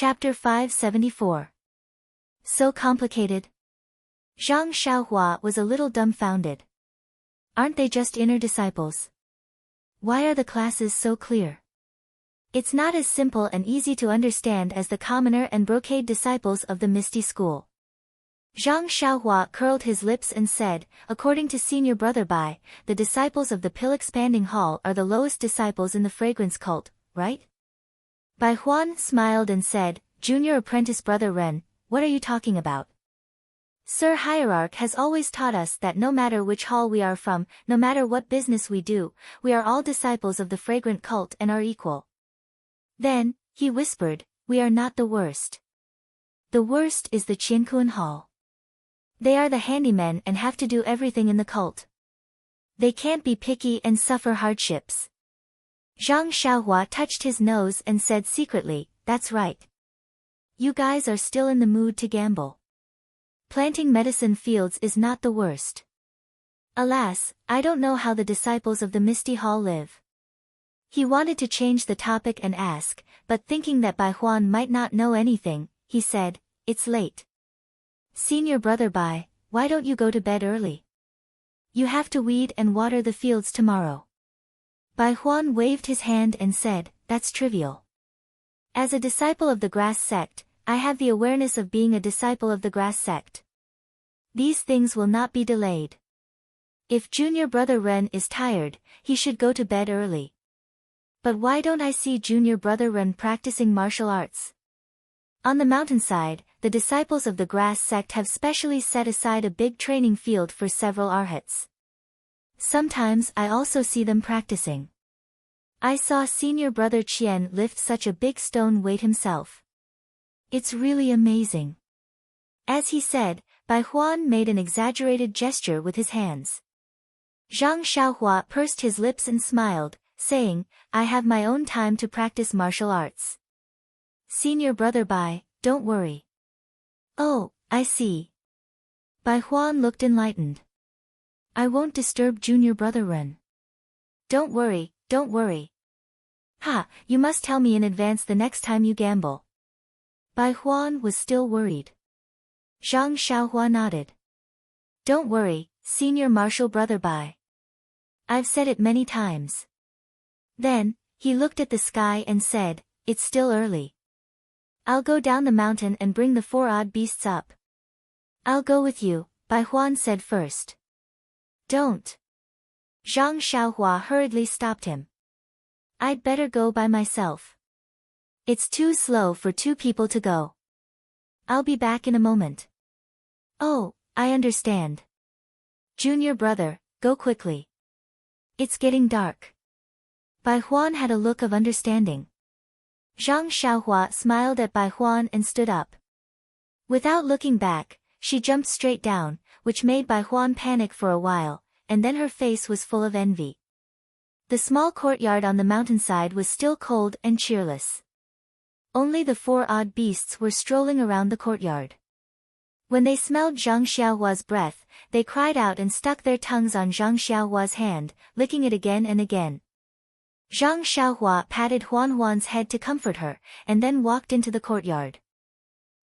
Chapter 574. So complicated? Zhang Xiaohua was a little dumbfounded. Aren't they just inner disciples? Why are the classes so clear? It's not as simple and easy to understand as the commoner and brocade disciples of the Misty School. Zhang Xiaohua curled his lips and said, according to Senior Brother Bai, the disciples of the Pill Expanding Hall are the lowest disciples in the fragrance cult, right? Bai Huan smiled and said, Junior Apprentice Brother Ren, what are you talking about? Sir Hierarch has always taught us that no matter which hall we are from, no matter what business we do, we are all disciples of the fragrant cult and are equal. Then, he whispered, we are not the worst. The worst is the Qiankuan Hall. They are the handymen and have to do everything in the cult. They can't be picky and suffer hardships. Zhang Xiaohua touched his nose and said secretly, that's right. You guys are still in the mood to gamble. Planting medicine fields is not the worst. Alas, I don't know how the disciples of the Misty Hall live. He wanted to change the topic and ask, but thinking that Bai Huan might not know anything, he said, it's late. Senior Brother Bai, why don't you go to bed early? You have to weed and water the fields tomorrow. Bai Huan waved his hand and said, that's trivial. As a disciple of the grass sect, I have the awareness of being a disciple of the grass sect. These things will not be delayed. If Junior Brother Ren is tired, he should go to bed early. But why don't I see Junior Brother Ren practicing martial arts? On the mountainside, the disciples of the grass sect have specially set aside a big training field for several arhats. Sometimes I also see them practicing. I saw Senior Brother Qian lift such a big stone weight himself. It's really amazing. As he said, Bai Huan made an exaggerated gesture with his hands. Zhang Xiaohua pursed his lips and smiled, saying, I have my own time to practice martial arts. Senior Brother Bai, don't worry. Oh, I see. Bai Huan looked enlightened. I won't disturb Junior Brother Ren. Don't worry, don't worry. Ha, you must tell me in advance the next time you gamble. Bai Huan was still worried. Zhang Xiaohua nodded. Don't worry, Senior Martial Brother Bai. I've said it many times. Then, he looked at the sky and said, it's still early. I'll go down the mountain and bring the 4 odd beasts up. I'll go with you, Bai Huan said first. Don't. Zhang Xiaohua hurriedly stopped him. I'd better go by myself. It's too slow for 2 people to go. I'll be back in a moment. Oh, I understand. Junior brother, go quickly. It's getting dark. Bai Huan had a look of understanding. Zhang Xiaohua smiled at Bai Huan and stood up. Without looking back, she jumped straight down, which made Bai Huan panic for a while, and then her face was full of envy. The small courtyard on the mountainside was still cold and cheerless. Only the 4 odd beasts were strolling around the courtyard. When they smelled Zhang Xiaohua's breath, they cried out and stuck their tongues on Zhang Xiaohua's hand, licking it again and again. Zhang Xiaohua patted Huan Huan's head to comfort her, and then walked into the courtyard.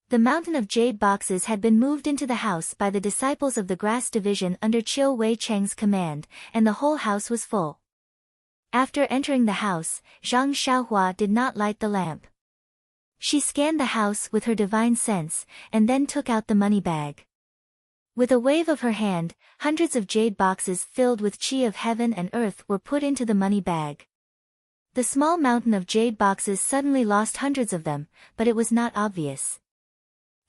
The mountain of jade boxes had been moved into the house by the disciples of the grass division under Chiu Wei Cheng's command, and the whole house was full. After entering the house, Zhang Xiaohua did not light the lamp. She scanned the house with her divine sense, and then took out the money bag. With a wave of her hand, hundreds of jade boxes filled with qi of heaven and earth were put into the money bag. The small mountain of jade boxes suddenly lost hundreds of them, but it was not obvious.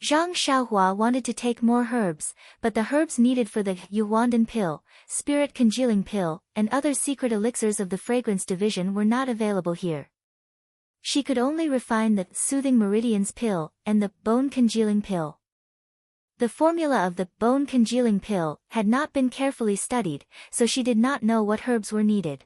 Zhang Xiaohua wanted to take more herbs, but the herbs needed for the Yuandan pill, spirit congealing pill, and other secret elixirs of the fragrance division were not available here. She could only refine the soothing meridians pill and the bone congealing pill. The formula of the bone congealing pill had not been carefully studied, so she did not know what herbs were needed.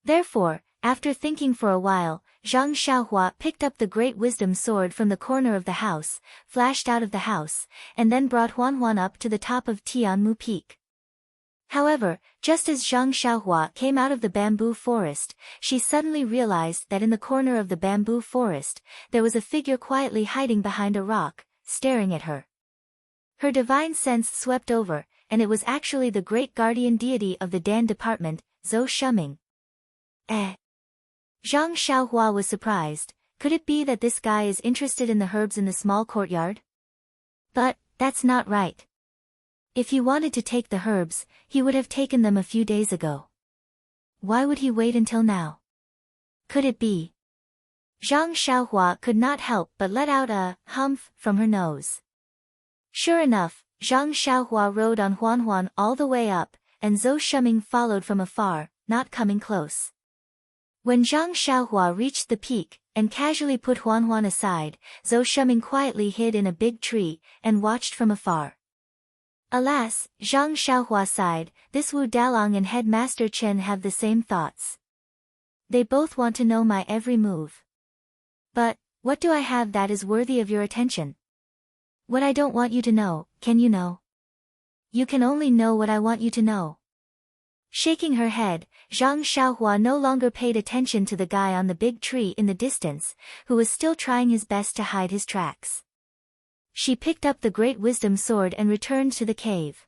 Therefore, after thinking for a while, Zhang Xiaohua picked up the great wisdom sword from the corner of the house, flashed out of the house, and then brought Huan Huan up to the top of Tianmu Peak. However, just as Zhang Xiaohua came out of the bamboo forest, she suddenly realized that in the corner of the bamboo forest, there was a figure quietly hiding behind a rock, staring at her. Her divine sense swept over, and it was actually the great guardian deity of the Dan department, Zhou Shuming. Eh? Zhang Xiaohua was surprised. Could it be that this guy is interested in the herbs in the small courtyard? But that's not right. If he wanted to take the herbs, he would have taken them a few days ago. Why would he wait until now? Could it be? Zhang Xiaohua could not help but let out a humph from her nose. Sure enough, Zhang Xiaohua rode on Huanhuan all the way up, and Zhou Shuming followed from afar, not coming close. When Zhang Xiaohua reached the peak, and casually put Huanhuan aside, Zhou Shuming quietly hid in a big tree, and watched from afar. Alas, Zhang Xiaohua sighed, this Wu Dalong and Headmaster Chen have the same thoughts. They both want to know my every move. But, what do I have that is worthy of your attention? What I don't want you to know, can you know? You can only know what I want you to know. Shaking her head, Zhang Xiaohua no longer paid attention to the guy on the big tree in the distance, who was still trying his best to hide his tracks. She picked up the Great Wisdom Sword and returned to the cave.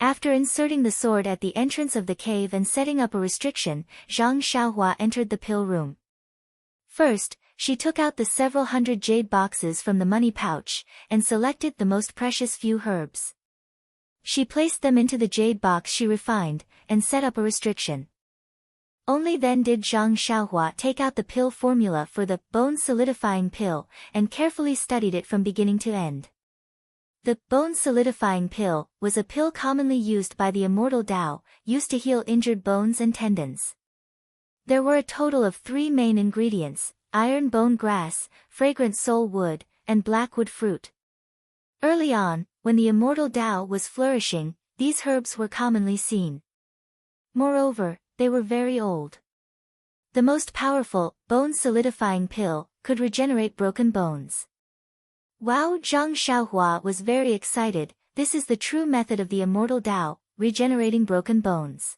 After inserting the sword at the entrance of the cave and setting up a restriction, Zhang Xiaohua entered the pill room. First, she took out the several hundred jade boxes from the money pouch, and selected the most precious few herbs. She placed them into the jade box she refined, and set up a restriction. Only then did Zhang Xiaohua take out the pill formula for the bone-solidifying pill, and carefully studied it from beginning to end. The bone-solidifying pill was a pill commonly used by the immortal Tao, used to heal injured bones and tendons. There were a total of 3 main ingredients: iron bone grass, fragrant soul wood, and blackwood fruit. Early on, when the immortal Tao was flourishing, these herbs were commonly seen. Moreover, they were very old. The most powerful, bone-solidifying pill, could regenerate broken bones. Wow! Zhang Xiaohua was very excited. This is the true method of the immortal Tao, regenerating broken bones.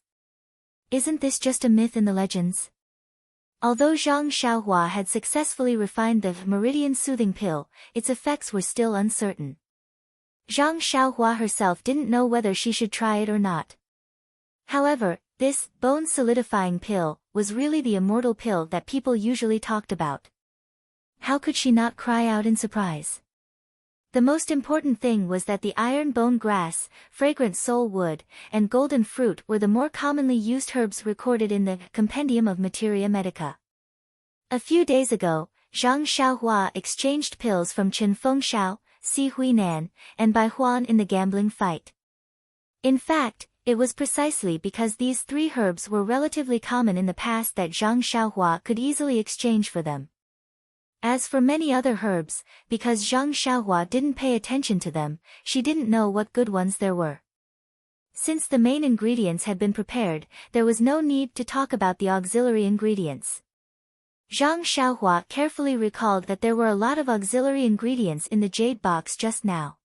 Isn't this just a myth in the legends? Although Zhang Xiaohua had successfully refined the meridian soothing pill, its effects were still uncertain. Zhang Xiaohua herself didn't know whether she should try it or not. However, this bone-solidifying pill was really the immortal pill that people usually talked about. How could she not cry out in surprise? The most important thing was that the iron bone grass, fragrant soul wood, and golden fruit were the more commonly used herbs recorded in the Compendium of Materia Medica. A few days ago, Zhang Xiaohua exchanged pills from Chen Fengxiao, Si Huinan, and Bai Huan in the gambling fight. In fact, it was precisely because these 3 herbs were relatively common in the past that Zhang Xiaohua could easily exchange for them. As for many other herbs, because Zhang Xiaohua didn't pay attention to them, she didn't know what good ones there were. Since the main ingredients had been prepared, there was no need to talk about the auxiliary ingredients. Zhang Xiaohua carefully recalled that there were a lot of auxiliary ingredients in the jade box just now.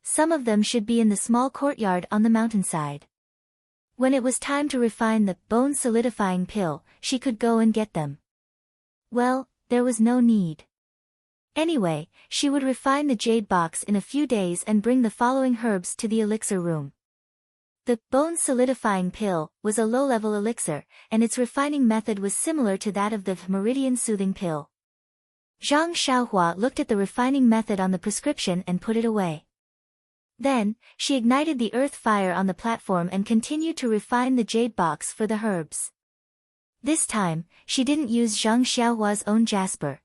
Some of them should be in the small courtyard on the mountainside. When it was time to refine the bone-solidifying pill, she could go and get them. Well, there was no need. Anyway, she would refine the jade box in a few days and bring the following herbs to the elixir room. The bone-solidifying pill was a low-level elixir, and its refining method was similar to that of the meridian soothing pill. Zhang Xiaohua looked at the refining method on the prescription and put it away. Then, she ignited the earth fire on the platform and continued to refine the jade box for the herbs. This time, she didn't use Zhang Xiaohua's own jasper.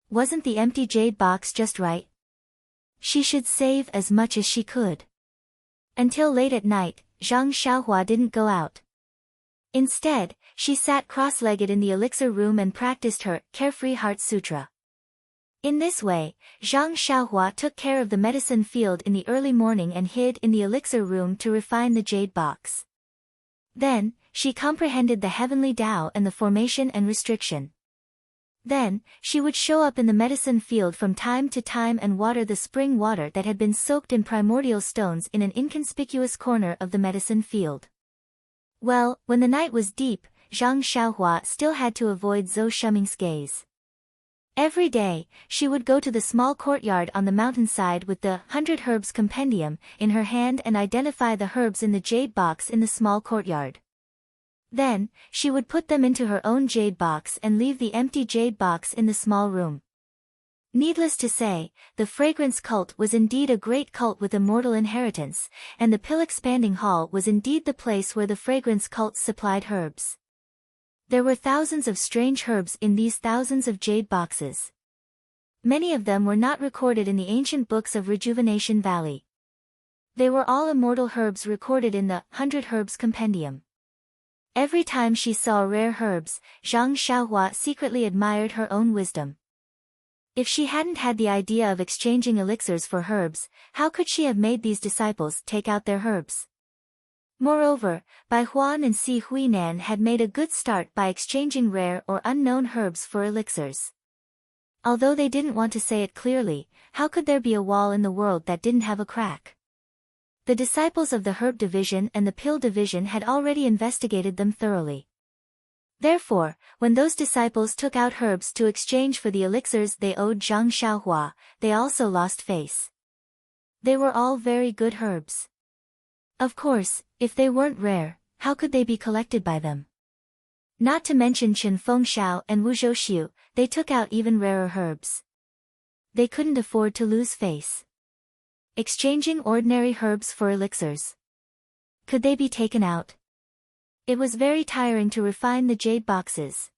Wasn't the empty jade box just right? She should save as much as she could. Until late at night, Zhang Xiaohua didn't go out. Instead, she sat cross-legged in the elixir room and practiced her Carefree Heart Sutra. In this way, Zhang Xiaohua took care of the medicine field in the early morning and hid in the elixir room to refine the jade box. Then, she comprehended the heavenly Tao and the formation and restriction. Then, she would show up in the medicine field from time to time and water the spring water that had been soaked in primordial stones in an inconspicuous corner of the medicine field. Well, when the night was deep, Zhang Xiaohua still had to avoid Zhou Shuming's gaze. Every day, she would go to the small courtyard on the mountainside with the 100 Herbs Compendium in her hand and identify the herbs in the jade box in the small courtyard. Then, she would put them into her own jade box and leave the empty jade box in the small room. Needless to say, the fragrance cult was indeed a great cult with immortal inheritance, and the pill-expanding hall was indeed the place where the fragrance cult supplied herbs. There were thousands of strange herbs in these thousands of jade boxes. Many of them were not recorded in the ancient books of Rejuvenation Valley. They were all immortal herbs recorded in the 100 Herbs Compendium. Every time she saw rare herbs, Zhang Xiaohua secretly admired her own wisdom. If she hadn't had the idea of exchanging elixirs for herbs, how could she have made these disciples take out their herbs? Moreover, Bai Huan and Si Huinan had made a good start by exchanging rare or unknown herbs for elixirs. Although they didn't want to say it clearly, how could there be a wall in the world that didn't have a crack? The disciples of the herb division and the pill division had already investigated them thoroughly. Therefore, when those disciples took out herbs to exchange for the elixirs they owed Zhang Xiaohua, they also lost face. They were all very good herbs. Of course, if they weren't rare, how could they be collected by them? Not to mention Chen Fengxiao and Wu Zhouxiu, they took out even rarer herbs. They couldn't afford to lose face. Exchanging ordinary herbs for elixirs. Could they be taken out? It was very tiring to refine the jade boxes.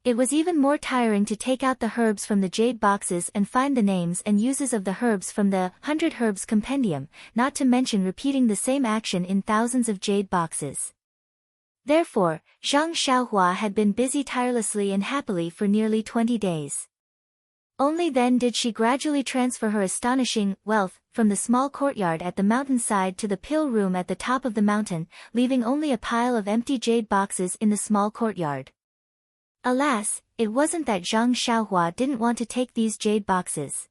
It was even more tiring to take out the herbs from the jade boxes and find the names and uses of the herbs from the 100 Herbs Compendium, not to mention repeating the same action in thousands of jade boxes. Therefore, Zhang Xiaohua had been busy tirelessly and happily for nearly 20 days. Only then did she gradually transfer her astonishing wealth from the small courtyard at the mountainside to the pill room at the top of the mountain, leaving only a pile of empty jade boxes in the small courtyard. Alas, it wasn't that Zhang Xiaohua didn't want to take these jade boxes.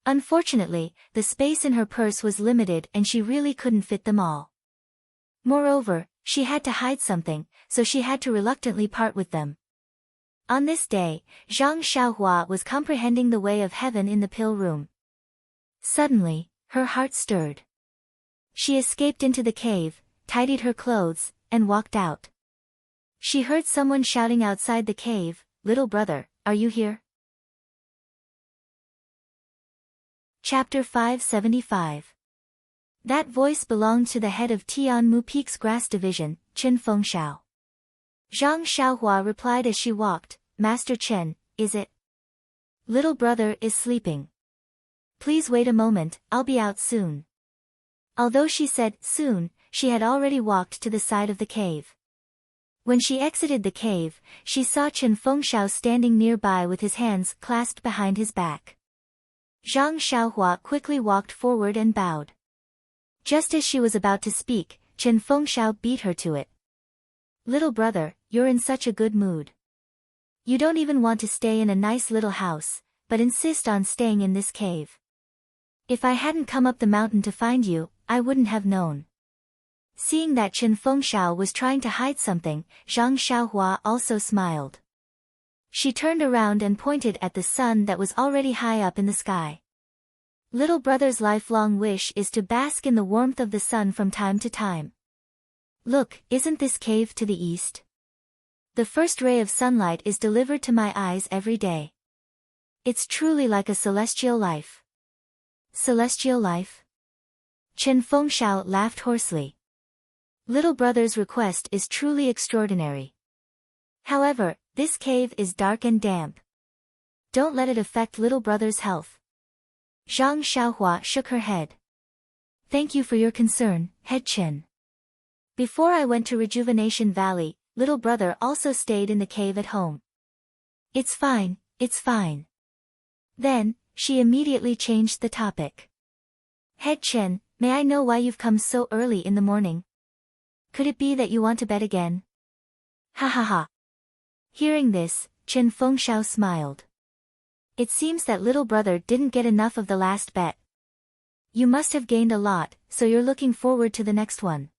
Unfortunately, the space in her purse was limited and she really couldn't fit them all. Moreover, she had to hide something, so she had to reluctantly part with them. On this day, Zhang Xiaohua was comprehending the way of heaven in the pill room. Suddenly, her heart stirred. She escaped into the cave, tidied her clothes, and walked out. She heard someone shouting outside the cave, "Little brother, are you here?" Chapter 575. That voice belonged to the head of Tianmu Peak's grass division, Chen Fengxiao. Zhang Xiaohua replied as she walked, "Master Chen, is it? Little brother is sleeping. Please wait a moment, I'll be out soon." Although she said, soon, she had already walked to the side of the cave. When she exited the cave, she saw Chen Fengxiao standing nearby with his hands clasped behind his back. Zhang Xiaohua quickly walked forward and bowed. Just as she was about to speak, Chen Fengxiao beat her to it. "Little brother, you're in such a good mood. You don't even want to stay in a nice little house, but insist on staying in this cave. If I hadn't come up the mountain to find you, I wouldn't have known." Seeing that Chen Fengxiao was trying to hide something, Zhang Xiaohua also smiled. She turned around and pointed at the sun that was already high up in the sky. Little brother's lifelong wish is to bask in the warmth of the sun from time to time. Look, isn't this cave to the east? The first ray of sunlight is delivered to my eyes every day. It's truly like a celestial life. Celestial life? Chen Fengxiao laughed hoarsely. Little brother's request is truly extraordinary. However, this cave is dark and damp. Don't let it affect little brother's health. Zhang Xiaohua shook her head. Thank you for your concern, head Chen. Before I went to Rejuvenation Valley, little brother also stayed in the cave at home. It's fine, it's fine. Then, she immediately changed the topic. Head Chen, may I know why you've come so early in the morning? Could it be that you want to bet again? Ha ha ha. Hearing this, Chen Fengxiao smiled. It seems that little brother didn't get enough of the last bet. You must have gained a lot, so you're looking forward to the next one.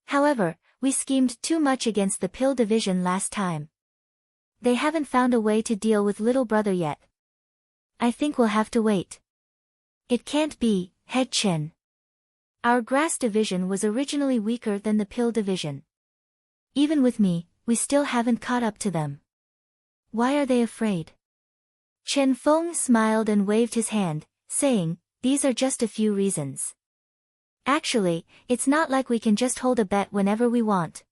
However, we schemed too much against the pill division last time. They haven't found a way to deal with little brother yet. I think we'll have to wait. It can't be, Head Chen. Our grass division was originally weaker than the pill division. Even with me, we still haven't caught up to them. Why are they afraid? Chen Feng smiled and waved his hand, saying, these are just a few reasons. Actually, it's not like we can just hold a bet whenever we want.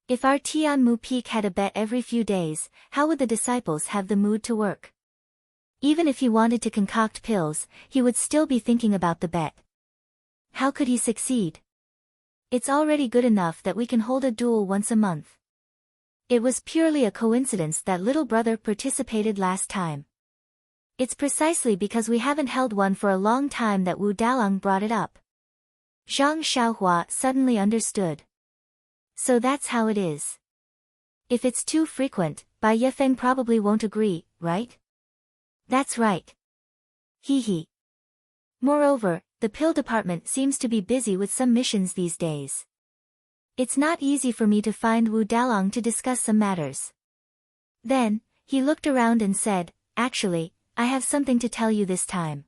If our Tianmu Peak had a bet every few days, how would the disciples have the mood to work? Even if he wanted to concoct pills, he would still be thinking about the bet. How could he succeed? It's already good enough that we can hold a duel once a month. It was purely a coincidence that little brother participated last time. It's precisely because we haven't held one for a long time that Wu Dalong brought it up. Zhang Xiaohua suddenly understood. So that's how it is. If it's too frequent, Bai Yefeng probably won't agree, right? That's right. Hee. Moreover, the pill department seems to be busy with some missions these days. It's not easy for me to find Wu Dalong to discuss some matters. Then, he looked around and said, actually, I have something to tell you this time.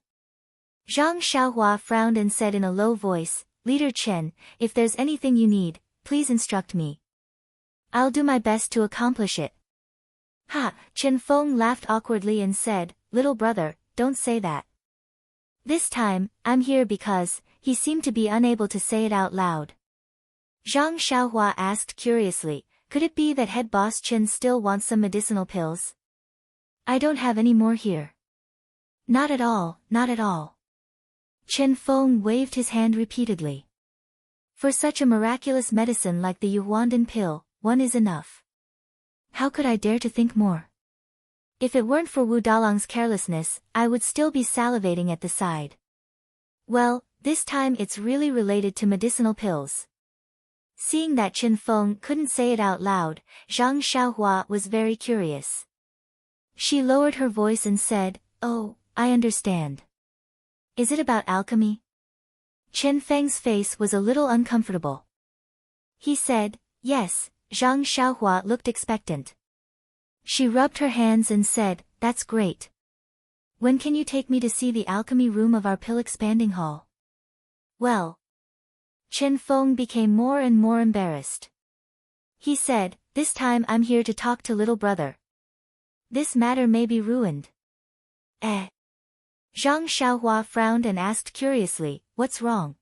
Zhang Xiaohua frowned and said in a low voice, Leader Chen, if there's anything you need, please instruct me. I'll do my best to accomplish it. Ha! Chen Feng laughed awkwardly and said, little brother, don't say that. This time, I'm here because, he seemed to be unable to say it out loud. Zhang Xiaohua asked curiously, could it be that head boss Chen still wants some medicinal pills? I don't have any more here. Not at all, not at all. Chen Feng waved his hand repeatedly. For such a miraculous medicine like the Yuhuandan pill, one is enough. How could I dare to think more? If it weren't for Wu Dalong's carelessness, I would still be salivating at the side. Well, this time it's really related to medicinal pills. Seeing that Chen Feng couldn't say it out loud, Zhang Xiaohua was very curious. She lowered her voice and said, oh, I understand. Is it about alchemy? Chen Feng's face was a little uncomfortable. He said, yes. Zhang Xiaohua looked expectant. She rubbed her hands and said, that's great. When can you take me to see the alchemy room of our pill expanding hall? Well. Chen Feng became more and more embarrassed. He said, this time I'm here to talk to little brother. This matter may be ruined. Eh? Zhang Xiaohua frowned and asked curiously, what's wrong?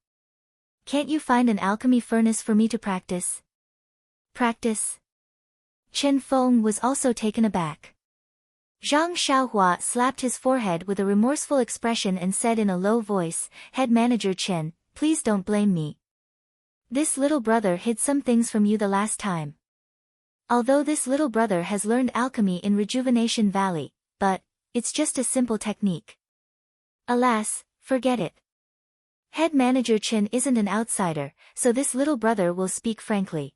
Can't you find an alchemy furnace for me to practice? Practice? Chen Feng was also taken aback. Zhang Xiaohua slapped his forehead with a remorseful expression and said in a low voice, Head Manager Chen, please don't blame me. This little brother hid some things from you the last time. Although this little brother has learned alchemy in Rejuvenation Valley, but, it's just a simple technique. Alas, forget it. Head Manager Chen isn't an outsider, so this little brother will speak frankly.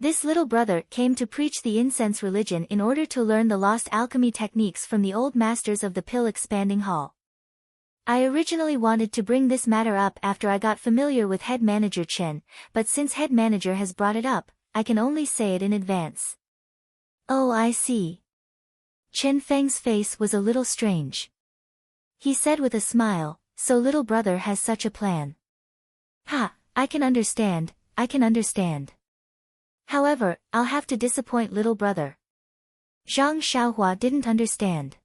This little brother came to preach the incense religion in order to learn the lost alchemy techniques from the old masters of the pill expanding hall. I originally wanted to bring this matter up after I got familiar with Head Manager Chen, but since Head Manager has brought it up, I can only say it in advance. Oh, I see. Chen Feng's face was a little strange. He said with a smile, so little brother has such a plan. Ha, I can understand, I can understand. However, I'll have to disappoint little brother. Zhang Xiaohua didn't understand.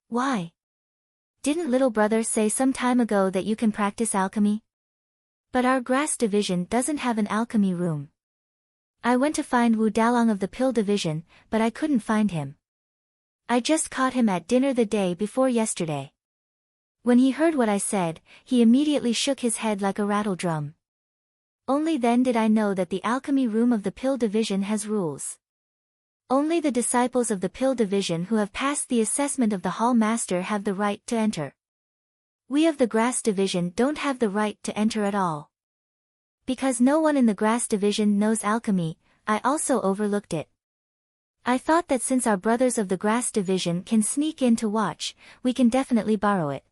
Why? Didn't little brother say some time ago that you can practice alchemy? But our grass division doesn't have an alchemy room. I went to find Wu Dalong of the pill division, but I couldn't find him. I just caught him at dinner the day before yesterday. When he heard what I said, he immediately shook his head like a rattle drum. Only then did I know that the alchemy room of the pill division has rules. Only the disciples of the pill division who have passed the assessment of the hall master have the right to enter. We of the grass division don't have the right to enter at all. Because no one in the grass division knows alchemy, I also overlooked it. I thought that since our brothers of the grass division can sneak in to watch, we can definitely borrow it.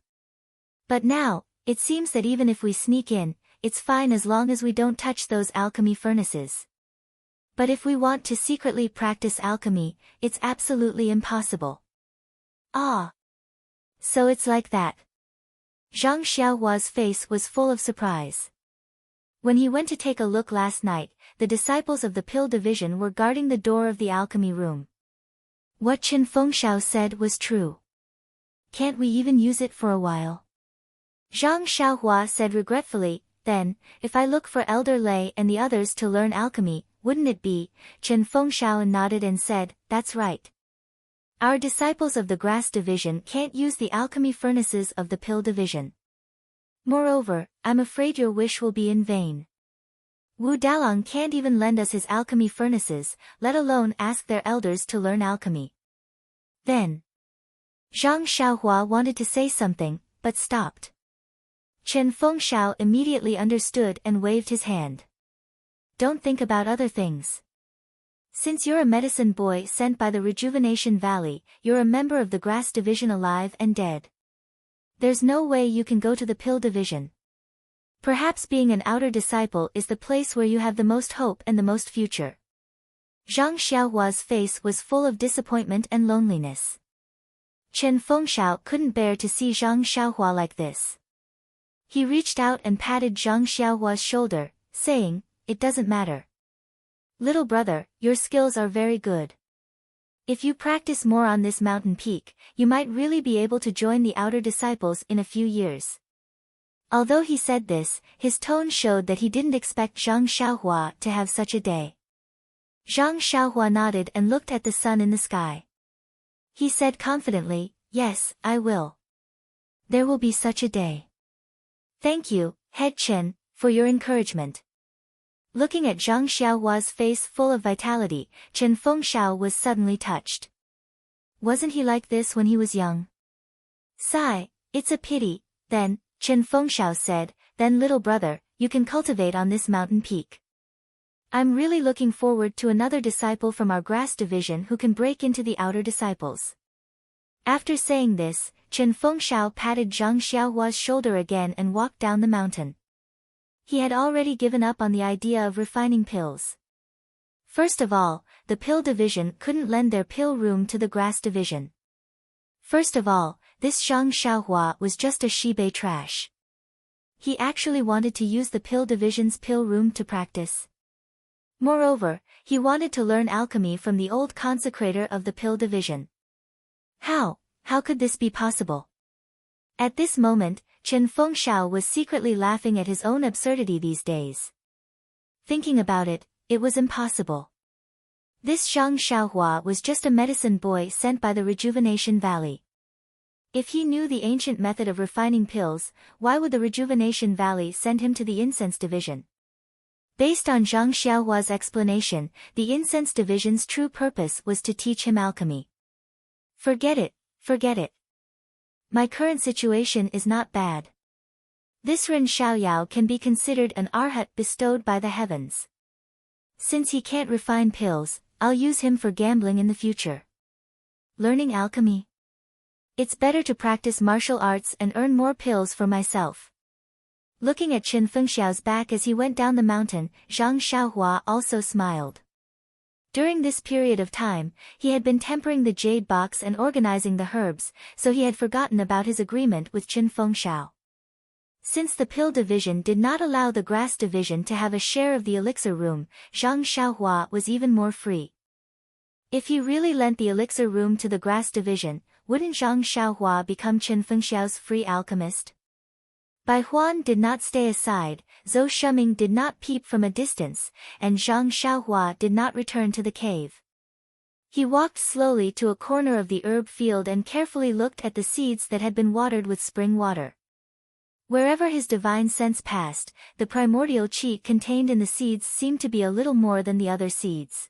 But now, it seems that even if we sneak in, it's fine as long as we don't touch those alchemy furnaces. But if we want to secretly practice alchemy, it's absolutely impossible. Ah. So it's like that. Zhang Xiaohua's face was full of surprise. When he went to take a look last night, the disciples of the pill division were guarding the door of the alchemy room. What Qin Fengxiao said was true. Can't we even use it for a while? Zhang Xiaohua said regretfully, then, if I look for Elder Lei and the others to learn alchemy, wouldn't it be? Qin Fengxiao nodded and said, that's right. Our disciples of the grass division can't use the alchemy furnaces of the pill division. Moreover, I'm afraid your wish will be in vain. Wu Dalong can't even lend us his alchemy furnaces, let alone ask their elders to learn alchemy. Then, Zhang Xiaohua wanted to say something, but stopped. Qin Fengxiao immediately understood and waved his hand. Don't think about other things. Since you're a medicine boy sent by the Rejuvenation Valley, you're a member of the grass division alive and dead. There's no way you can go to the pill division. Perhaps being an outer disciple is the place where you have the most hope and the most future. Zhang Xiaohua's face was full of disappointment and loneliness. Qin Fengxiao couldn't bear to see Zhang Xiaohua like this. He reached out and patted Zhang Xiaohua's shoulder, saying, it doesn't matter. Little brother, your skills are very good. If you practice more on this mountain peak, you might really be able to join the outer disciples in a few years. Although he said this, his tone showed that he didn't expect Zhang Xiaohua to have such a day. Zhang Xiaohua nodded and looked at the sun in the sky. He said confidently, yes, I will. There will be such a day. Thank you, Head Chen, for your encouragement. Looking at Zhang Xiaohua's face full of vitality, Qin Fengxiao was suddenly touched. Wasn't he like this when he was young? Sigh, it's a pity, then, Qin Fengxiao said, then little brother, you can cultivate on this mountain peak. I'm really looking forward to another disciple from our grass division who can break into the outer disciples. After saying this, Qin Fengxiao patted Zhang Xiaohua's shoulder again and walked down the mountain. He had already given up on the idea of refining pills. First of all, the pill division couldn't lend their pill room to the grass division. First of all, this Zhang Xiaohua was just a shibei trash. He actually wanted to use the pill division's pill room to practice. Moreover, he wanted to learn alchemy from the old consecrator of the pill division. How could this be possible? At this moment, Qin Fengxiao was secretly laughing at his own absurdity these days. Thinking about it, it was impossible. This Zhang Xiaohua was just a medicine boy sent by the Rejuvenation Valley. If he knew the ancient method of refining pills, why would the Rejuvenation Valley send him to the incense division? Based on Zhang Xiaohua's explanation, the incense division's true purpose was to teach him alchemy. Forget it. My current situation is not bad. This Ren Xiaoyao can be considered an arhat bestowed by the heavens. Since he can't refine pills, I'll use him for gambling in the future. Learning alchemy? It's better to practice martial arts and earn more pills for myself. Looking at Qin Fengxiao's back as he went down the mountain, Zhang Xiaohua also smiled. During this period of time, he had been tempering the jade box and organizing the herbs, so he had forgotten about his agreement with Qin Fengxiao. Since the pill division did not allow the grass division to have a share of the elixir room, Zhang Xiaohua was even more free. If he really lent the elixir room to the grass division, wouldn't Zhang Xiaohua become Qin Fengxiao's free alchemist? Bai Huan did not stay aside, Zhou Shuming did not peep from a distance, and Zhang Xiaohua did not return to the cave. He walked slowly to a corner of the herb field and carefully looked at the seeds that had been watered with spring water. Wherever his divine sense passed, the primordial qi contained in the seeds seemed to be a little more than the other seeds.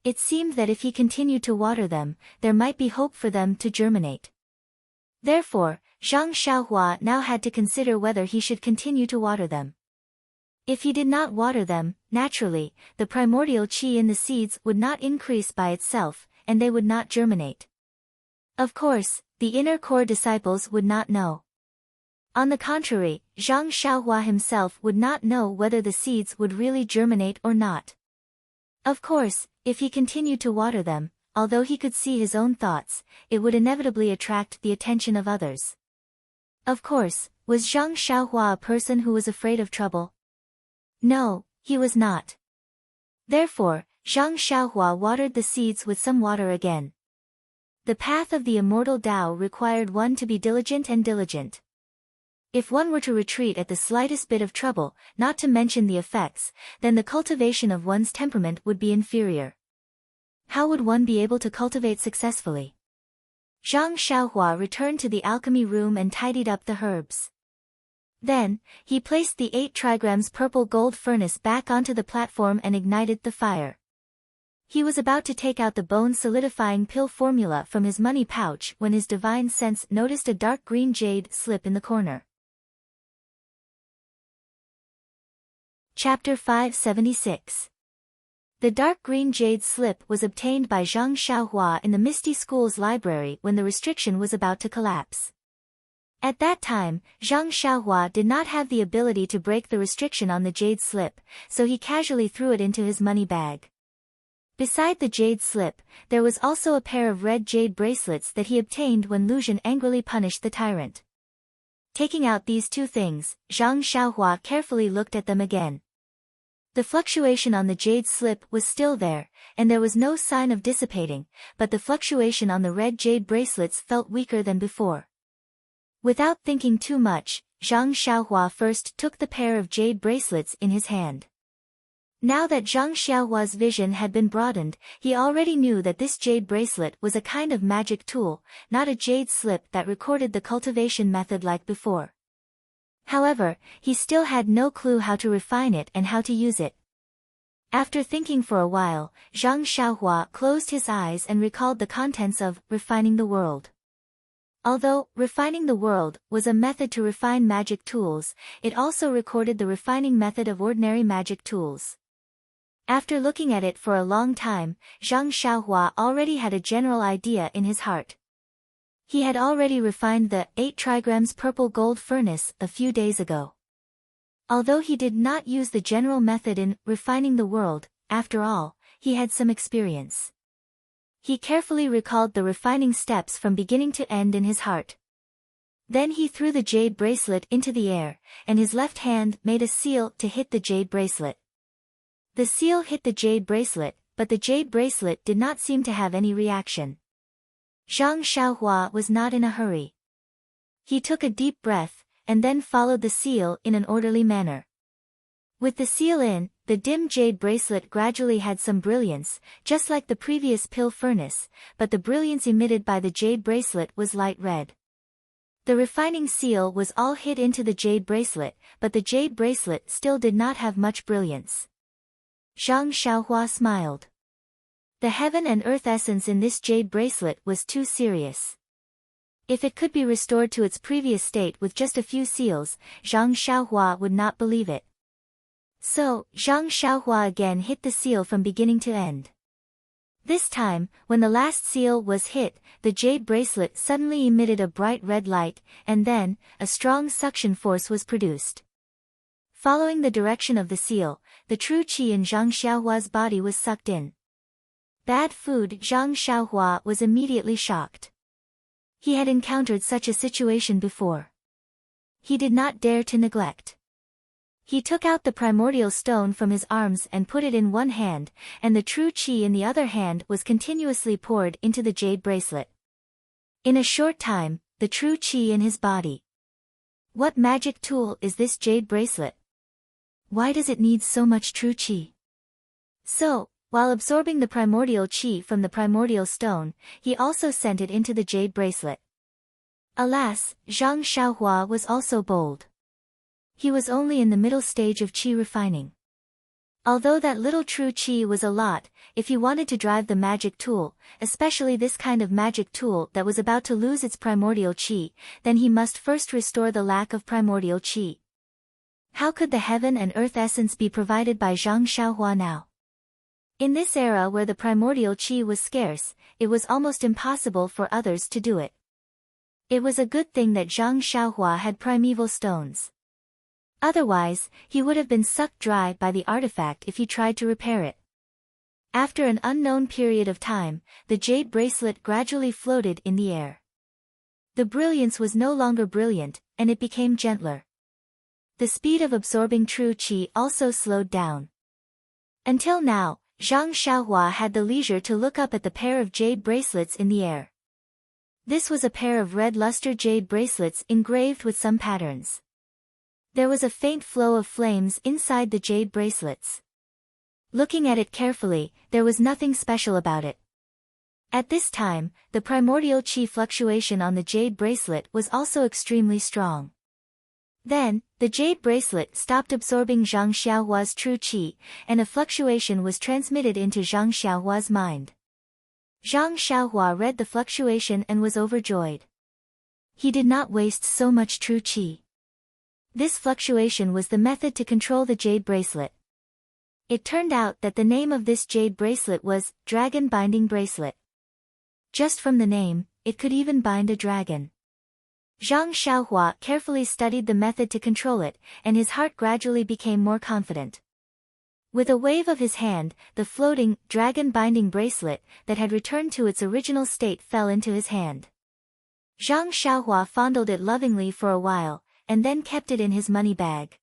It seemed that if he continued to water them, there might be hope for them to germinate. Therefore, Zhang Xiaohua now had to consider whether he should continue to water them. If he did not water them, naturally, the primordial qi in the seeds would not increase by itself, and they would not germinate. Of course, the inner core disciples would not know. On the contrary, Zhang Xiaohua himself would not know whether the seeds would really germinate or not. Of course, if he continued to water them, although he could see his own thoughts, it would inevitably attract the attention of others. Of course, was Zhang Xiaohua a person who was afraid of trouble? No, he was not. Therefore, Zhang Xiaohua watered the seeds with some water again. The path of the immortal Tao required one to be diligent and diligent. If one were to retreat at the slightest bit of trouble, not to mention the effects, then the cultivation of one's temperament would be inferior. How would one be able to cultivate successfully? Zhang Xiaohua returned to the alchemy room and tidied up the herbs. Then, he placed the 8 trigrams purple gold furnace back onto the platform and ignited the fire. He was about to take out the bone-solidifying pill formula from his money pouch when his divine sense noticed a dark green jade slip in the corner. Chapter 576. The dark green jade slip was obtained by Zhang Xiaohua in the Misty School's library when the restriction was about to collapse. At that time, Zhang Xiaohua did not have the ability to break the restriction on the jade slip, so he casually threw it into his money bag. Beside the jade slip, there was also a pair of red jade bracelets that he obtained when Lu Zhen angrily punished the tyrant. Taking out these 2 things, Zhang Xiaohua carefully looked at them again. The fluctuation on the jade slip was still there, and there was no sign of dissipating, but the fluctuation on the red jade bracelets felt weaker than before. Without thinking too much, Zhang Xiaohua first took the pair of jade bracelets in his hand. Now that Zhang Xiaohua's vision had been broadened, he already knew that this jade bracelet was a kind of magic tool, not a jade slip that recorded the cultivation method like before. However, he still had no clue how to refine it and how to use it. After thinking for a while, Zhang Xiaohua closed his eyes and recalled the contents of Refining the World. Although refining the world was a method to refine magic tools, it also recorded the refining method of ordinary magic tools. After looking at it for a long time, Zhang Xiaohua already had a general idea in his heart. He had already refined the 8 trigrams purple gold furnace a few days ago. Although he did not use the general method in refining the world, after all, he had some experience. He carefully recalled the refining steps from beginning to end in his heart. Then he threw the jade bracelet into the air, and his left hand made a seal to hit the jade bracelet. The seal hit the jade bracelet, but the jade bracelet did not seem to have any reaction. Zhang Xiaohua was not in a hurry. He took a deep breath, and then followed the seal in an orderly manner. With the seal in, the dim jade bracelet gradually had some brilliance, just like the previous pill furnace, but the brilliance emitted by the jade bracelet was light red. The refining seal was all hit into the jade bracelet, but the jade bracelet still did not have much brilliance. Zhang Xiaohua smiled. The heaven and earth essence in this jade bracelet was too serious. If it could be restored to its previous state with just a few seals, Zhang Xiaohua would not believe it. So, Zhang Xiaohua again hit the seal from beginning to end. This time, when the last seal was hit, the jade bracelet suddenly emitted a bright red light, and then, a strong suction force was produced. Following the direction of the seal, the true qi in Zhang Xiaohua's body was sucked in. Bad food. Zhang Xiaohua was immediately shocked. He had encountered such a situation before. He did not dare to neglect. He took out the primordial stone from his arms and put it in one hand, and the true qi in the other hand was continuously poured into the jade bracelet. In a short time, the true qi in his body. What magic tool is this jade bracelet? Why does it need so much true qi? So, while absorbing the primordial qi from the primordial stone, he also sent it into the jade bracelet. Alas, Zhang Xiaohua was also bold. He was only in the middle stage of qi refining. Although that little true qi was a lot, if he wanted to drive the magic tool, especially this kind of magic tool that was about to lose its primordial qi, then he must first restore the lack of primordial qi. How could the heaven and earth essence be provided by Zhang Xiaohua now? In this era where the primordial qi was scarce, it was almost impossible for others to do it. It was a good thing that Zhang Xiaohua had primeval stones. Otherwise, he would have been sucked dry by the artifact if he tried to repair it. After an unknown period of time, the jade bracelet gradually floated in the air. The brilliance was no longer brilliant, and it became gentler. The speed of absorbing true qi also slowed down. Until now, Zhang Xiaohua had the leisure to look up at the pair of jade bracelets in the air. This was a pair of red luster jade bracelets engraved with some patterns. There was a faint flow of flames inside the jade bracelets. Looking at it carefully, there was nothing special about it. At this time, the primordial qi fluctuation on the jade bracelet was also extremely strong. Then, the jade bracelet stopped absorbing Zhang Xiaohua's true qi, and a fluctuation was transmitted into Zhang Xiaohua's mind. Zhang Xiaohua read the fluctuation and was overjoyed. He did not waste so much true qi. This fluctuation was the method to control the jade bracelet. It turned out that the name of this jade bracelet was Dragon Binding Bracelet. Just from the name, it could even bind a dragon. Zhang Xiaohua carefully studied the method to control it, and his heart gradually became more confident. With a wave of his hand, the floating, dragon-binding bracelet that had returned to its original state fell into his hand. Zhang Xiaohua fondled it lovingly for a while, and then kept it in his money bag.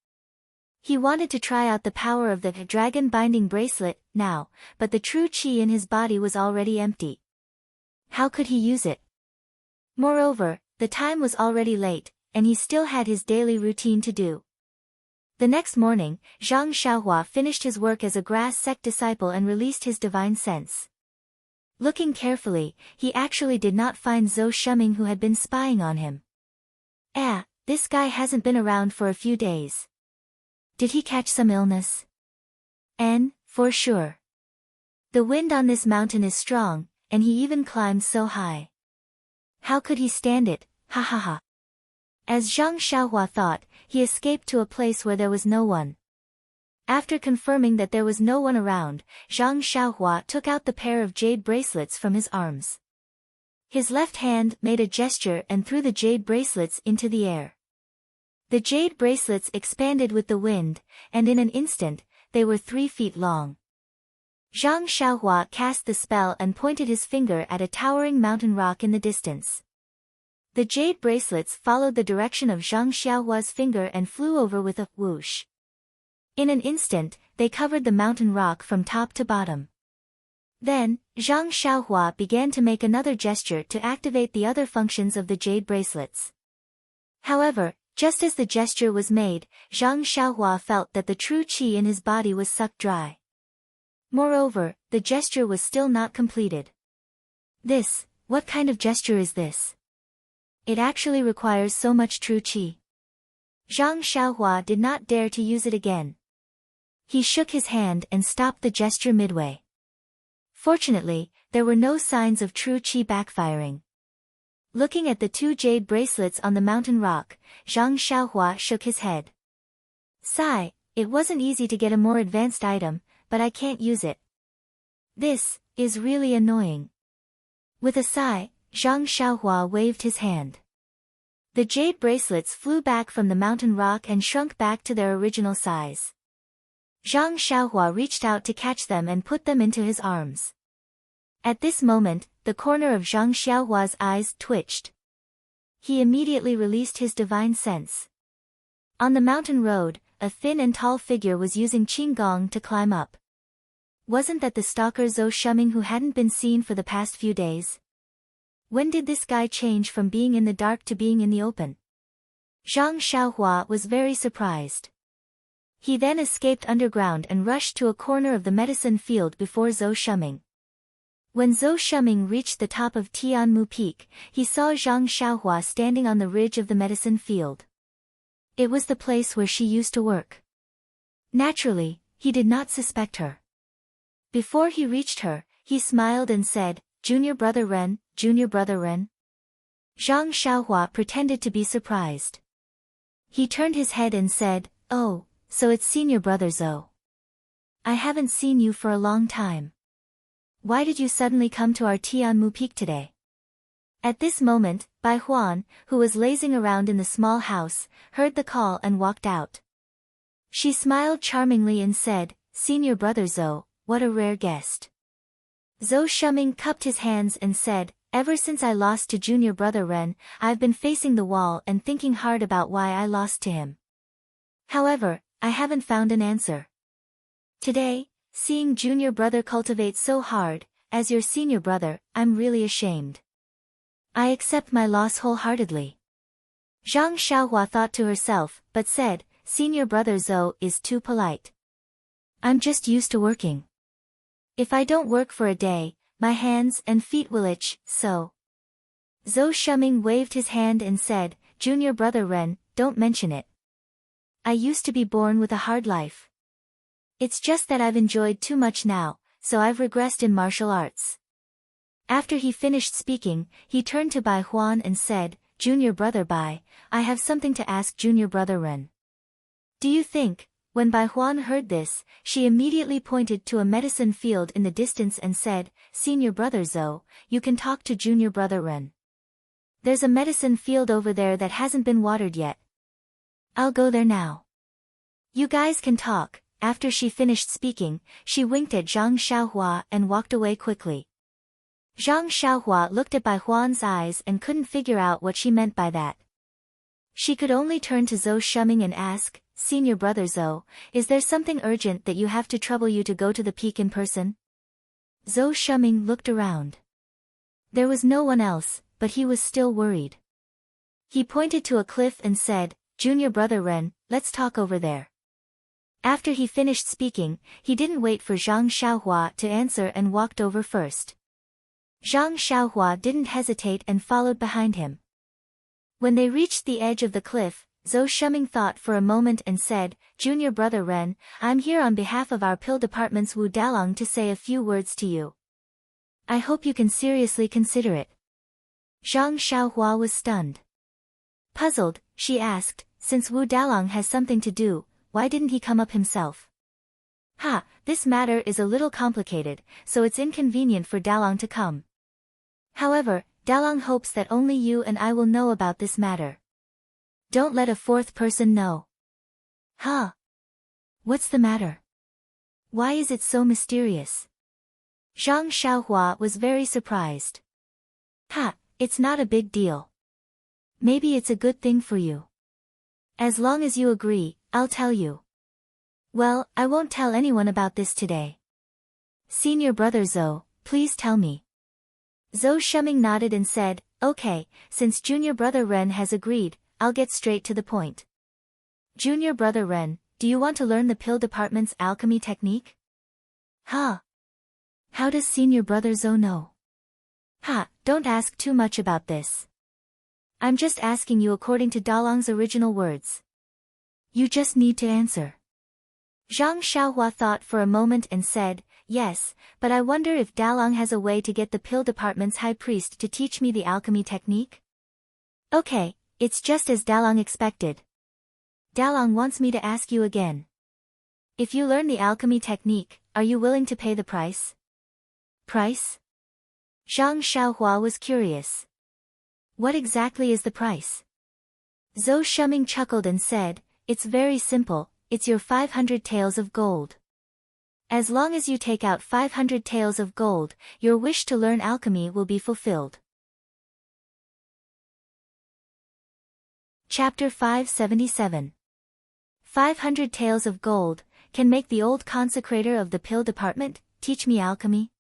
He wanted to try out the power of the dragon-binding bracelet now, but the true qi in his body was already empty. How could he use it? Moreover, the time was already late, and he still had his daily routine to do. The next morning, Zhang Xiaohua finished his work as a grass sect disciple and released his divine sense. Looking carefully, he actually did not find Zhou Shuming, who had been spying on him. This guy hasn't been around for a few days. Did he catch some illness? For sure. The wind on this mountain is strong, and he even climbed so high. How could he stand it? Ha ha ha. As Zhang Xiaohua thought, he escaped to a place where there was no one. After confirming that there was no one around, Zhang Xiaohua took out the pair of jade bracelets from his arms. His left hand made a gesture and threw the jade bracelets into the air. The jade bracelets expanded with the wind, and in an instant, they were 3 feet long. Zhang Xiaohua cast the spell and pointed his finger at a towering mountain rock in the distance. The jade bracelets followed the direction of Zhang Xiaohua's finger and flew over with a whoosh. In an instant, they covered the mountain rock from top to bottom. Then, Zhang Xiaohua began to make another gesture to activate the other functions of the jade bracelets. However, just as the gesture was made, Zhang Xiaohua felt that the true qi in his body was sucked dry. Moreover, the gesture was still not completed. What kind of gesture is this? It actually requires so much true qi. Zhang Xiaohua did not dare to use it again. He shook his hand and stopped the gesture midway. Fortunately, there were no signs of true qi backfiring. Looking at the 2 jade bracelets on the mountain rock, Zhang Xiaohua shook his head. Sigh, it wasn't easy to get a more advanced item, but I can't use it. This is really annoying. With a sigh, Zhang Xiaohua waved his hand. The jade bracelets flew back from the mountain rock and shrunk back to their original size. Zhang Xiaohua reached out to catch them and put them into his arms. At this moment, the corner of Zhang Xiaohua's eyes twitched. He immediately released his divine sense. On the mountain road, a thin and tall figure was using qinggong to climb up. Wasn't that the stalker Zhou Shuming who hadn't been seen for the past few days? When did this guy change from being in the dark to being in the open? Zhang Xiaohua was very surprised. He then escaped underground and rushed to a corner of the medicine field before Zhou Shuming. When Zhou Shuming reached the top of Tianmu Peak, he saw Zhang Xiaohua standing on the ridge of the medicine field. It was the place where she used to work. Naturally, he did not suspect her. Before he reached her, he smiled and said, Junior Brother Ren, Junior Brother Ren. Zhang Xiaohua pretended to be surprised. He turned his head and said, Oh, so it's senior brother Zhou. I haven't seen you for a long time. Why did you suddenly come to our Tianmu Peak today? At this moment, Bai Huan, who was lazing around in the small house, heard the call and walked out. She smiled charmingly and said, Senior brother Zhou, what a rare guest. Zhou Shuming cupped his hands and said, Ever since I lost to junior brother Ren, I've been facing the wall and thinking hard about why I lost to him. However, I haven't found an answer. Today, seeing junior brother cultivate so hard, as your senior brother, I'm really ashamed. I accept my loss wholeheartedly. Zhang Xiaohua thought to herself, but said, Senior brother Zhou is too polite. I'm just used to working. If I don't work for a day, my hands and feet will itch, so. Zhou Shuming waved his hand and said, Junior brother Ren, don't mention it. I used to be born with a hard life. It's just that I've enjoyed too much now, so I've regressed in martial arts. After he finished speaking, he turned to Bai Huan and said, Junior brother Bai, I have something to ask junior brother Ren. Do you think? When Bai Huan heard this, she immediately pointed to a medicine field in the distance and said, Senior brother Zhou, you can talk to junior brother Ren. There's a medicine field over there that hasn't been watered yet. I'll go there now. You guys can talk. After she finished speaking, she winked at Zhang Xiaohua and walked away quickly. Zhang Xiaohua looked at Bai Huan's eyes and couldn't figure out what she meant by that. She could only turn to Zhou Shuming and ask, Senior brother Zhou, is there something urgent that you have to trouble you to go to the peak in person? Zhou Shuming looked around. There was no one else, but he was still worried. He pointed to a cliff and said, Junior brother Ren, let's talk over there. After he finished speaking, he didn't wait for Zhang Xiaohua to answer and walked over first. Zhang Xiaohua didn't hesitate and followed behind him. When they reached the edge of the cliff, Zhou Shuming thought for a moment and said, Junior brother Ren, I'm here on behalf of our pill department's Wu Dalong to say a few words to you. I hope you can seriously consider it. Zhang Xiaohua was stunned. Puzzled, she asked, since Wu Dalong has something to do, why didn't he come up himself? This matter is a little complicated, so it's inconvenient for Dalong to come. However, Dalong hopes that only you and I will know about this matter. Don't let a fourth person know. What's the matter? Why is it so mysterious? Zhang Xiaohua was very surprised. It's not a big deal. Maybe it's a good thing for you. As long as you agree, I'll tell you. Well, I won't tell anyone about this today. Senior brother Zhou, please tell me. Zhou Shuming nodded and said, Okay, since junior brother Ren has agreed, I'll get straight to the point. Junior brother Ren, do you want to learn the pill department's alchemy technique? How does senior brother Zhou know? Don't ask too much about this. I'm just asking you according to Dalong's original words. You just need to answer. Zhang Xiaohua thought for a moment and said, Yes, but I wonder if Dalong has a way to get the pill department's high priest to teach me the alchemy technique? Okay, it's just as Dalong expected. Dalong wants me to ask you again. If you learn the alchemy technique, are you willing to pay the price? Price? Zhang Xiaohua was curious. What exactly is the price? Zhou Shuming chuckled and said, It's very simple, it's your 500 taels of gold. As long as you take out 500 taels of gold, your wish to learn alchemy will be fulfilled. Chapter 577. 500 taels of gold, can make the old consecrator of the pill department teach me alchemy?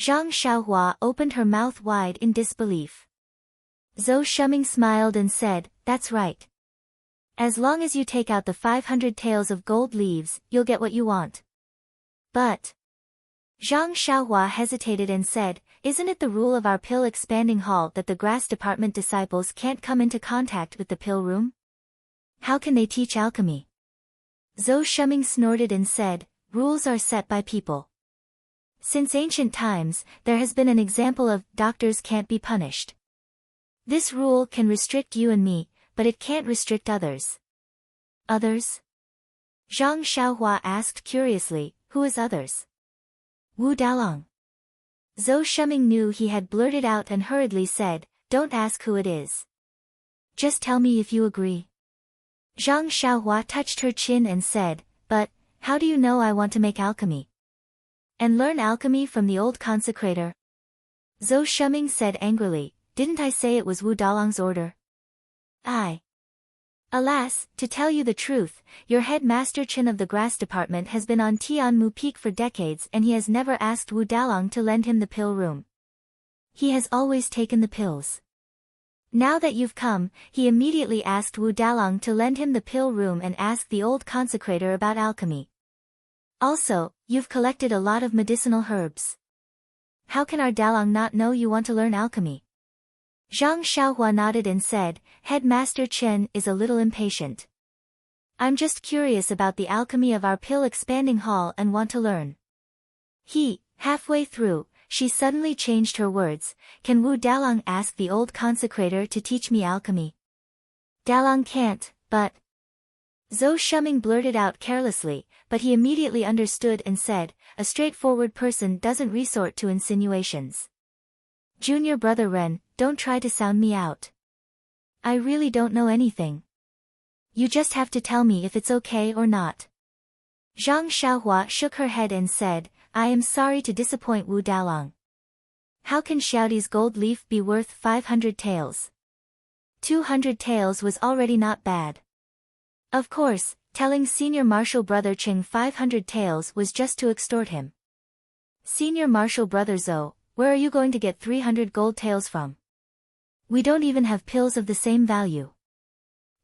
Zhang Xiaohua opened her mouth wide in disbelief. Zhou Shuming smiled and said, That's right. As long as you take out the 500 taels of gold leaves, you'll get what you want. But Zhang Xiaohua hesitated and said, Isn't it the rule of our pill expanding hall that the grass department disciples can't come into contact with the pill room? How can they teach alchemy? Zhou Shuming snorted and said, Rules are set by people. Since ancient times, there has been an example of doctors can't be punished. This rule can restrict you and me, but it can't restrict others. Others? Zhang Xiaohua asked curiously, who is others? Wu Dalong. Zhou Shuming knew he had blurted out and hurriedly said, don't ask who it is. Just tell me if you agree. Zhang Xiaohua touched her chin and said, but, how do you know I want to make alchemy? And learn alchemy from the old consecrator? Zhou Shuming said angrily, didn't I say it was Wu Dalong's order? Alas, to tell you the truth, your headmaster Chen of the grass department has been on Tianmu Peak for decades and he has never asked Wu Dalong to lend him the pill room. He has always taken the pills. Now that you've come, he immediately asked Wu Dalong to lend him the pill room and asked the old consecrator about alchemy. Also, you've collected a lot of medicinal herbs. How can our Dalong not know you want to learn alchemy? Zhang Xiaohua nodded and said, Headmaster Chen is a little impatient. I'm just curious about the alchemy of our pill expanding hall and want to learn. Halfway through, she suddenly changed her words, can Wu Dalong ask the old consecrator to teach me alchemy? Dalong can't, but... Zhou Shuming blurted out carelessly, but he immediately understood and said, a straightforward person doesn't resort to insinuations. Junior brother Ren, don't try to sound me out. I really don't know anything. You just have to tell me if it's okay or not. Zhang Xiaohua shook her head and said, I am sorry to disappoint Wu Dalong. How can Xiaodi's gold leaf be worth 500 taels? 200 taels was already not bad. Of course, telling Senior Marshal Brother Ching 500 taels was just to extort him. Senior Marshal Brother Zhou, where are you going to get 300 gold taels from? We don't even have pills of the same value.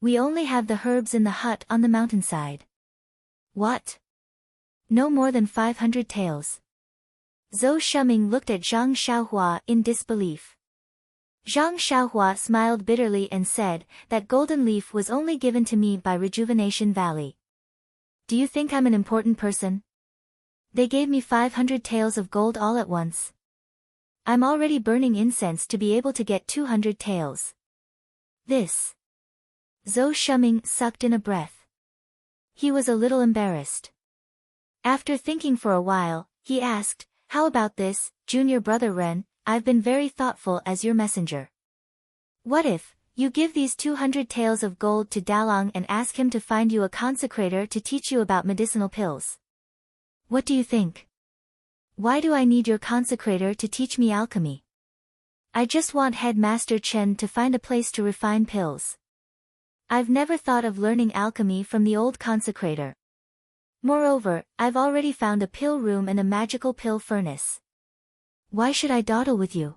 We only have the herbs in the hut on the mountainside. What? No more than 500 taels. Zhou Shuming looked at Zhang Xiaohua in disbelief. Zhang Xiaohua smiled bitterly and said, that golden leaf was only given to me by Rejuvenation Valley. Do you think I'm an important person? They gave me 500 taels of gold all at once. I'm already burning incense to be able to get 200 taels. This. Zhou Shuming sucked in a breath. He was a little embarrassed. After thinking for a while, he asked, how about this, Junior Brother Ren, I've been very thoughtful as your messenger. What if, you give these 200 taels of gold to Dalong and ask him to find you a consecrator to teach you about medicinal pills? What do you think? Why do I need your consecrator to teach me alchemy? I just want Headmaster Chen to find a place to refine pills. I've never thought of learning alchemy from the old consecrator. Moreover, I've already found a pill room and a magical pill furnace. Why should I dawdle with you?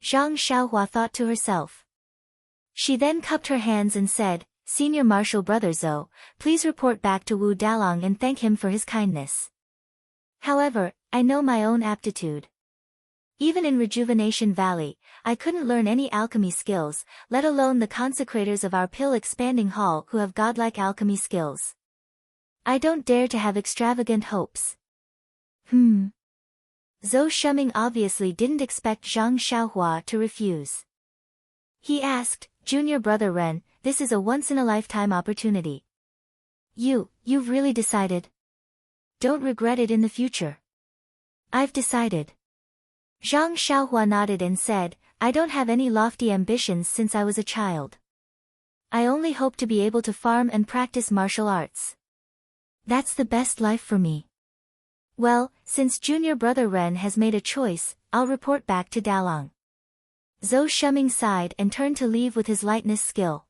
Zhang Xiaohua thought to herself. She then cupped her hands and said, Senior Marshal Brother Zhou, please report back to Wu Dalong and thank him for his kindness. However, I know my own aptitude. Even in Rejuvenation Valley, I couldn't learn any alchemy skills, let alone the consecrators of our pill expanding hall who have godlike alchemy skills. I don't dare to have extravagant hopes. Zhou Shuming obviously didn't expect Zhang Xiaohua to refuse. He asked, Junior Brother Ren, this is a once-in-a-lifetime opportunity. You've really decided? Don't regret it in the future. I've decided. Zhang Xiaohua nodded and said, I don't have any lofty ambitions since I was a child. I only hope to be able to farm and practice martial arts. That's the best life for me. Well, since Junior Brother Ren has made a choice, I'll report back to Dalong. Zhou Shuming sighed and turned to leave with his lightness skill.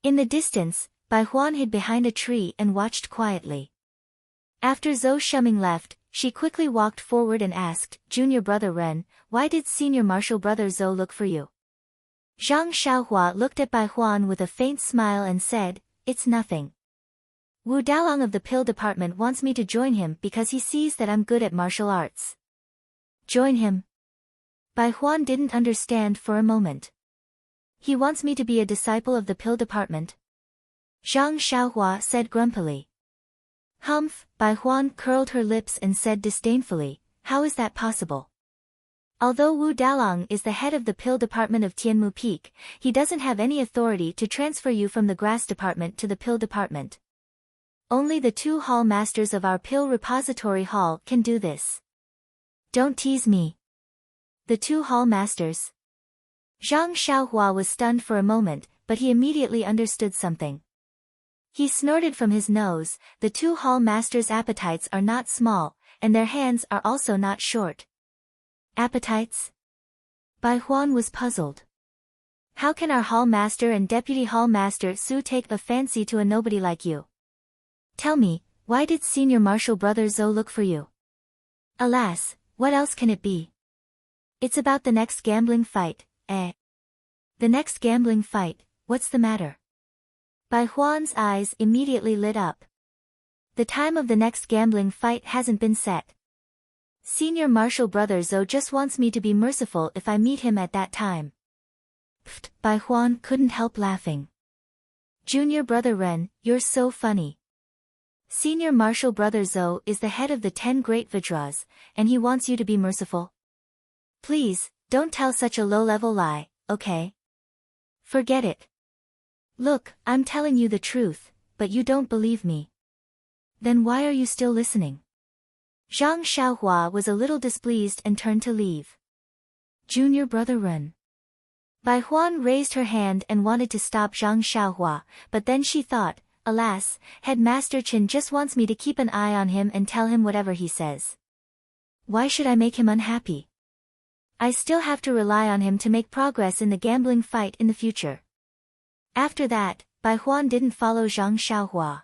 In the distance, Bai Huan hid behind a tree and watched quietly. After Zhou Shuming left, she quickly walked forward and asked, Junior Brother Ren, why did Senior Marshal Brother Zhou look for you? Zhang Xiaohua looked at Bai Huan with a faint smile and said, it's nothing. Wu Dalong of the pill department wants me to join him because he sees that I'm good at martial arts. Join him? Bai Huan didn't understand for a moment. He wants me to be a disciple of the pill department? Zhang Xiaohua said grumpily. Humph, Bai Huan curled her lips and said disdainfully, how is that possible? Although Wu Dalong is the head of the pill department of Tianmu Peak, he doesn't have any authority to transfer you from the grass department to the pill department. Only the 2 hall masters of our pill repository hall can do this. Don't tease me. The 2 hall masters. Zhang Xiaohua was stunned for a moment, but he immediately understood something. He snorted from his nose. The 2 hall masters' appetites are not small, and their hands are also not short. Appetites? Bai Huan was puzzled. How can our hall master and deputy hall master Su take a fancy to a nobody like you? Tell me, why did senior marshal brother Zhou look for you? Alas, what else can it be? It's about the next gambling fight, eh? The next gambling fight, what's the matter? Bai Huan's eyes immediately lit up. The time of the next gambling fight hasn't been set. Senior Marshal Brother Zhou just wants me to be merciful if I meet him at that time. Pfft, Bai Huan couldn't help laughing. Junior Brother Ren, you're so funny. Senior Marshal Brother Zhou is the head of the 10 Great Vajras, and he wants you to be merciful? Please, don't tell such a low-level lie, okay? Forget it. Look, I'm telling you the truth, but you don't believe me. Then why are you still listening? Zhang Xiaohua was a little displeased and turned to leave. Junior Brother Ren. Bai Huan raised her hand and wanted to stop Zhang Xiaohua, but then she thought, alas, Headmaster Chen just wants me to keep an eye on him and tell him whatever he says. Why should I make him unhappy? I still have to rely on him to make progress in the gambling fight in the future. After that, Bai Huan didn't follow Zhang Xiaohua.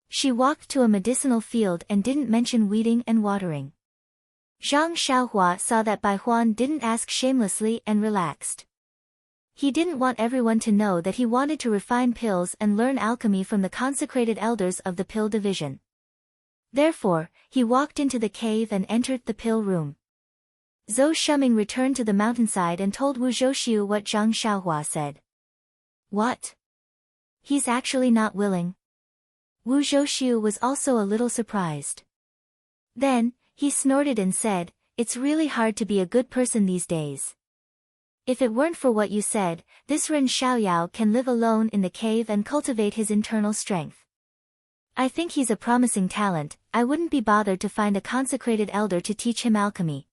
She walked to a medicinal field and didn't mention weeding and watering. Zhang Xiaohua saw that Bai Huan didn't ask shamelessly and relaxed. He didn't want everyone to know that he wanted to refine pills and learn alchemy from the consecrated elders of the pill division. Therefore, he walked into the cave and entered the pill room. Zhou Shuming returned to the mountainside and told Wu Zhouxiu what Zhang Xiaohua said. What? He's actually not willing? Wu Zhouxiu was also a little surprised. Then, he snorted and said, it's really hard to be a good person these days. If it weren't for what you said, this Ren Xiaoyao can live alone in the cave and cultivate his internal strength. I think he's a promising talent. I wouldn't be bothered to find a consecrated elder to teach him alchemy.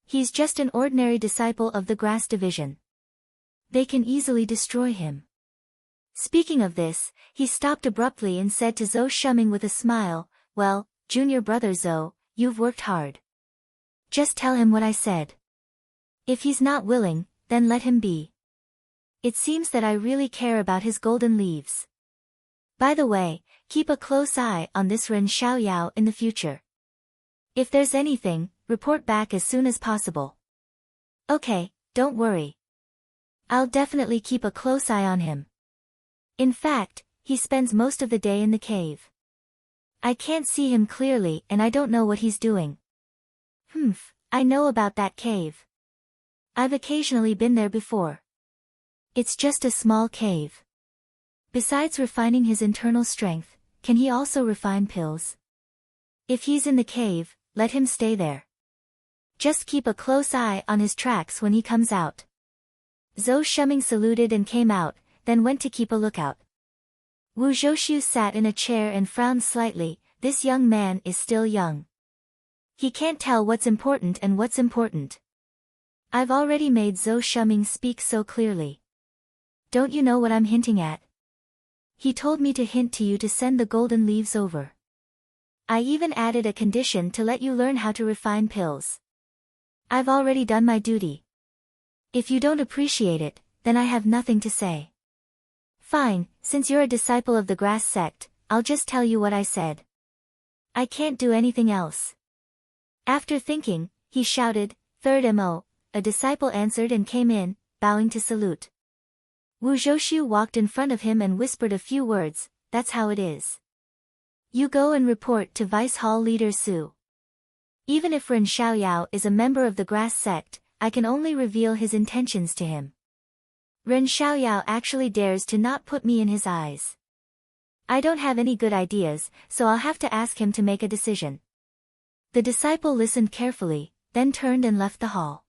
He's just an ordinary disciple of the grass division. They can easily destroy him. Speaking of this, he stopped abruptly and said to Zhou Shuming with a smile, well, Junior Brother Zhou, you've worked hard. Just tell him what I said. If he's not willing, then let him be. It seems that I really care about his golden leaves. By the way, keep a close eye on this Ren Xiaoyao in the future. If there's anything, report back as soon as possible. Okay, don't worry. I'll definitely keep a close eye on him. In fact, he spends most of the day in the cave. I can't see him clearly and I don't know what he's doing. I know about that cave. I've occasionally been there before. It's just a small cave. Besides refining his internal strength, can he also refine pills? If he's in the cave, let him stay there. Just keep a close eye on his tracks when he comes out. Zhou Shuming saluted and came out, then went to keep a lookout. Wu Zhouxiu sat in a chair and frowned slightly. This young man is still young. He can't tell what's important and what's important. I've already made Zhou Shuming speak so clearly. Don't you know what I'm hinting at? He told me to hint to you to send the golden leaves over. I even added a condition to let you learn how to refine pills. I've already done my duty. If you don't appreciate it, then I have nothing to say. Fine, since you're a disciple of the grass sect, I'll just tell you what I said. I can't do anything else. After thinking, he shouted, Third MO, a disciple answered and came in, bowing to salute. Wu Zhouxiu walked in front of him and whispered a few words, that's how it is. You go and report to Vice Hall Leader Su. Even if Ren Xiaoyao is a member of the grass sect, I can only reveal his intentions to him. Ren Xiaoyao actually dares to not put me in his eyes. I don't have any good ideas, so I'll have to ask him to make a decision. The disciple listened carefully, then turned and left the hall.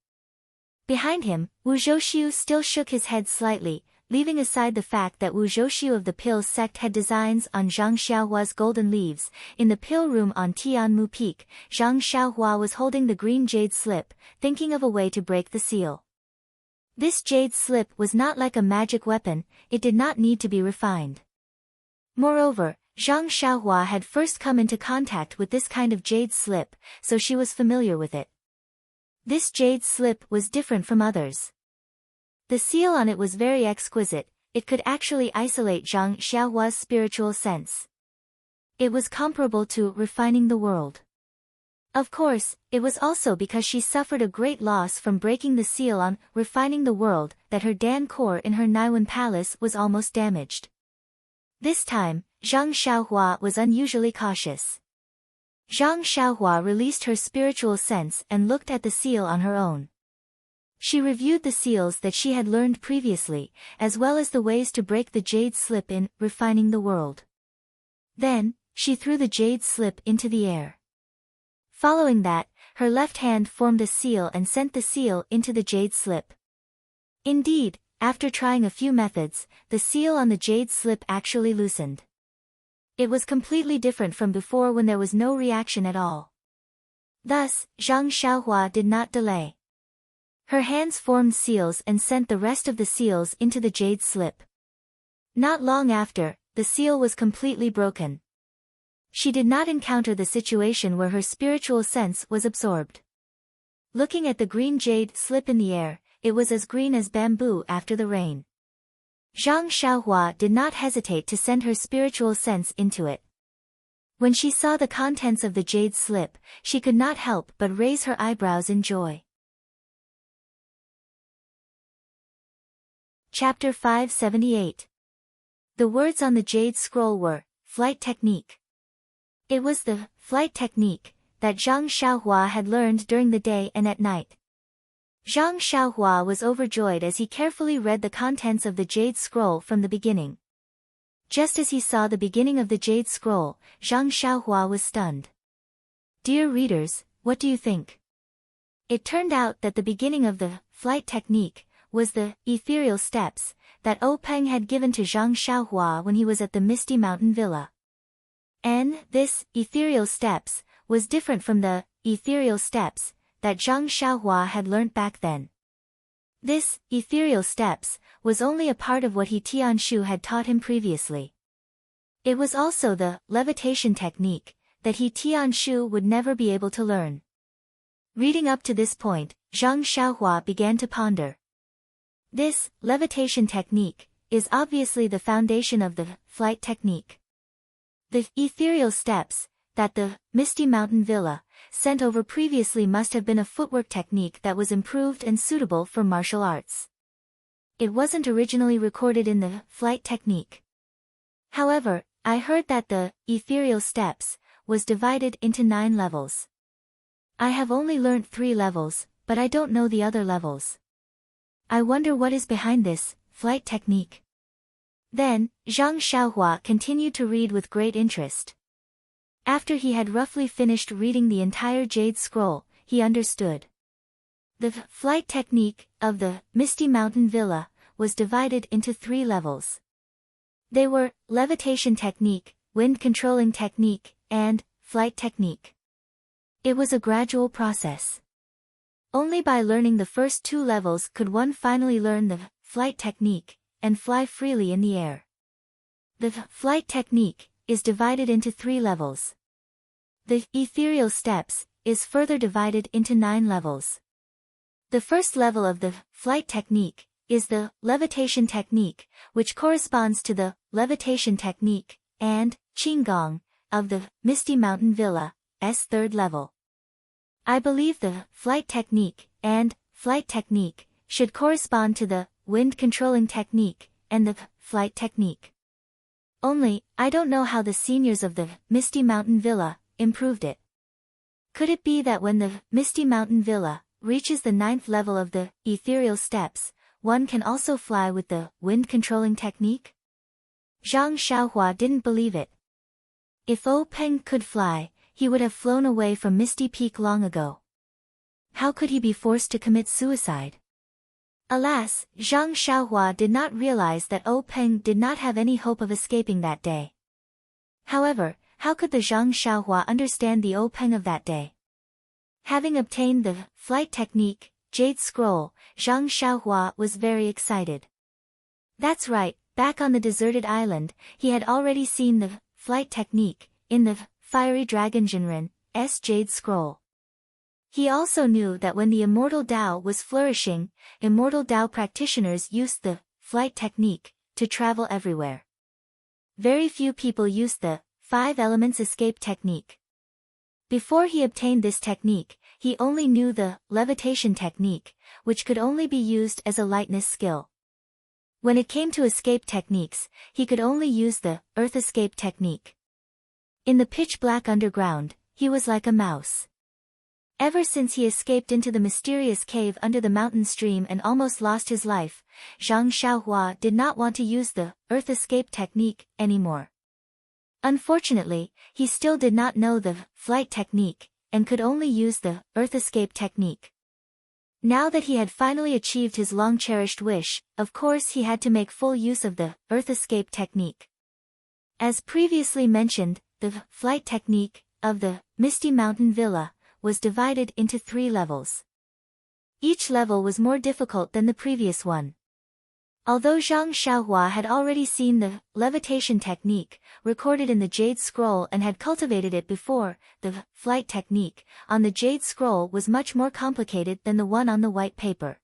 Behind him, Wu Zhouxiu still shook his head slightly. leaving aside the fact that Wu Zhouxiu of the Pill sect had designs on Zhang Xiaohua's golden leaves. In the pill room on Tianmu Peak, Zhang Xiaohua was holding the green jade slip, thinking of a way to break the seal. This jade slip was not like a magic weapon, it did not need to be refined. Moreover, Zhang Xiaohua had first come into contact with this kind of jade slip, so she was familiar with it. This jade slip was different from others. The seal on it was very exquisite, it could actually isolate Zhang Xiaohua's spiritual sense. It was comparable to refining the world. Of course, it was also because she suffered a great loss from breaking the seal on refining the world that her Dan core in her Naiwan palace was almost damaged. This time, Zhang Xiaohua was unusually cautious. Zhang Xiaohua released her spiritual sense and looked at the seal on her own. She reviewed the seals that she had learned previously, as well as the ways to break the jade slip in refining the world. Then, she threw the jade slip into the air. Following that, her left hand formed a seal and sent the seal into the jade slip. Indeed, after trying a few methods, the seal on the jade slip actually loosened. It was completely different from before when there was no reaction at all. Thus, Zhang Xiaohua did not delay. Her hands formed seals and sent the rest of the seals into the jade slip. Not long after, the seal was completely broken. She did not encounter the situation where her spiritual sense was absorbed. Looking at the green jade slip in the air, it was as green as bamboo after the rain. Zhang Xiaohua did not hesitate to send her spiritual sense into it. When she saw the contents of the jade slip, she could not help but raise her eyebrows in joy. Chapter 578. The words on the jade scroll were, Flight Technique. It was the flight technique that Zhang Xiaohua had learned during the day and at night. Zhang Xiaohua was overjoyed as he carefully read the contents of the jade scroll from the beginning. Just as he saw the beginning of the jade scroll, Zhang Xiaohua was stunned. Dear readers, what do you think? It turned out that the beginning of the flight technique was the ethereal steps that Peng had given to Zhang Xiaohua when he was at the Misty Mountain Villa. And this ethereal steps was different from the ethereal steps that Zhang Xiaohua had learnt back then. This ethereal steps was only a part of what He Tianshu had taught him previously. It was also the levitation technique that He Tianshu would never be able to learn. Reading up to this point, Zhang Xiaohua began to ponder. This levitation technique is obviously the foundation of the flight technique. The ethereal steps that the Misty Mountain Villa sent over previously must have been a footwork technique that was improved and suitable for martial arts. It wasn't originally recorded in the flight technique. However, I heard that the ethereal steps was divided into 9 levels. I have only learnt 3 levels, but I don't know the other levels. I wonder what is behind this flight technique. Then, Zhang Xiaohua continued to read with great interest. After he had roughly finished reading the entire jade scroll, he understood. The flight technique of the Misty Mountain Villa was divided into 3 levels. They were levitation technique, wind controlling technique, and flight technique. It was a gradual process. Only by learning the first 2 levels could one finally learn the flight technique and fly freely in the air. The flight technique is divided into 3 levels. The ethereal steps is further divided into 9 levels. The first level of the flight technique is the levitation technique, which corresponds to the levitation technique and qinggong of the Misty Mountain Villa's 3rd level. I believe the flight technique and flight technique should correspond to the wind controlling technique and the flight technique. Only, I don't know how the seniors of the Misty Mountain Villa improved it. Could it be that when the Misty Mountain Villa reaches the 9th level of the ethereal steps, one can also fly with the wind controlling technique? Zhang Xiaohua didn't believe it. If Peng could fly, he would have flown away from Misty Peak long ago. How could he be forced to commit suicide? Alas, Zhang Xiaohua did not realize that Peng did not have any hope of escaping that day. However, how could the Zhang Xiaohua understand the Peng of that day? Having obtained the flight technique, Jade Scroll, Zhang Xiaohua was very excited. That's right, back on the deserted island, he had already seen the flight technique in the fiery dragon Jinren's Jade Scroll. He also knew that when the Immortal Tao was flourishing, Immortal Tao practitioners used the flight technique to travel everywhere. Very few people used the 5 elements escape technique. Before he obtained this technique, he only knew the levitation technique, which could only be used as a lightness skill. When it came to escape techniques, he could only use the earth escape technique. In the pitch-black underground, he was like a mouse. Ever since he escaped into the mysterious cave under the mountain stream and almost lost his life, Zhang Xiaohua did not want to use the earth escape technique anymore. Unfortunately, he still did not know the flight technique, and could only use the earth escape technique. Now that he had finally achieved his long-cherished wish, of course he had to make full use of the earth escape technique. As previously mentioned, the flight technique of the Misty Mountain Villa was divided into 3 levels. Each level was more difficult than the previous one. Although Zhang Xiaohua had already seen the levitation technique recorded in the Jade Scroll and had cultivated it before, the flight technique on the Jade Scroll was much more complicated than the one on the white paper.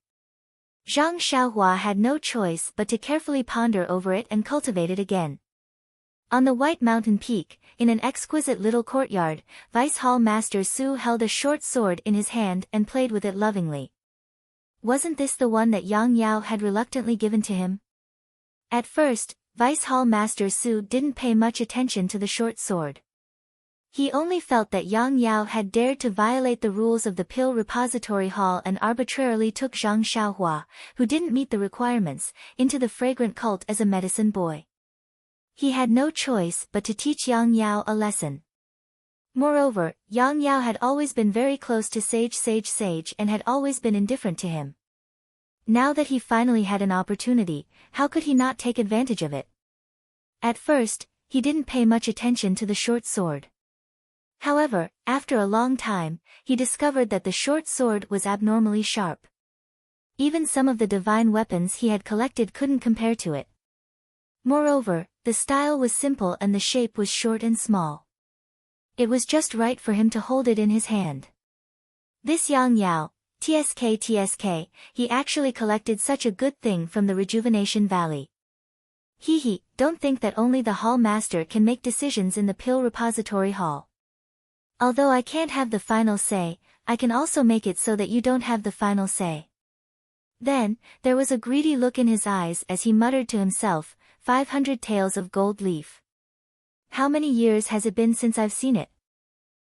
Zhang Xiaohua had no choice but to carefully ponder over it and cultivate it again. On the White Mountain Peak, in an exquisite little courtyard, Vice Hall Master Su held a short sword in his hand and played with it lovingly. Wasn't this the one that Yang Yao had reluctantly given to him? At first, Vice Hall Master Su didn't pay much attention to the short sword. He only felt that Yang Yao had dared to violate the rules of the Pill Repository Hall and arbitrarily took Zhang Xiaohua, who didn't meet the requirements, into the fragrant cult as a medicine boy. He had no choice but to teach Yang Yao a lesson. Moreover, Yang Yao had always been very close to Sage and had always been indifferent to him. Now that he finally had an opportunity, how could he not take advantage of it? At first, he didn't pay much attention to the short sword. However, after a long time, he discovered that the short sword was abnormally sharp. Even some of the divine weapons he had collected couldn't compare to it. Moreover, the style was simple and the shape was short and small. It was just right for him to hold it in his hand. This Yang Yao, TSK, he actually collected such a good thing from the Rejuvenation Valley. Don't think that only the Hall Master can make decisions in the Pill Repository Hall. Although I can't have the final say, I can also make it so that you don't have the final say. Then, there was a greedy look in his eyes as he muttered to himself, 500 taels of gold leaf. How many years has it been since I've seen it?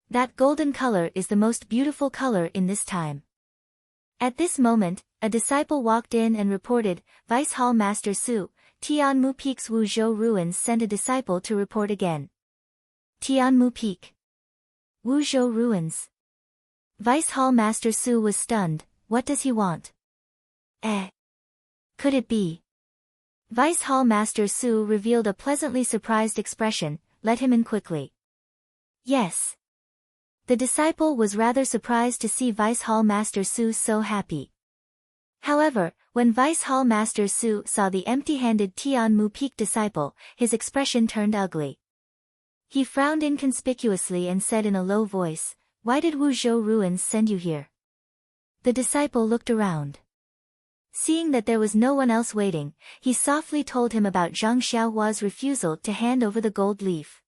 That golden color is the most beautiful color in this time. At this moment, a disciple walked in and reported, Vice Hall Master Su, Tianmu Peak's Wuzhou ruins sent a disciple to report again. Tianmu Peak. Wuzhou ruins. Vice Hall Master Su was stunned. What does he want? Could it be? Vice Hall Master Su revealed a pleasantly surprised expression. Let him in quickly. Yes. The disciple was rather surprised to see Vice Hall Master Su so happy. However, when Vice Hall Master Su saw the empty-handed Tianmu Peak disciple, his expression turned ugly. He frowned inconspicuously and said in a low voice, Why did Wuzhou ruins send you here? The disciple looked around. Seeing that there was no one else waiting, he softly told him about Zhang Xiaohua's refusal to hand over the gold leaf.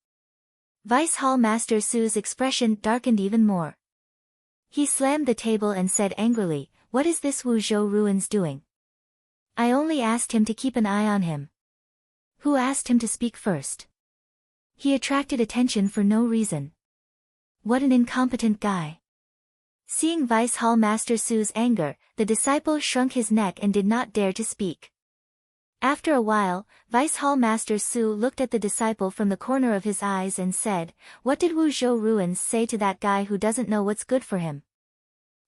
Vice Hall Master Su's expression darkened even more. He slammed the table and said angrily, What is this Wuzhou ruins doing? I only asked him to keep an eye on him. Who asked him to speak first? He attracted attention for no reason. What an incompetent guy. Seeing Vice Hall Master Su's anger, the disciple shrunk his neck and did not dare to speak. After a while, Vice Hall Master Su looked at the disciple from the corner of his eyes and said, What did Wuzhou ruins say to that guy who doesn't know what's good for him?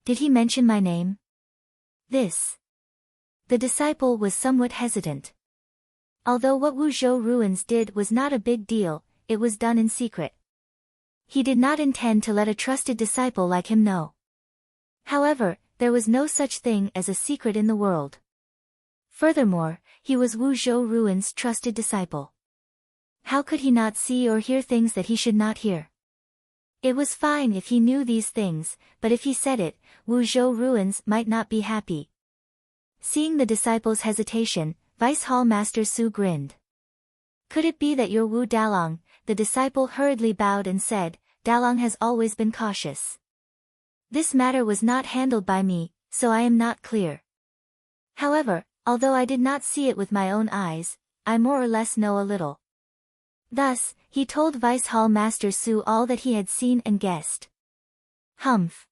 Did he mention my name? This The disciple was somewhat hesitant. Although what Wuzhou ruins did was not a big deal, it was done in secret. He did not intend to let a trusted disciple like him know. However, there was no such thing as a secret in the world. Furthermore, he was Wuzhou ruin's trusted disciple. How could he not see or hear things that he should not hear? It was fine if he knew these things, but if he said it, Wuzhou ruins might not be happy. Seeing the disciple's hesitation, Vice Hall Master Su grinned. Could it be that you're Wu Dalong? The disciple hurriedly bowed and said, Dalong has always been cautious. This matter was not handled by me, so I am not clear. However, although I did not see it with my own eyes, I more or less know a little. Thus, he told Vice Hall Master Su all that he had seen and guessed. Humph.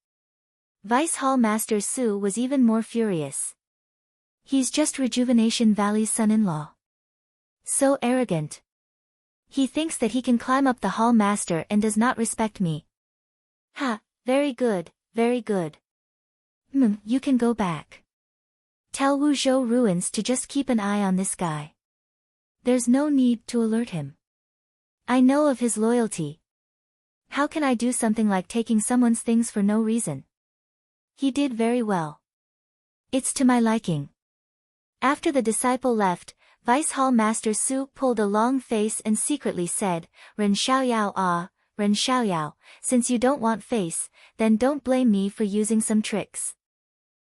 Vice Hall Master Su was even more furious. He's just Rejuvenation Valley's son-in-law. So arrogant. He thinks that he can climb up the hall master and does not respect me. Ha, very good, very good. You can go back. Tell Wuzhou ruins to just keep an eye on this guy. There's no need to alert him. I know of his loyalty. How can I do something like taking someone's things for no reason? He did very well. It's to my liking. After the disciple left, Vice Hall Master Su pulled a long face and secretly said, Ren Xiaoyao ah, Ren Xiaoyao, since you don't want face, then don't blame me for using some tricks.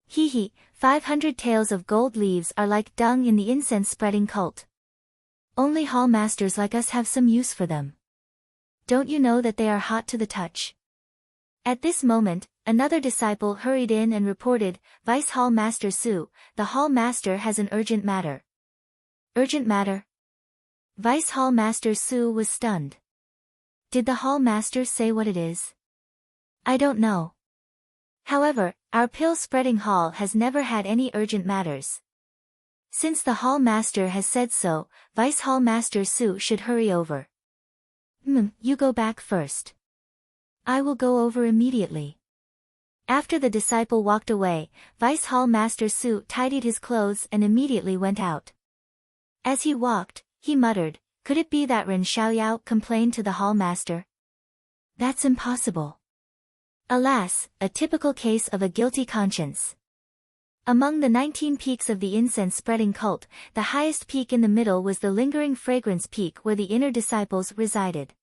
Hee hee, 500 tails of gold leaves are like dung in the incense-spreading cult. Only hall masters like us have some use for them. Don't you know that they are hot to the touch? At this moment, another disciple hurried in and reported, Vice Hall Master Su, the hall master has an urgent matter. Urgent matter? Vice Hall Master Su was stunned. Did the hall master say what it is? I don't know. However, our pill-spreading hall has never had any urgent matters. Since the hall master has said so, Vice Hall Master Su should hurry over. You go back first. I will go over immediately. After the disciple walked away, Vice Hall Master Su tidied his clothes and immediately went out. As he walked, he muttered, could it be that Ren Xiaoyao complained to the hall master? That's impossible. Alas, a typical case of a guilty conscience. Among the 19 peaks of the incense-spreading cult, the highest peak in the middle was the lingering fragrance peak where the inner disciples resided.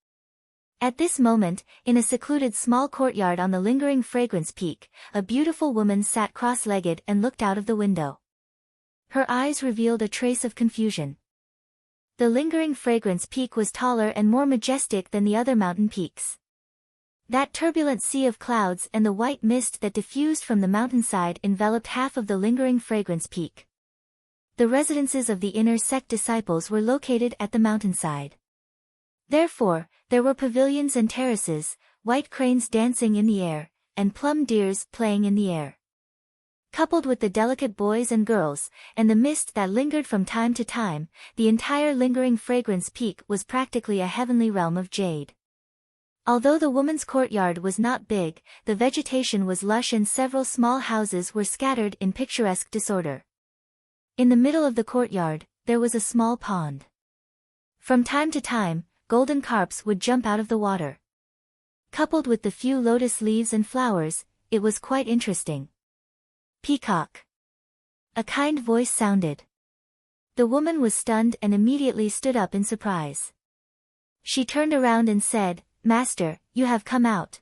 At this moment, in a secluded small courtyard on the lingering fragrance peak, a beautiful woman sat cross-legged and looked out of the window. Her eyes revealed a trace of confusion. The lingering fragrance peak was taller and more majestic than the other mountain peaks. That turbulent sea of clouds and the white mist that diffused from the mountainside enveloped half of the lingering fragrance peak. The residences of the inner sect disciples were located at the mountainside. Therefore, there were pavilions and terraces, white cranes dancing in the air, and plum deers playing in the air. Coupled with the delicate boys and girls, and the mist that lingered from time to time, the entire lingering fragrance peak was practically a heavenly realm of jade. Although the woman's courtyard was not big, the vegetation was lush and several small houses were scattered in picturesque disorder. In the middle of the courtyard, there was a small pond. From time to time, golden carps would jump out of the water. Coupled with the few lotus leaves and flowers, it was quite interesting. Peacock. A kind voice sounded. The woman was stunned and immediately stood up in surprise. She turned around and said, Master, you have come out.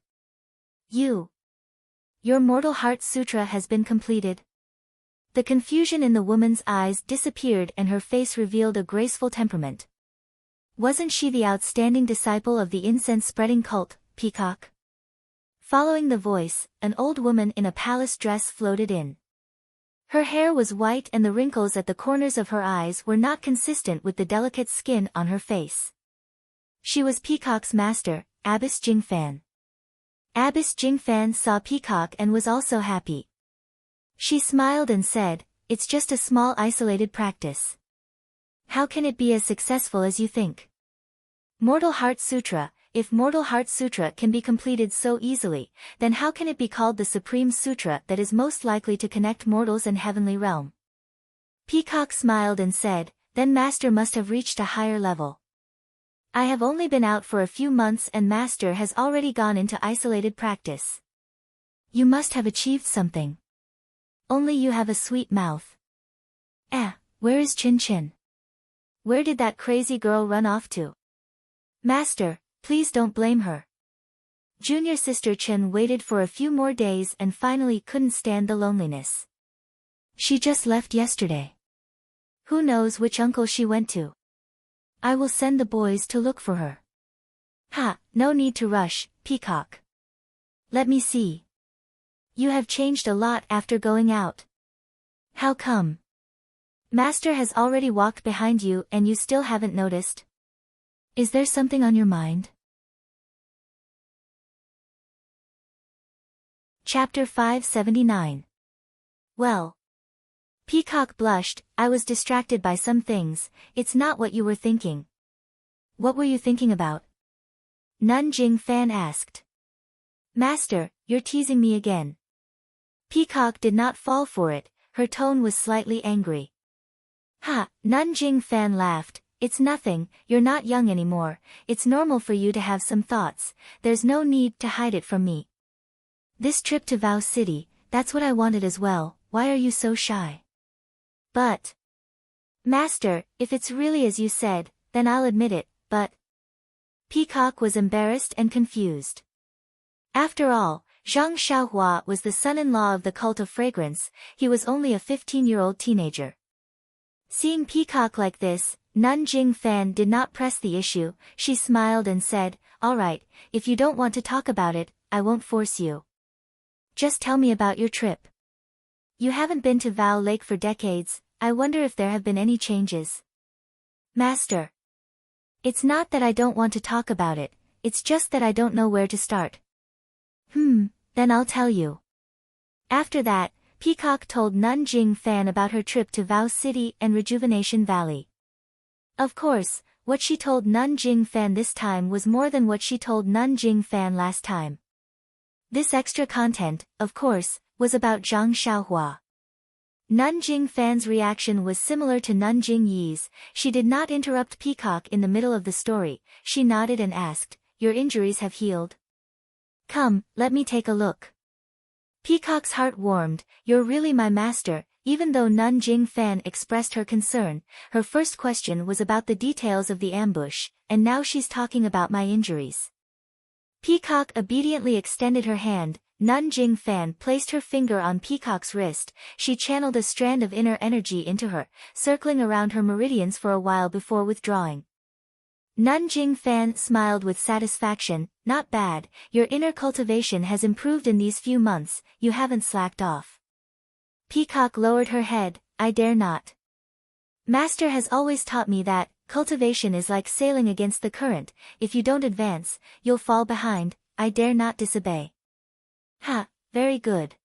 Your Mortal Heart Sutra has been completed. The confusion in the woman's eyes disappeared and her face revealed a graceful temperament. Wasn't she the outstanding disciple of the incense-spreading cult, Peacock? Following the voice, an old woman in a palace dress floated in. Her hair was white and the wrinkles at the corners of her eyes were not consistent with the delicate skin on her face. She was Peacock's master, Abbess Jingfan. Abbess Jingfan saw Peacock and was also happy. She smiled and said, it's just a small isolated practice. How can it be as successful as you think? Mortal Heart Sutra. If Mortal Heart Sutra can be completed so easily, then how can it be called the Supreme Sutra that is most likely to connect mortals and heavenly realm? Peacock smiled and said, then Master must have reached a higher level. I have only been out for a few months and Master has already gone into isolated practice. You must have achieved something. Only you have a sweet mouth. Where is Chin Chin? Where did that crazy girl run off to? Master, please don't blame her. Junior sister Chin waited for a few more days and finally couldn't stand the loneliness. She just left yesterday. Who knows which uncle she went to? I will send the boys to look for her. No need to rush, Peacock. Let me see. You have changed a lot after going out. How come? Master has already walked behind you and you still haven't noticed. Is there something on your mind? Chapter 579. Well. Peacock blushed, I was distracted by some things, it's not what you were thinking. What were you thinking about? Nun Jing Fan asked. Master, you're teasing me again. Peacock did not fall for it, her tone was slightly angry. Nun Jing Fan laughed, it's nothing, you're not young anymore, it's normal for you to have some thoughts, there's no need to hide it from me. This trip to Vow City, that's what I wanted as well, why are you so shy? But. Master, if it's really as you said, then I'll admit it, but. Peacock was embarrassed and confused. After all, Zhang Xiaohua was the son-in-law of the cult of fragrance, he was only a 15-year-old teenager. Seeing Peacock like this, Nun Jing Fan did not press the issue, she smiled and said, alright, if you don't want to talk about it, I won't force you. Just tell me about your trip. You haven't been to Vow Lake for decades, I wonder if there have been any changes. Master. It's not that I don't want to talk about it, it's just that I don't know where to start. Then I'll tell you. After that, Peacock told Nun Jing Fan about her trip to Vow City and Rejuvenation Valley. Of course, what she told Nun Jing Fan this time was more than what she told Nun Jing Fan last time. This extra content, of course, was about Zhang Xiaohua. Nun Jing Fan's reaction was similar to Nun Jing Yi's, she did not interrupt Peacock in the middle of the story, she nodded and asked, your injuries have healed? Come, let me take a look. Peacock's heart warmed, you're really my master, even though Nun Jing Fan expressed her concern, her first question was about the details of the ambush, and now she's talking about my injuries. Peacock obediently extended her hand, Nun Jing Fan placed her finger on Peacock's wrist, she channeled a strand of inner energy into her, circling around her meridians for a while before withdrawing. Nun Jing Fan smiled with satisfaction, not bad, your inner cultivation has improved in these few months, you haven't slacked off. Peacock lowered her head, I dare not. Master has always taught me that, cultivation is like sailing against the current, if you don't advance, you'll fall behind, I dare not disobey. Very good.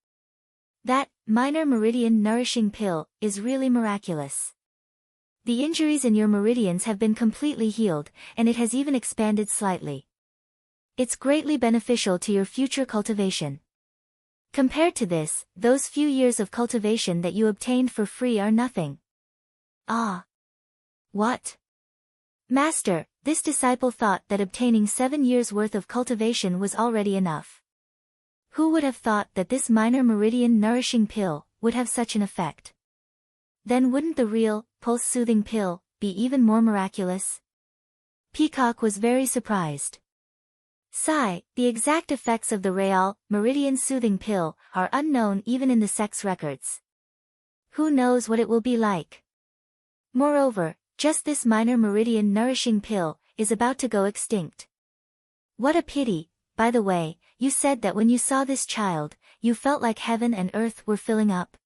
That, minor meridian nourishing pill, is really miraculous. The injuries in your meridians have been completely healed, and it has even expanded slightly. It's greatly beneficial to your future cultivation. Compared to this, those few years of cultivation that you obtained for free are nothing. What? Master, this disciple thought that obtaining 7 years' worth of cultivation was already enough. Who would have thought that this minor meridian nourishing pill would have such an effect? Then wouldn't the real, pulse-soothing pill be even more miraculous? Peacock was very surprised. The exact effects of the real, meridian-soothing pill are unknown even in the sex records. Who knows what it will be like? Moreover, just this minor meridian nourishing pill is about to go extinct. What a pity, by the way, you said that when you saw this child, you felt like heaven and earth were filling up.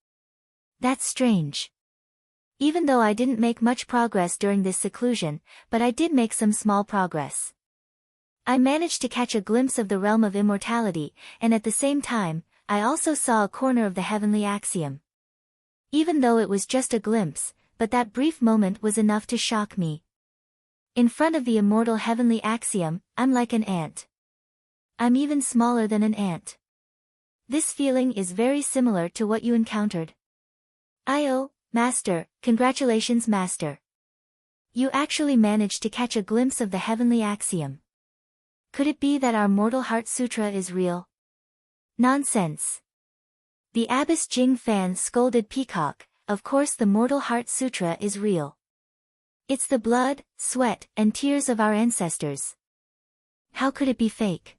That's strange. Even though I didn't make much progress during this seclusion, but I did make some small progress. I managed to catch a glimpse of the realm of immortality, and at the same time, I also saw a corner of the heavenly axiom. Even though it was just a glimpse, but that brief moment was enough to shock me. In front of the immortal heavenly axiom, I'm like an ant. I'm even smaller than an ant. This feeling is very similar to what you encountered. Master, congratulations, Master. You actually managed to catch a glimpse of the heavenly axiom. Could it be that our mortal heart sutra is real? Nonsense. The Abbess Jing Fan scolded Peacock. Of course the mortal heart sutra is real. It's the blood, sweat, and tears of our ancestors. How could it be fake?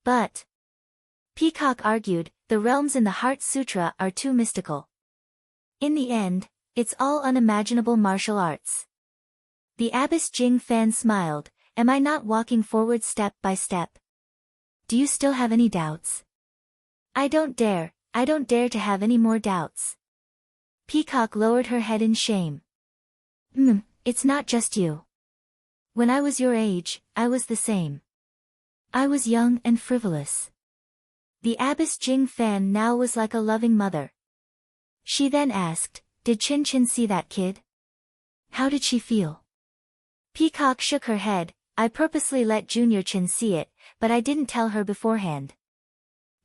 But, Peacock argued, the realms in the Heart Sutra are too mystical. In the end, it's all unimaginable martial arts. The Abbess Jing Fan smiled. Am I not walking forward step by step? Do you still have any doubts? I don't dare to have any more doubts. Peacock lowered her head in shame. It's not just you. When I was your age, I was the same. I was young and frivolous. The Abbess Jing Fan now was like a loving mother. She then asked, did Chin Chin see that kid? How did she feel? Peacock shook her head. I purposely let Junior Chin see it, but I didn't tell her beforehand.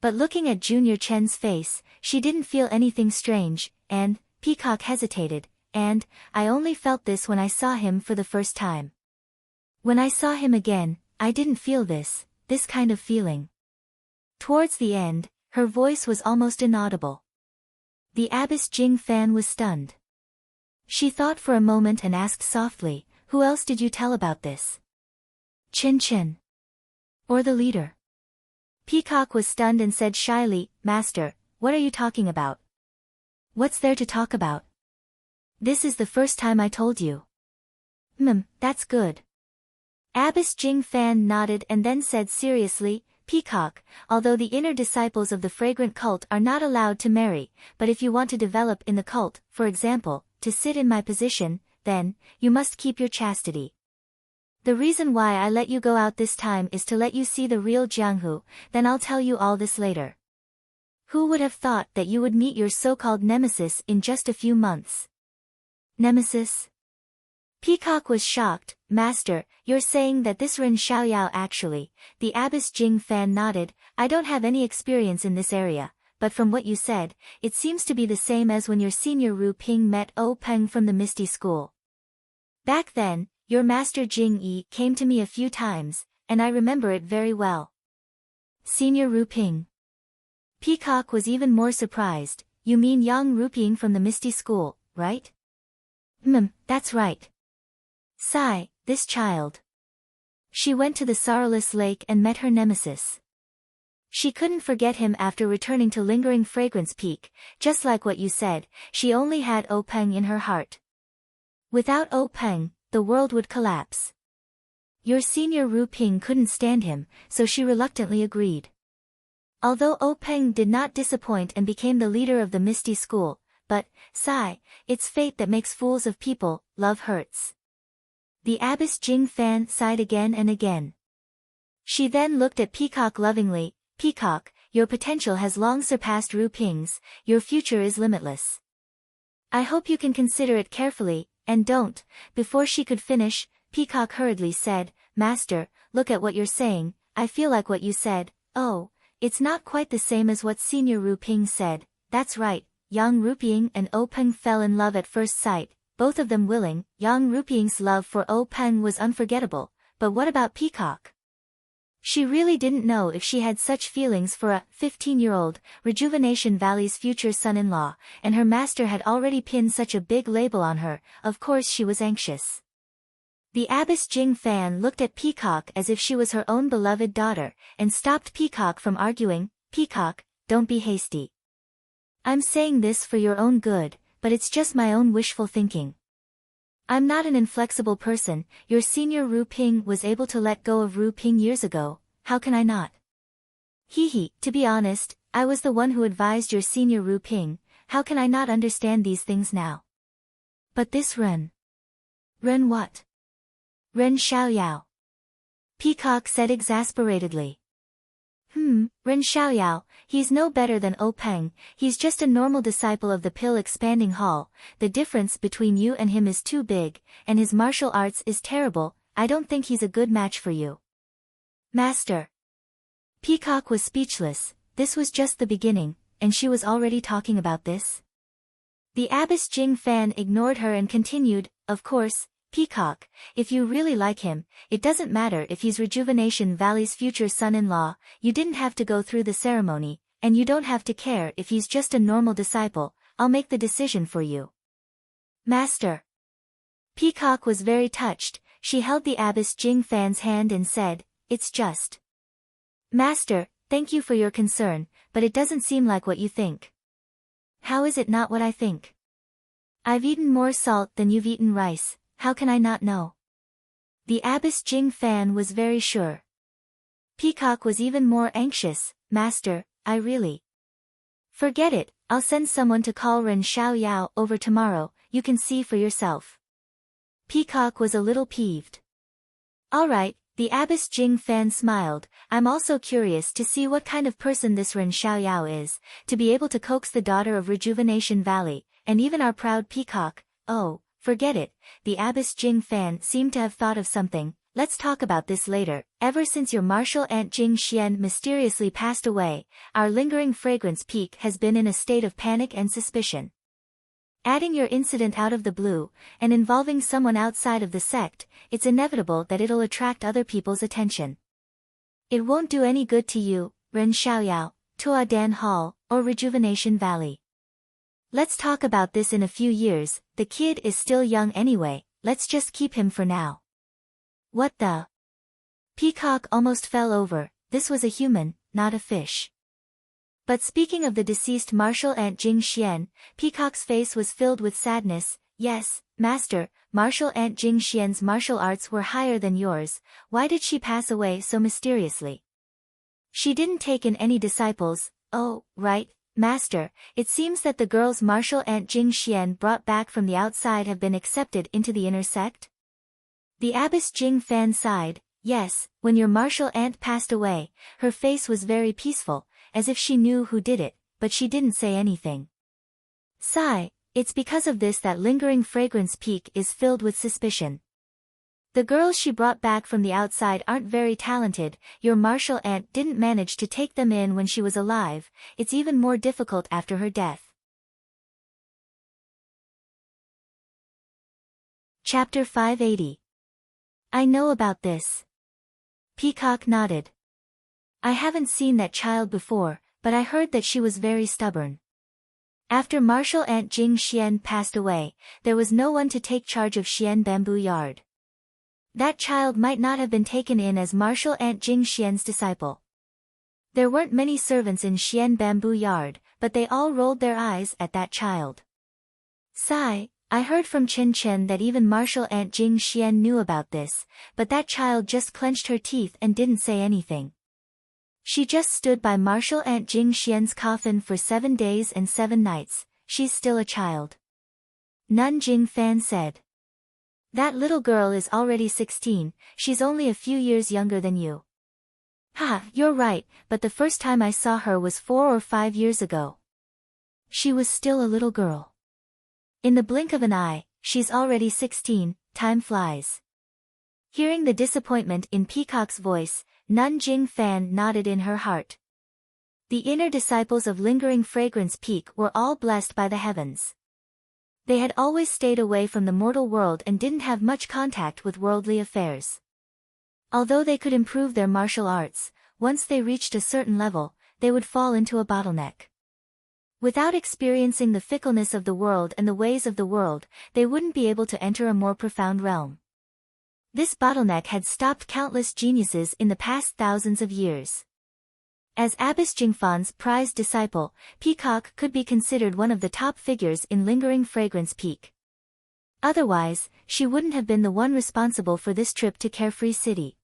But looking at Junior Chen's face, she didn't feel anything strange, and, Peacock hesitated, and, I only felt this when I saw him for the first time. When I saw him again, I didn't feel this kind of feeling. Towards the end, her voice was almost inaudible. The Abbess Jing Fan was stunned. She thought for a moment and asked softly, who else did you tell about this? Chin Chin. Or the leader? Peacock was stunned and said shyly, Master, what are you talking about? What's there to talk about? This is the first time I told you. That's good. Abbess Jing Fan nodded and then said seriously, Peacock, although the inner disciples of the fragrant cult are not allowed to marry, but if you want to develop in the cult, for example, to sit in my position, then, you must keep your chastity. The reason why I let you go out this time is to let you see the real Jianghu, then I'll tell you all this later. Who would have thought that you would meet your so-called nemesis in just a few months? Nemesis? Peacock was shocked. Master, you're saying that this Ren Xiaoyao actually, the Abbess Jing Fan nodded, I don't have any experience in this area, but from what you said, it seems to be the same as when your senior Ru Ping met O Peng from the Misty School. Back then, your master Jing Yi came to me a few times, and I remember it very well. Senior Ru Ping. Peacock was even more surprised. You mean Yang Ru Ping from the Misty School, right? That's right. Sigh, this child. She went to the Sorrowless Lake and met her nemesis. She couldn't forget him after returning to Lingering Fragrance Peak, just like what you said, she only had O Peng in her heart. Without O Peng, the world would collapse. Your senior Ru Ping couldn't stand him, so she reluctantly agreed. Although O Peng did not disappoint and became the leader of the Misty School, but, sigh, it's fate that makes fools of people, love hurts. The Abbess Jing Fan sighed again and again. She then looked at Peacock lovingly, Peacock, your potential has long surpassed Ru Ping's, your future is limitless. I hope you can consider it carefully, and don't. Before she could finish, Peacock hurriedly said, Master, look at what you're saying, I feel like what you said, oh, it's not quite the same as what Senior Ru Ping said, that's right, Yang Ru Ping and O Peng fell in love at first sight, both of them willing. Yang Ru Ping's love for O Peng was unforgettable, but what about Peacock? She really didn't know if she had such feelings for a 15-year-old, Rejuvenation Valley's future son-in-law, and her master had already pinned such a big label on her, of course she was anxious. The Abbess Jing Fan looked at Peacock as if she was her own beloved daughter, and stopped Peacock from arguing. Peacock, don't be hasty. I'm saying this for your own good, but it's just my own wishful thinking. I'm not an inflexible person. Your senior Ru Ping was able to let go of Ru Ping years ago, how can I not? To be honest, I was the one who advised your senior Ru Ping, how can I not understand these things now? But this Ren what? Ren Xiaoyao. Peacock said exasperatedly. Ren Xiaoyao, he's no better than O Peng, he's just a normal disciple of the Pill Expanding Hall, the difference between you and him is too big, and his martial arts is terrible, I don't think he's a good match for you. Master. Peacock was speechless, this was just the beginning, and she was already talking about this? The abbess Jing Fan ignored her and continued, of course, Peacock, if you really like him, it doesn't matter if he's Rejuvenation Valley's future son-in-law, you didn't have to go through the ceremony, and you don't have to care if he's just a normal disciple, I'll make the decision for you. Master. Peacock was very touched, she held the abbess Jing Fan's hand and said, it's just. Master, thank you for your concern, but it doesn't seem like what you think. How is it not what I think? I've eaten more salt than you've eaten rice, how can I not know? The abbess Jing Fan was very sure. Peacock was even more anxious, Master, I really. Forget it, I'll send someone to call Ren Xiaoyao over tomorrow, you can see for yourself. Peacock was a little peeved. Alright, the abbess Jing Fan smiled, I'm also curious to see what kind of person this Ren Xiaoyao is, to be able to coax the daughter of Rejuvenation Valley, and even our proud Peacock, oh, forget it, the abbess Jing Fan seemed to have thought of something, let's talk about this later, ever since your martial aunt Jing Xian mysteriously passed away, our lingering fragrance peak has been in a state of panic and suspicion. Adding your incident out of the blue, and involving someone outside of the sect, it's inevitable that it'll attract other people's attention. It won't do any good to you, Ren Xiaoyao, Tua Dan Hall, or Rejuvenation Valley. Let's talk about this in a few years, the kid is still young anyway, let's just keep him for now. What the? Peacock almost fell over, this was a human, not a fish. But speaking of the deceased martial aunt Jing Xian, Peacock's face was filled with sadness, yes, Master, martial aunt Jing Xian's martial arts were higher than yours, why did she pass away so mysteriously? She didn't take in any disciples, oh, right, Master, it seems that the girls martial aunt Jing Xian brought back from the outside have been accepted into the inner sect? The abbess Jing Fan sighed, yes, when your martial aunt passed away, her face was very peaceful, as if she knew who did it, but she didn't say anything. Sigh, it's because of this that lingering fragrance peak is filled with suspicion. The girls she brought back from the outside aren't very talented, your martial aunt didn't manage to take them in when she was alive, it's even more difficult after her death. Chapter 580. I know about this. Peacock nodded. I haven't seen that child before, but I heard that she was very stubborn. After martial aunt Jing Xian passed away, there was no one to take charge of Xian Bamboo Yard. That child might not have been taken in as martial aunt Jing Xian's disciple. There weren't many servants in Xian Bamboo Yard, but they all rolled their eyes at that child. Sigh, I heard from Chen Chen that even martial aunt Jing Xian knew about this, but that child just clenched her teeth and didn't say anything. She just stood by martial aunt Jing Xian's coffin for 7 days and 7 nights, she's still a child. Nun Jing Fan said. That little girl is already 16, she's only a few years younger than you. Ha, you're right, but the first time I saw her was 4 or 5 years ago. She was still a little girl. In the blink of an eye, she's already 16, time flies. Hearing the disappointment in Peacock's voice, Nun Jing Fan nodded in her heart. The inner disciples of Lingering Fragrance Peak were all blessed by the heavens. They had always stayed away from the mortal world and didn't have much contact with worldly affairs. Although they could improve their martial arts, once they reached a certain level, they would fall into a bottleneck. Without experiencing the fickleness of the world and the ways of the world, they wouldn't be able to enter a more profound realm. This bottleneck had stopped countless geniuses in the past thousands of years. As Abbess Jingfan's prized disciple, Peacock could be considered one of the top figures in Lingering Fragrance Peak. Otherwise, she wouldn't have been the one responsible for this trip to Carefree City.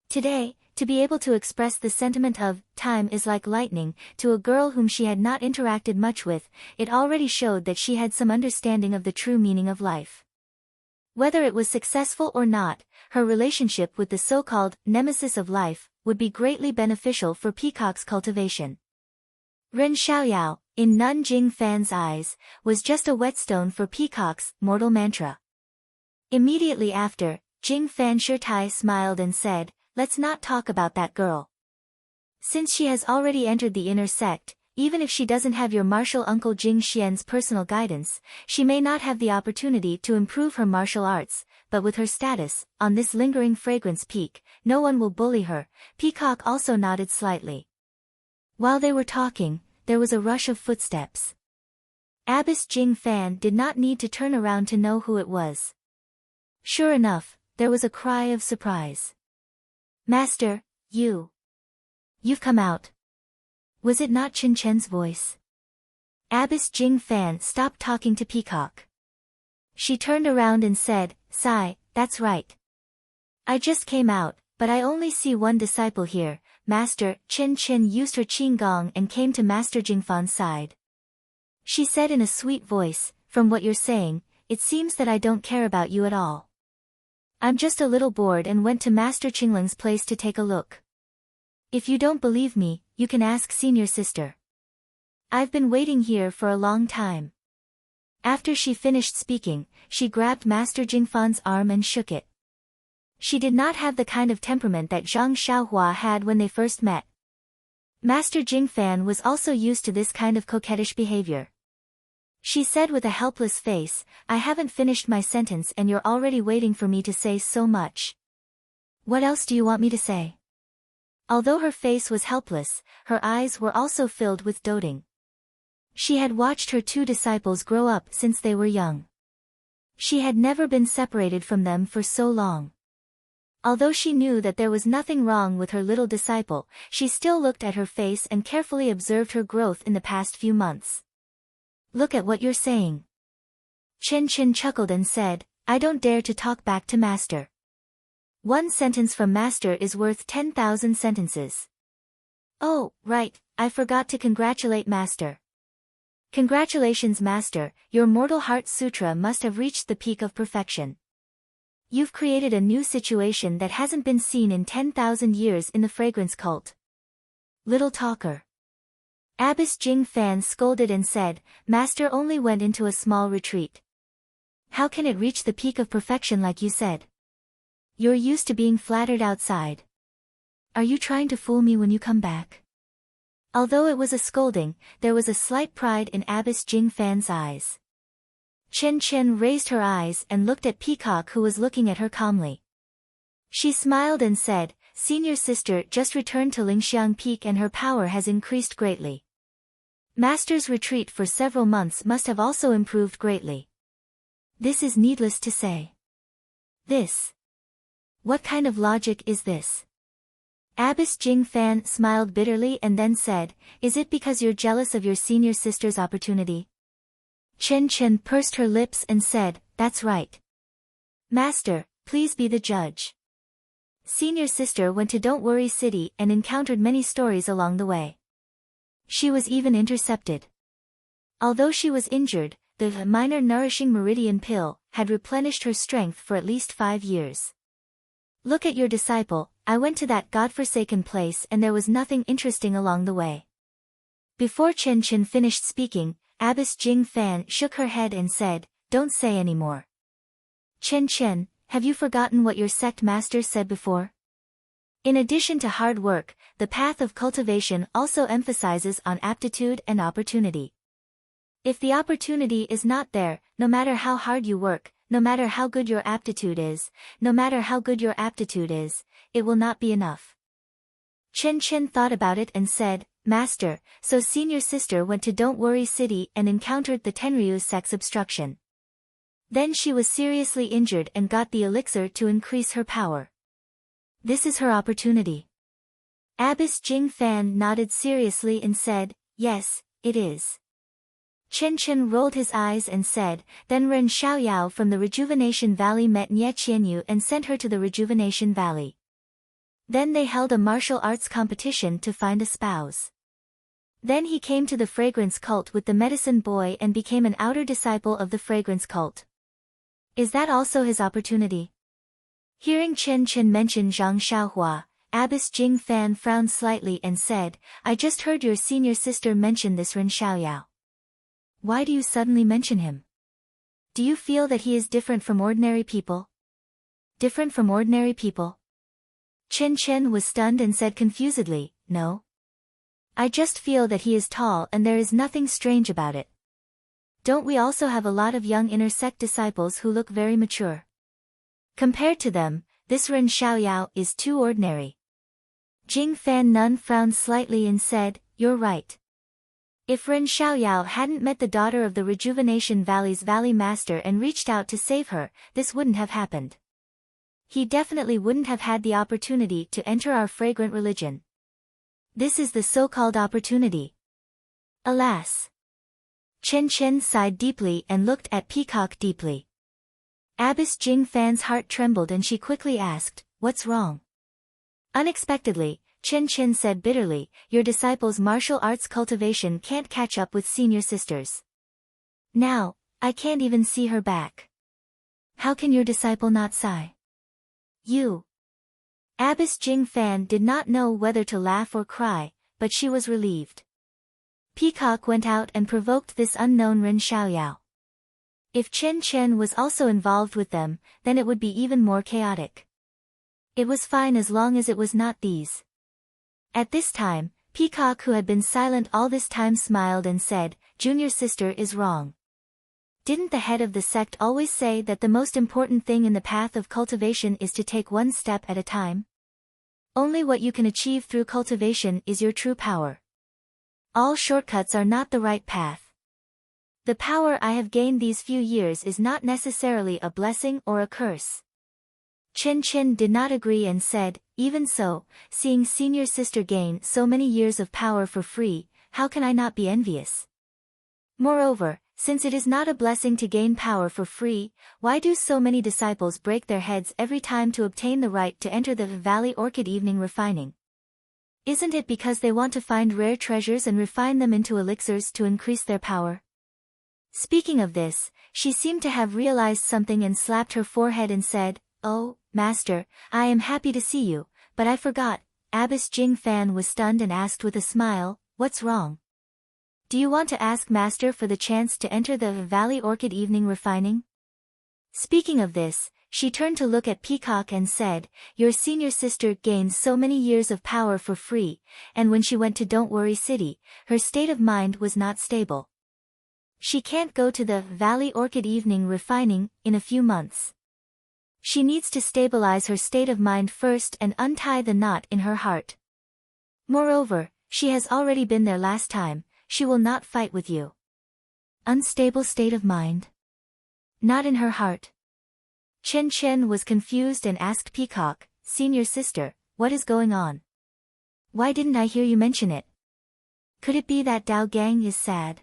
Today, to be able to express the sentiment of, time is like lightning, to a girl whom she had not interacted much with, it already showed that she had some understanding of the true meaning of life. Whether it was successful or not, her relationship with the so-called nemesis of life would be greatly beneficial for Peacock's cultivation. Ren Xiaoyao, in Nun Jing Fan's eyes, was just a whetstone for Peacock's mortal mantra. Immediately after, Jing Fan Shirtai smiled and said, let's not talk about that girl. Since she has already entered the inner sect, even if she doesn't have your martial uncle Jing Xian's personal guidance, she may not have the opportunity to improve her martial arts, but with her status, on this lingering fragrance peak, no one will bully her. Peacock also nodded slightly. While they were talking, there was a rush of footsteps. Abbess Jing Fan did not need to turn around to know who it was. Sure enough, there was a cry of surprise. Master, you've come out. Was it not Chen Chen's voice? Abbess Jing Fan stopped talking to Peacock. She turned around and said, Sigh, that's right. I just came out, but I only see one disciple here. Master. Chen Chen used her qigong and came to Master Jingfan's side. She said in a sweet voice, From what you're saying, it seems that I don't care about you at all. I'm just a little bored and went to Master Qingling's place to take a look. If you don't believe me, you can ask senior sister. I've been waiting here for a long time. After she finished speaking, she grabbed Master Jingfan's arm and shook it. She did not have the kind of temperament that Zhang Xiaohua had when they first met. Master Jingfan was also used to this kind of coquettish behavior. She said with a helpless face, I haven't finished my sentence and you're already waiting for me to say so much. What else do you want me to say? Although her face was helpless, her eyes were also filled with doting. She had watched her two disciples grow up since they were young. She had never been separated from them for so long. Although she knew that there was nothing wrong with her little disciple, she still looked at her face and carefully observed her growth in the past few months. Look at what you're saying. Chen Chen chuckled and said, I don't dare to talk back to Master. One sentence from Master is worth 10,000 sentences. Oh, right, I forgot to congratulate Master. Congratulations Master, your Mortal Heart Sutra must have reached the peak of perfection. You've created a new situation that hasn't been seen in 10,000 years in the fragrance cult. Little talker. Abbess Jing Fan scolded and said, Master only went into a small retreat. How can it reach the peak of perfection like you said? You're used to being flattered outside. Are you trying to fool me when you come back? Although it was a scolding, there was a slight pride in Abbess Jing Fan's eyes. Chen Chen raised her eyes and looked at Peacock who was looking at her calmly. She smiled and said, Senior sister just returned to Lingxiang Peak and her power has increased greatly. Master's retreat for several months must have also improved greatly. This is needless to say. This. What kind of logic is this? Abbess Jing Fan smiled bitterly and then said, Is it because you're jealous of your senior sister's opportunity? Chen Chen pursed her lips and said, That's right. Master, please be the judge. Senior sister went to Don't Worry City and encountered many stories along the way. She was even intercepted. Although she was injured, the minor nourishing meridian pill had replenished her strength for at least 5 years. Look at your disciple, I went to that godforsaken place and there was nothing interesting along the way. Before Chen Chen finished speaking, Abbess Jing Fan shook her head and said, Don't say any more. Chen Chen, have you forgotten what your sect master said before? In addition to hard work, the path of cultivation also emphasizes on aptitude and opportunity. If the opportunity is not there, no matter how hard you work, no matter how good your aptitude is, it will not be enough. Chen Chen thought about it and said, Master, so senior sister went to Don't Worry City and encountered the Tenryu sex obstruction. Then she was seriously injured and got the elixir to increase her power. This is her opportunity. Abbess Jing Fan nodded seriously and said, Yes, it is. Chen Chen rolled his eyes and said, Then Ren Xiaoyao from the Rejuvenation Valley met Nie Qianyu and sent her to the Rejuvenation Valley. Then they held a martial arts competition to find a spouse. Then he came to the fragrance cult with the medicine boy and became an outer disciple of the fragrance cult. Is that also his opportunity? Hearing Chen Chen mention Zhang Xiaohua, Abbess Jing Fan frowned slightly and said, I just heard your senior sister mention this Ren Xiaoyao. Why do you suddenly mention him? Do you feel that he is different from ordinary people? Different from ordinary people? Chen Chen was stunned and said confusedly, No. I just feel that he is tall and there is nothing strange about it. Don't we also have a lot of young inner sect disciples who look very mature? Compared to them, this Ren Xiaoyao is too ordinary. Jing Fan Nun frowned slightly and said, "You're right. If Ren Xiaoyao hadn't met the daughter of the Rejuvenation Valley's Valley Master and reached out to save her, this wouldn't have happened. He definitely wouldn't have had the opportunity to enter our fragrant religion. This is the so-called opportunity. Alas." Chen Chen sighed deeply and looked at Peacock deeply. Abbess Jing Fan's heart trembled and she quickly asked, "What's wrong?" Unexpectedly, Chen Chen said bitterly, "Your disciples' martial arts cultivation can't catch up with senior sisters. Now, I can't even see her back. How can your disciple not sigh?" You. Abbess Jing Fan did not know whether to laugh or cry, but she was relieved. Peacock went out and provoked this unknown Ren Xiaoyao. If Chen Chen was also involved with them, then it would be even more chaotic. It was fine as long as it was not these. At this time, Peacock, who had been silent all this time, smiled and said, "Junior sister is wrong. Didn't the head of the sect always say that the most important thing in the path of cultivation is to take one step at a time? Only what you can achieve through cultivation is your true power. All shortcuts are not the right path. The power I have gained these few years is not necessarily a blessing or a curse." Chen Chen did not agree and said, "Even so, seeing senior sister gain so many years of power for free, how can I not be envious? Moreover, since it is not a blessing to gain power for free, why do so many disciples break their heads every time to obtain the right to enter the Valley Orchid Evening Refining? Isn't it because they want to find rare treasures and refine them into elixirs to increase their power?" Speaking of this, she seemed to have realized something and slapped her forehead and said, "Oh, Master, I am happy to see you, but I forgot." Abbess Jing Fan was stunned and asked with a smile, "What's wrong? Do you want to ask Master for the chance to enter the Valley Orchid Evening Refining?" Speaking of this, she turned to look at Peacock and said, "Your senior sister gained so many years of power for free, and when she went to Don't Worry City, her state of mind was not stable. She can't go to the Valley Orchid Evening Refining in a few months. She needs to stabilize her state of mind first and untie the knot in her heart. Moreover, she has already been there last time, she will not fight with you." Unstable state of mind? Not in her heart? Chen Chen was confused and asked Peacock, "Senior sister, what is going on? Why didn't I hear you mention it? Could it be that Dao Gang is sad?"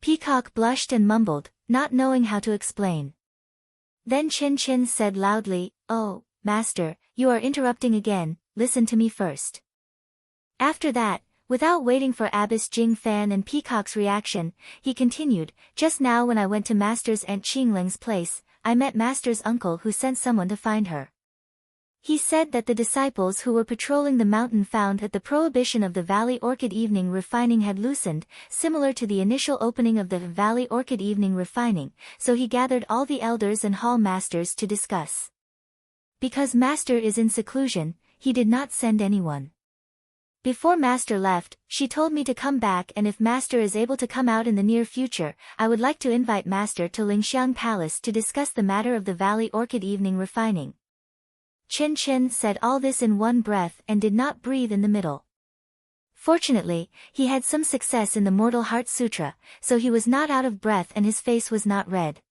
Peacock blushed and mumbled, not knowing how to explain. Then Chen Chen said loudly, "Oh, Master, you are interrupting again, listen to me first." After that, without waiting for Abbess Jing Fan and Peacock's reaction, he continued, "Just now when I went to Master's Aunt Qingling's place, I met Master's uncle who sent someone to find her. He said that the disciples who were patrolling the mountain found that the prohibition of the Valley Orchid Evening Refining had loosened, similar to the initial opening of the Valley Orchid Evening Refining, so he gathered all the elders and hall masters to discuss. Because Master is in seclusion, he did not send anyone. Before Master left, she told me to come back, and if Master is able to come out in the near future, I would like to invite Master to Lingxiang Palace to discuss the matter of the Valley Orchid Evening Refining." Chen Chen said all this in one breath and did not breathe in the middle. Fortunately, he had some success in the Mortal Heart Sutra, so he was not out of breath and his face was not red.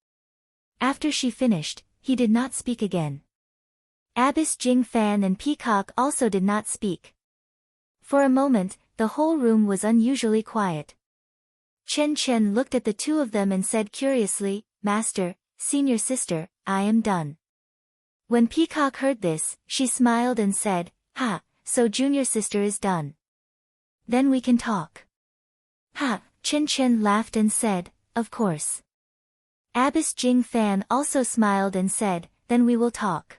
After she finished, he did not speak again. Abbess Jing Fan and Peacock also did not speak. For a moment, the whole room was unusually quiet. Chen Chen looked at the two of them and said curiously, "Master, senior sister, I am done." When Peacock heard this, she smiled and said, "Ha, so junior sister is done. Then we can talk." "Ha," Chen Chen laughed and said, "Of course." Abbess Jing Fan also smiled and said, "Then we will talk."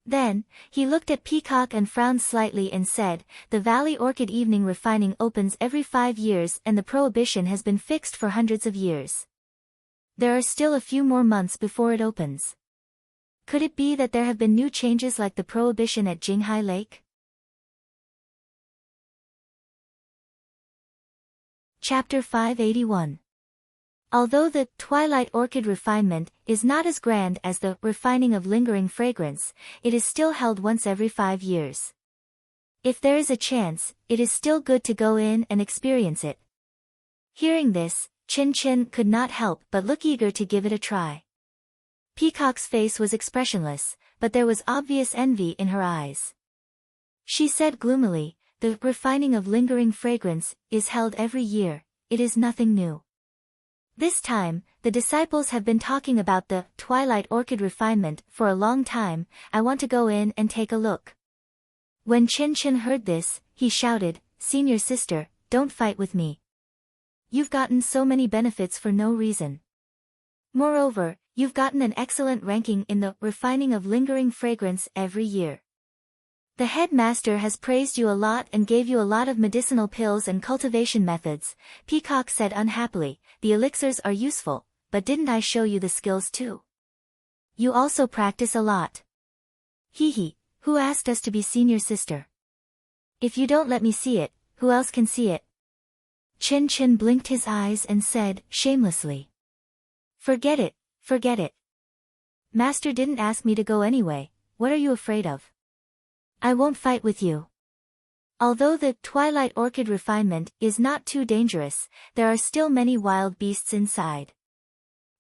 Then, he looked at Peacock and frowned slightly and said, "The Valley Orchid Evening Refining opens every 5 years and the prohibition has been fixed for hundreds of years. There are still a few more months before it opens. Could it be that there have been new changes like the prohibition at Jinghai Lake?" Chapter 581. Although the Twilight Orchid refinement is not as grand as the refining of lingering fragrance, it is still held once every 5 years. If there is a chance, it is still good to go in and experience it. Hearing this, Chin Chin could not help but look eager to give it a try. Peacock's face was expressionless, but there was obvious envy in her eyes. She said gloomily, "The refining of lingering fragrance is held every year, it is nothing new. This time, the disciples have been talking about the Twilight Orchid refinement for a long time. I want to go in and take a look." When Chin Chin heard this, he shouted, "Senior sister, don't fight with me. You've gotten so many benefits for no reason. Moreover, you've gotten an excellent ranking in the refining of lingering fragrance every year. The headmaster has praised you a lot and gave you a lot of medicinal pills and cultivation methods." Peacock said unhappily, "The elixirs are useful, but didn't I show you the skills too? You also practice a lot." "Hee, who asked us to be senior sister? If you don't let me see it, who else can see it?" Chin Chin blinked his eyes and said, shamelessly, Forget it. Master didn't ask me to go anyway, what are you afraid of? I won't fight with you." Although the Twilight Orchid refinement is not too dangerous, there are still many wild beasts inside.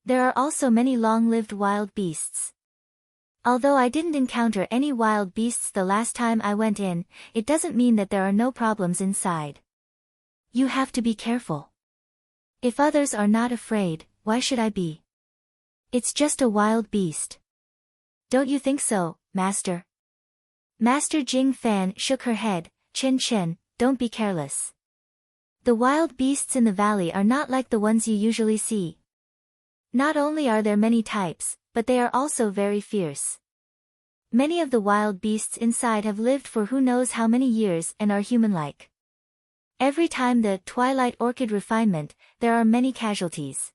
There are also many long-lived wild beasts. Although I didn't encounter any wild beasts the last time I went in, it doesn't mean that there are no problems inside. You have to be careful. If others are not afraid, why should I be? It's just a wild beast. Don't you think so, Master? Master Jing Fan shook her head. "Chin Chin, don't be careless. The wild beasts in the valley are not like the ones you usually see. Not only are there many types, but they are also very fierce. Many of the wild beasts inside have lived for who knows how many years and are human-like. Every time the Twilight Orchid refinement, there are many casualties."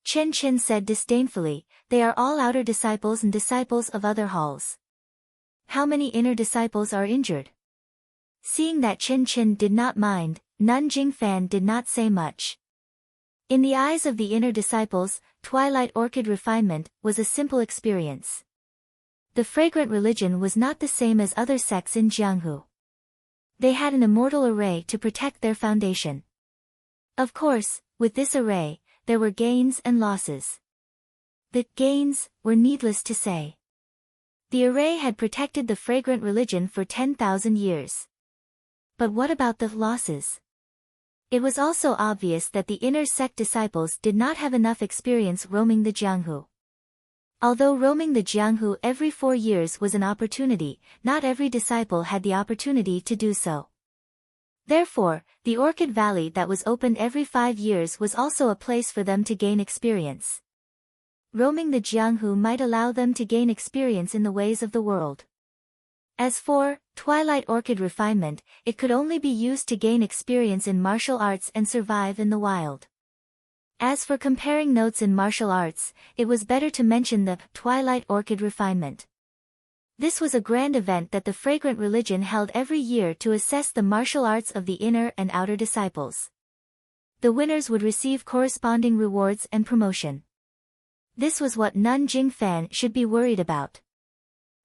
Chin Chin said disdainfully, "They are all outer disciples and disciples of other halls. How many inner disciples are injured?" Seeing that Chin Chin did not mind, Nun Jingfan did not say much. In the eyes of the inner disciples, Twilight Orchid refinement was a simple experience. The fragrant religion was not the same as other sects in Jianghu. They had an immortal array to protect their foundation. Of course, with this array, there were gains and losses. The gains were needless to say. The array had protected the fragrant religion for 10,000 years. But what about the losses? It was also obvious that the inner sect disciples did not have enough experience roaming the Jianghu. Although roaming the Jianghu every 4 years was an opportunity, not every disciple had the opportunity to do so. Therefore, the Orchid Valley that was opened every 5 years was also a place for them to gain experience. Roaming the Jianghu might allow them to gain experience in the ways of the world. As for Twilight Orchid refinement, it could only be used to gain experience in martial arts and survive in the wild. As for comparing notes in martial arts, it was better to mention the Twilight Orchid refinement. This was a grand event that the fragrant religion held every year to assess the martial arts of the inner and outer disciples. The winners would receive corresponding rewards and promotion. This was what Nun Jingfan should be worried about.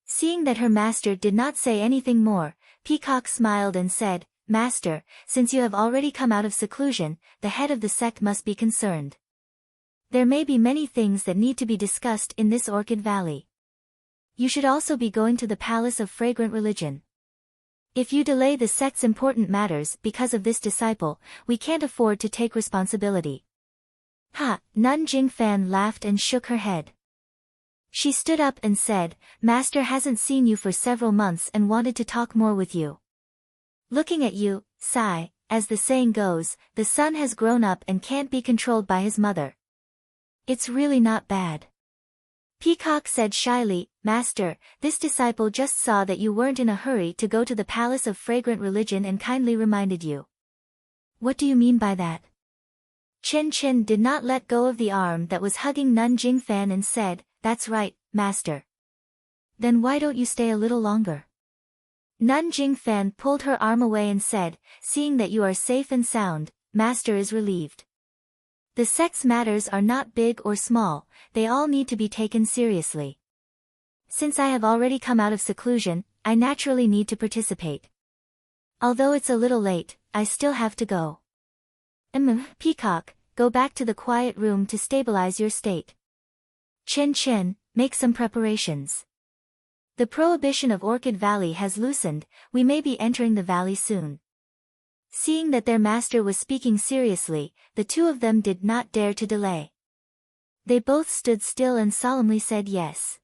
Seeing that her master did not say anything more, Peacock smiled and said, "Master, since you have already come out of seclusion, the head of the sect must be concerned. There may be many things that need to be discussed in this Orchid Valley. You should also be going to the Palace of Fragrant Religion. If you delay the sect's important matters because of this disciple, we can't afford to take responsibility." "Ha!" Nun Jingfan laughed and shook her head. She stood up and said, "Master hasn't seen you for several months and wanted to talk more with you. Looking at you, Sai, as the saying goes, the son has grown up and can't be controlled by his mother. It's really not bad." Peacock said shyly, "Master, this disciple just saw that you weren't in a hurry to go to the Palace of Fragrant Religion and kindly reminded you." "What do you mean by that?" Chin Chin did not let go of the arm that was hugging Nun Jingfan and said, "That's right, Master." "Then why don't you stay a little longer?" Nun Jingfan pulled her arm away and said, "Seeing that you are safe and sound, Master is relieved. The sex matters are not big or small, they all need to be taken seriously. Since I have already come out of seclusion, I naturally need to participate. Although it's a little late, I still have to go. Peacock, go back to the quiet room to stabilize your state. Chen, make some preparations. The prohibition of Orchid Valley has loosened, we may be entering the valley soon. Seeing that their master was speaking seriously, the two of them did not dare to delay. They both stood still and solemnly said yes.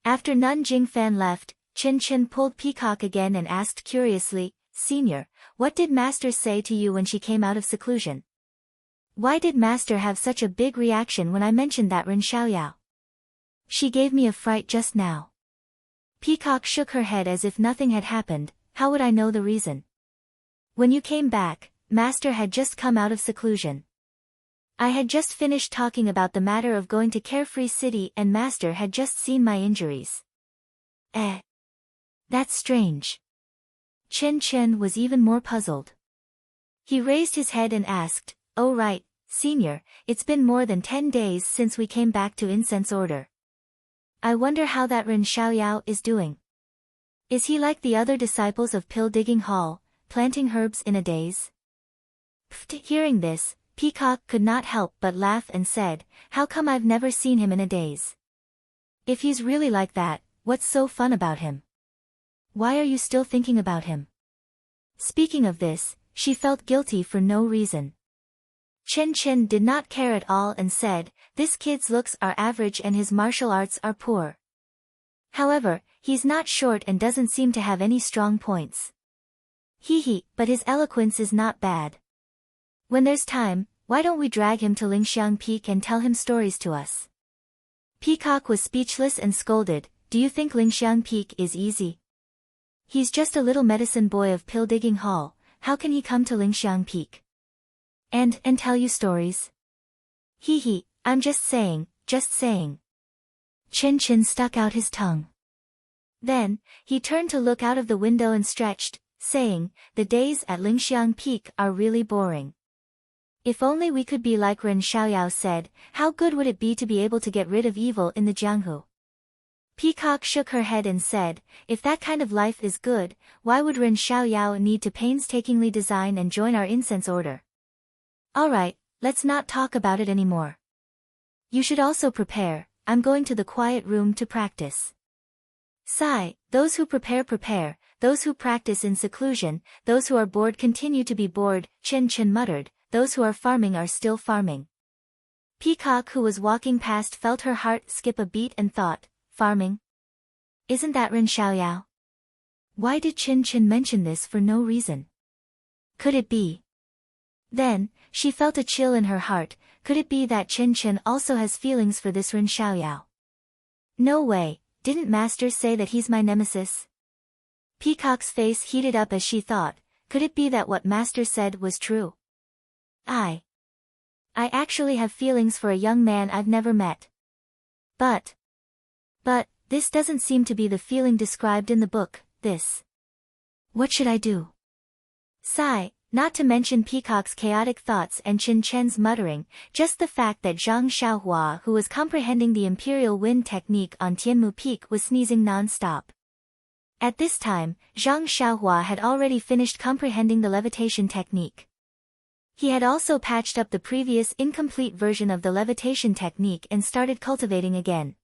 After Nun Jingfan left, Chen pulled Peacock again and asked curiously, Senior, what did Master say to you when she came out of seclusion? Why did Master have such a big reaction when I mentioned that Ren Xiaoyao? She gave me a fright just now. Peacock shook her head as if nothing had happened. How would I know the reason? When you came back, Master had just come out of seclusion. I had just finished talking about the matter of going to Carefree City and Master had just seen my injuries. That's strange. Chen was even more puzzled. He raised his head and asked, Oh right, Senior, it's been more than 10 days since we came back to Incense Order. I wonder how that Ren Xiaoyao is doing. Is he like the other disciples of Pill Digging Hall, planting herbs in a daze? Hearing this, Peacock could not help but laugh and said, How come I've never seen him in a daze? If he's really like that, what's so fun about him? Why are you still thinking about him? Speaking of this, she felt guilty for no reason. Chen did not care at all and said, This kid's looks are average and his martial arts are poor. However, he's not short and doesn't seem to have any strong points. But his eloquence is not bad. When there's time, why don't we drag him to Lingxiang Peak and tell him stories to us? Peacock was speechless and scolded, Do you think Lingxiang Peak is easy? He's just a little medicine boy of Pill Digging Hall, how can he come to Lingxiang Peak? And tell you stories? I'm just saying. Chen stuck out his tongue. Then, he turned to look out of the window and stretched, saying, The days at Lingxiang Peak are really boring. If only we could be like Ren Xiaoyao said, how good would it be to be able to get rid of evil in the Jianghu? Peacock shook her head and said, If that kind of life is good, why would Ren Xiaoyao need to painstakingly design and join our incense order? Alright, let's not talk about it anymore. You should also prepare, I'm going to the quiet room to practice. Sigh, those who prepare, those who practice in seclusion, those who are bored continue to be bored, Chen muttered, those who are farming are still farming. Peacock who was walking past felt her heart skip a beat and thought, Farming? Isn't that Ren Xiaoyao? Why did Chen mention this for no reason? Could it be? Then, she felt a chill in her heart, could it be that Chen also has feelings for this Ren Xiaoyao? No way, didn't Master say that he's my nemesis? Peacock's face heated up as she thought, could it be that what Master said was true? I actually have feelings for a young man I've never met. But, this doesn't seem to be the feeling described in the book, this. What should I do? Sigh, not to mention Peacock's chaotic thoughts and Chen's muttering, just the fact that Zhang Xiaohua who was comprehending the Imperial Wind technique on Tianmu Peak was sneezing non-stop. At this time, Zhang Xiaohua had already finished comprehending the levitation technique. He had also patched up the previous incomplete version of the levitation technique and started cultivating again.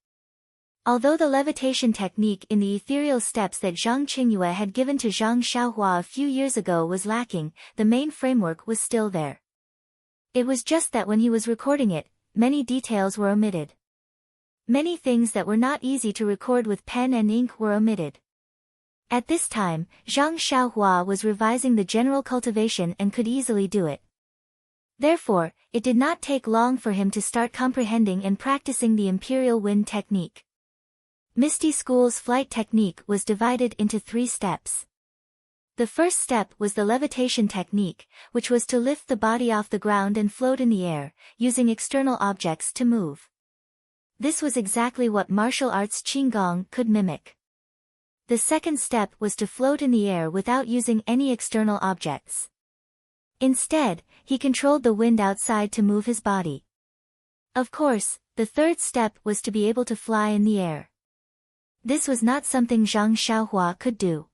Although the levitation technique in the ethereal steps that Zhang Qingyue had given to Zhang Xiaohua a few years ago was lacking, the main framework was still there. It was just that when he was recording it, many details were omitted. Many things that were not easy to record with pen and ink were omitted. At this time, Zhang Xiaohua was revising the general cultivation and could easily do it. Therefore, it did not take long for him to start comprehending and practicing the Imperial Wind technique. Misty School's flight technique was divided into 3 steps. The first step was the levitation technique, which was to lift the body off the ground and float in the air, using external objects to move. This was exactly what martial arts Qinggong could mimic. The second step was to float in the air without using any external objects. Instead, he controlled the wind outside to move his body. Of course, the third step was to be able to fly in the air. This was not something Zhang Xiaohua could do.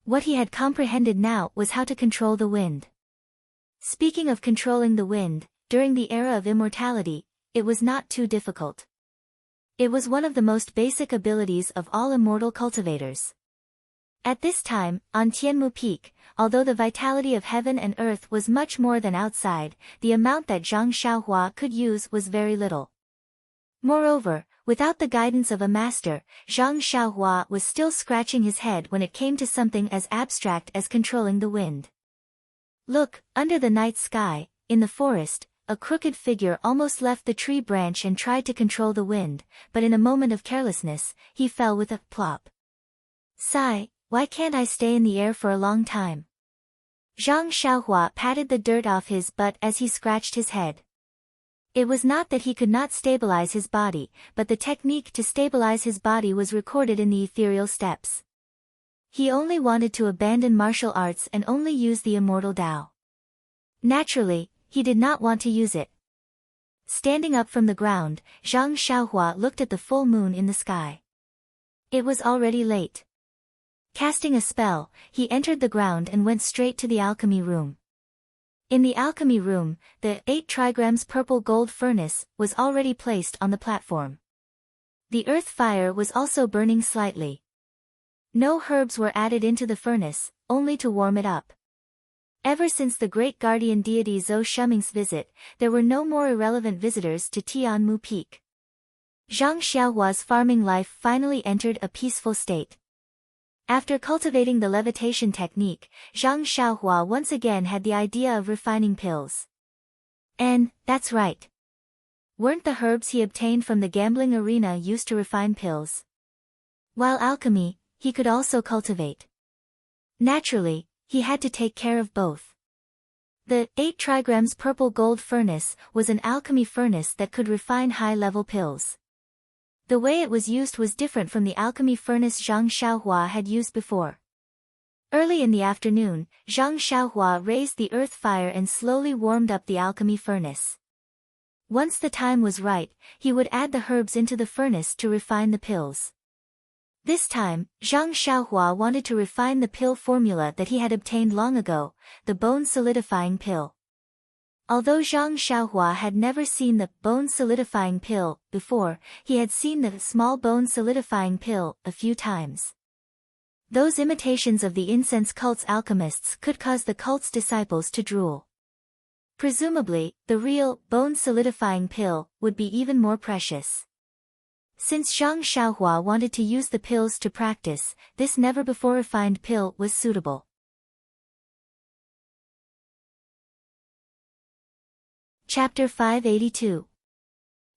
What he had comprehended now was how to control the wind. Speaking of controlling the wind, during the era of immortality, it was not too difficult. It was one of the most basic abilities of all immortal cultivators. At this time, on Tianmu Peak, although the vitality of heaven and earth was much more than outside, the amount that Zhang Xiaohua could use was very little. Moreover, without the guidance of a master, Zhang Xiaohua was still scratching his head when it came to something as abstract as controlling the wind. Look, under the night sky, in the forest, a crooked figure almost left the tree branch and tried to control the wind, but in a moment of carelessness, he fell with a plop. Sigh, why can't I stay in the air for a long time? Zhang Xiaohua patted the dirt off his butt as he scratched his head. It was not that he could not stabilize his body, but the technique to stabilize his body was recorded in the ethereal steps. He only wanted to abandon martial arts and only use the immortal Tao. Naturally, he did not want to use it. Standing up from the ground, Zhang Xiaohua looked at the full moon in the sky. It was already late. Casting a spell, he entered the ground and went straight to the alchemy room. In the alchemy room, the 8 trigrams purple gold furnace was already placed on the platform. The earth fire was also burning slightly. No herbs were added into the furnace, only to warm it up. Ever since the great guardian deity Zhou Shuming's visit, there were no more irrelevant visitors to Tianmu Peak. Zhang Xiaohua's farming life finally entered a peaceful state. After cultivating the levitation technique, Zhang Xiaohua once again had the idea of refining pills. And, that's right. Weren't the herbs he obtained from the gambling arena used to refine pills? While alchemy, he could also cultivate. Naturally, he had to take care of both. The 8 trigrams purple gold furnace was an alchemy furnace that could refine high-level pills. The way it was used was different from the alchemy furnace Zhang Xiaohua had used before. Early in the afternoon, Zhang Xiaohua raised the earth fire and slowly warmed up the alchemy furnace. Once the time was right, he would add the herbs into the furnace to refine the pills. This time, Zhang Xiaohua wanted to refine the pill formula that he had obtained long ago, the bone solidifying pill. Although Zhang Xiaohua had never seen the bone solidifying pill before, he had seen the small bone solidifying pill a few times. Those imitations of the incense cult's alchemists could cause the cult's disciples to drool. Presumably, the real bone solidifying pill would be even more precious. Since Zhang Xiaohua wanted to use the pills to practice, this never-before refined pill was suitable. Chapter 582.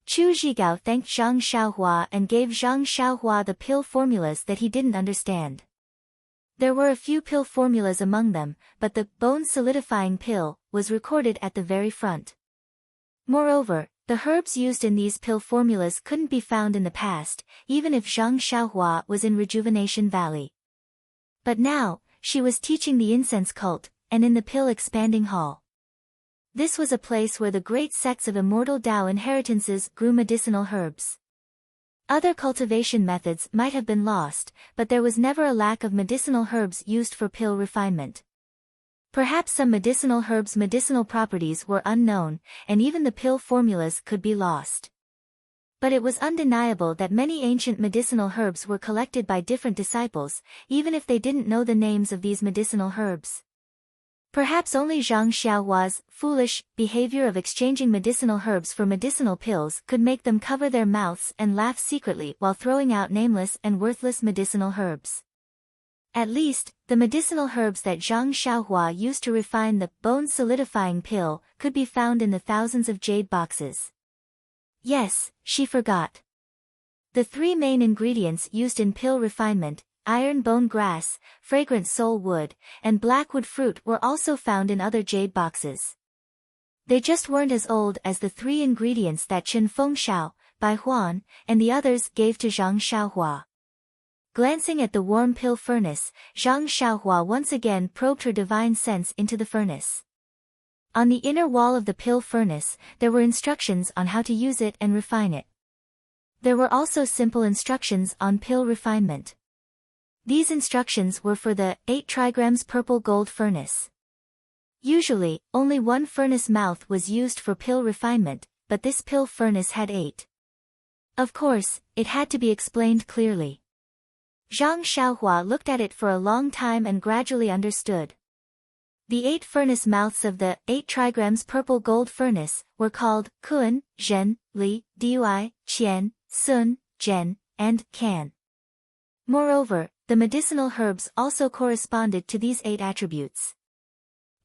Chu Zhigao thanked Zhang Xiaohua and gave Zhang Xiaohua the pill formulas that he didn't understand. There were a few pill formulas among them, but the bone solidifying pill was recorded at the very front. Moreover, the herbs used in these pill formulas couldn't be found in the past, even if Zhang Xiaohua was in Rejuvenation Valley. But now, she was teaching the incense cult, and in the pill expanding hall. This was a place where the great sects of immortal Tao inheritances grew medicinal herbs. Other cultivation methods might have been lost, but there was never a lack of medicinal herbs used for pill refinement. Perhaps some medicinal herbs' medicinal properties were unknown, and even the pill formulas could be lost. But it was undeniable that many ancient medicinal herbs were collected by different disciples, even if they didn't know the names of these medicinal herbs. Perhaps only Zhang Xiaohua's foolish behavior of exchanging medicinal herbs for medicinal pills could make them cover their mouths and laugh secretly while throwing out nameless and worthless medicinal herbs. At least, the medicinal herbs that Zhang Xiaohua used to refine the bone solidifying pill could be found in the thousands of jade boxes. Yes, she forgot. The 3 main ingredients used in pill refinement, iron bone grass, fragrant soul wood, and blackwood fruit were also found in other jade boxes. They just weren't as old as the 3 ingredients that Chen Fengshao, Bai Huan, and the others gave to Zhang Xiaohua. Glancing at the warm pill furnace, Zhang Xiaohua once again probed her divine sense into the furnace. On the inner wall of the pill furnace, there were instructions on how to use it and refine it. There were also simple instructions on pill refinement. These instructions were for the 8 trigrams purple gold furnace. Usually, only one furnace mouth was used for pill refinement, but this pill furnace had 8. Of course, it had to be explained clearly. Zhang Xiaohua looked at it for a long time and gradually understood. The 8 furnace mouths of the 8 trigrams purple gold furnace were called Kun, Zhen, Li, Dui, Qian, Sun, Zhen, and Can. Moreover, the medicinal herbs also corresponded to these 8 attributes.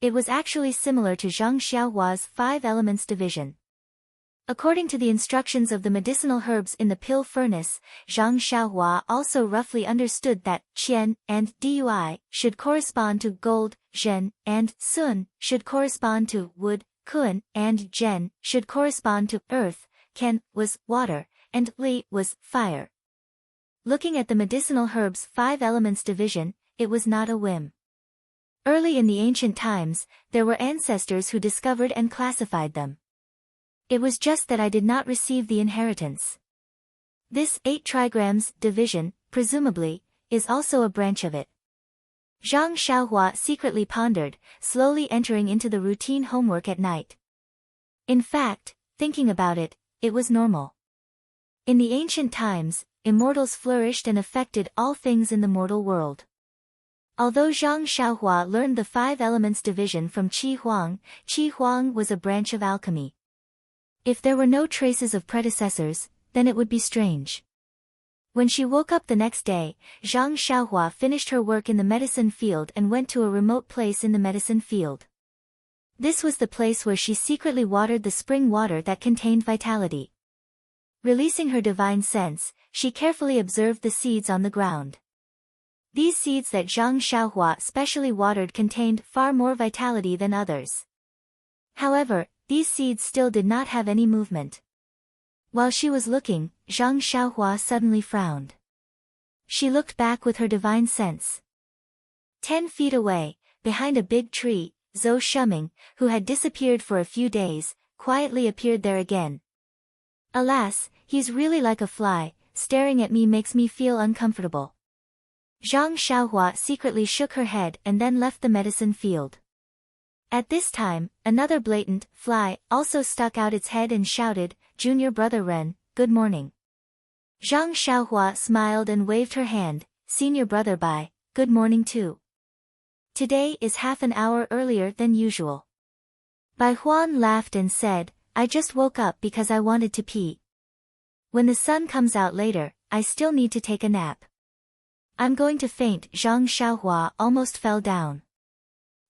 It was actually similar to Zhang Xiaohua's 5 elements division. According to the instructions of the medicinal herbs in the pill furnace, Zhang Xiaohua also roughly understood that Qian and Dui should correspond to gold, Zhen and Sun should correspond to wood, Kun and Zhen should correspond to earth, Ken was water, and Li was fire. Looking at the medicinal herbs' 5 elements division, it was not a whim. Early in the ancient times, there were ancestors who discovered and classified them. It was just that I did not receive the inheritance. This 8 trigrams division, presumably, is also a branch of it. Zhang Xiaohua secretly pondered, slowly entering into the routine homework at night. In fact, thinking about it, it was normal. In the ancient times, immortals flourished and affected all things in the mortal world. Although Zhang Xiaohua learned the 5 elements division from Qi Huang was a branch of alchemy. If there were no traces of predecessors, then it would be strange. When she woke up the next day, Zhang Xiaohua finished her work in the medicine field and went to a remote place in the medicine field. This was the place where she secretly watered the spring water that contained vitality. Releasing her divine sense, she carefully observed the seeds on the ground. These seeds that Zhang Xiaohua specially watered contained far more vitality than others. However, these seeds still did not have any movement. While she was looking, Zhang Xiaohua suddenly frowned. She looked back with her divine sense. 10 feet away, behind a big tree, Zhou Shuming, who had disappeared for a few days, quietly appeared there again. Alas, he's really like a fly, staring at me makes me feel uncomfortable. Zhang Xiaohua secretly shook her head and then left the medicine field. At this time, another blatant fly also stuck out its head and shouted, "Junior brother Ren, good morning." Zhang Xiaohua smiled and waved her hand, "Senior brother Bai, good morning too. Today is half an hour earlier than usual." Bai Huan laughed and said, "I just woke up because I wanted to pee. When the sun comes out later, I still need to take a nap. I'm going to faint." Zhang Xiaohua almost fell down.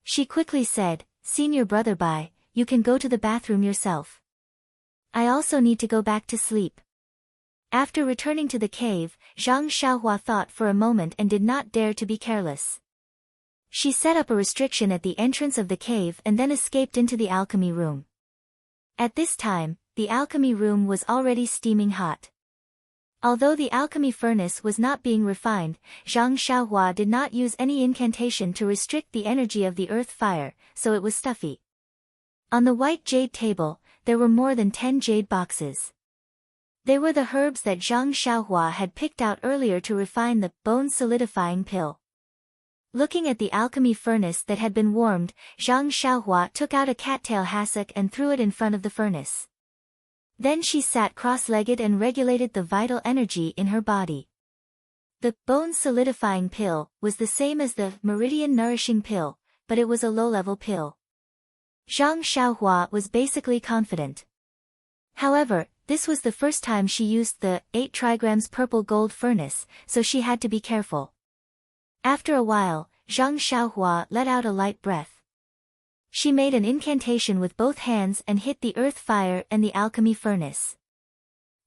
She quickly said, "Senior brother Bai, you can go to the bathroom yourself. I also need to go back to sleep." After returning to the cave, Zhang Xiaohua thought for a moment and did not dare to be careless. She set up a restriction at the entrance of the cave and then escaped into the alchemy room. At this time, the alchemy room was already steaming hot. Although the alchemy furnace was not being refined, Zhang Xiaohua did not use any incantation to restrict the energy of the earth fire, so it was stuffy. On the white jade table, there were more than 10 jade boxes. They were the herbs that Zhang Xiaohua had picked out earlier to refine the bone-solidifying pill. Looking at the alchemy furnace that had been warmed, Zhang Xiaohua took out a cattail hassock and threw it in front of the furnace. Then she sat cross-legged and regulated the vital energy in her body. The bone-solidifying pill was the same as the meridian-nourishing pill, but it was a low-level pill. Zhang Xiaohua was basically confident. However, this was the first time she used the 8 trigrams purple gold furnace, so she had to be careful. After a while, Zhang Xiaohua let out a light breath. She made an incantation with both hands and hit the earth fire and the alchemy furnace.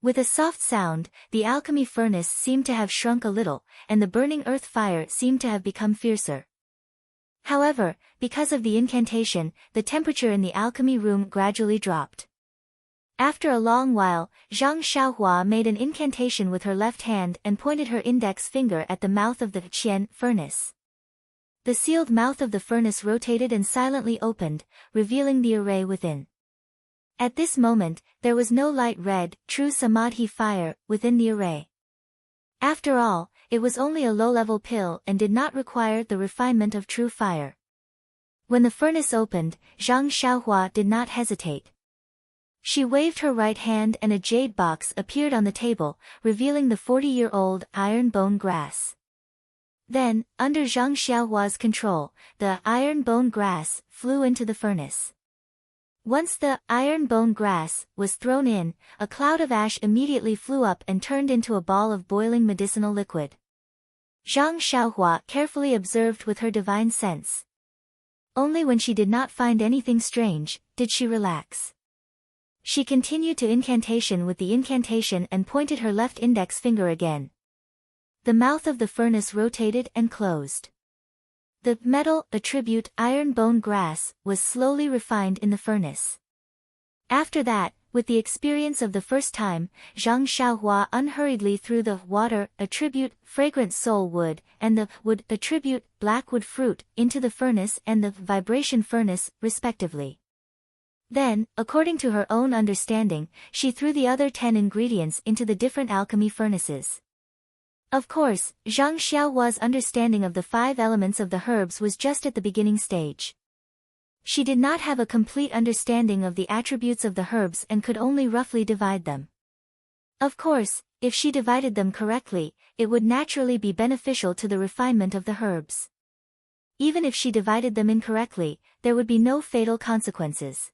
With a soft sound, the alchemy furnace seemed to have shrunk a little, and the burning earth fire seemed to have become fiercer. However, because of the incantation, the temperature in the alchemy room gradually dropped. After a long while, Zhang Xiaohua made an incantation with her left hand and pointed her index finger at the mouth of the Qian furnace. The sealed mouth of the furnace rotated and silently opened, revealing the array within. At this moment, there was no light red, true samadhi fire, within the array. After all, it was only a low-level pill and did not require the refinement of true fire. When the furnace opened, Zhang Xiaohua did not hesitate. She waved her right hand and a jade box appeared on the table, revealing the 40-year-old iron bone grass. Then, under Zhang Xiaohua's control, the iron bone grass flew into the furnace. Once the iron bone grass was thrown in, a cloud of ash immediately flew up and turned into a ball of boiling medicinal liquid. Zhang Xiaohua carefully observed with her divine sense. Only when she did not find anything strange, did she relax. She continued to incantation with the incantation and pointed her left index finger again. The mouth of the furnace rotated and closed. The metal attribute iron bone grass was slowly refined in the furnace. After that, with the experience of the first time, Zhang Xiaohua unhurriedly threw the water attribute fragrant soul wood and the wood attribute blackwood fruit into the furnace and the vibration furnace, respectively. Then, according to her own understanding, she threw the other 10 ingredients into the different alchemy furnaces. Of course, Zhang Xiaohua's understanding of the 5 elements of the herbs was just at the beginning stage. She did not have a complete understanding of the attributes of the herbs and could only roughly divide them. Of course, if she divided them correctly, it would naturally be beneficial to the refinement of the herbs. Even if she divided them incorrectly, there would be no fatal consequences.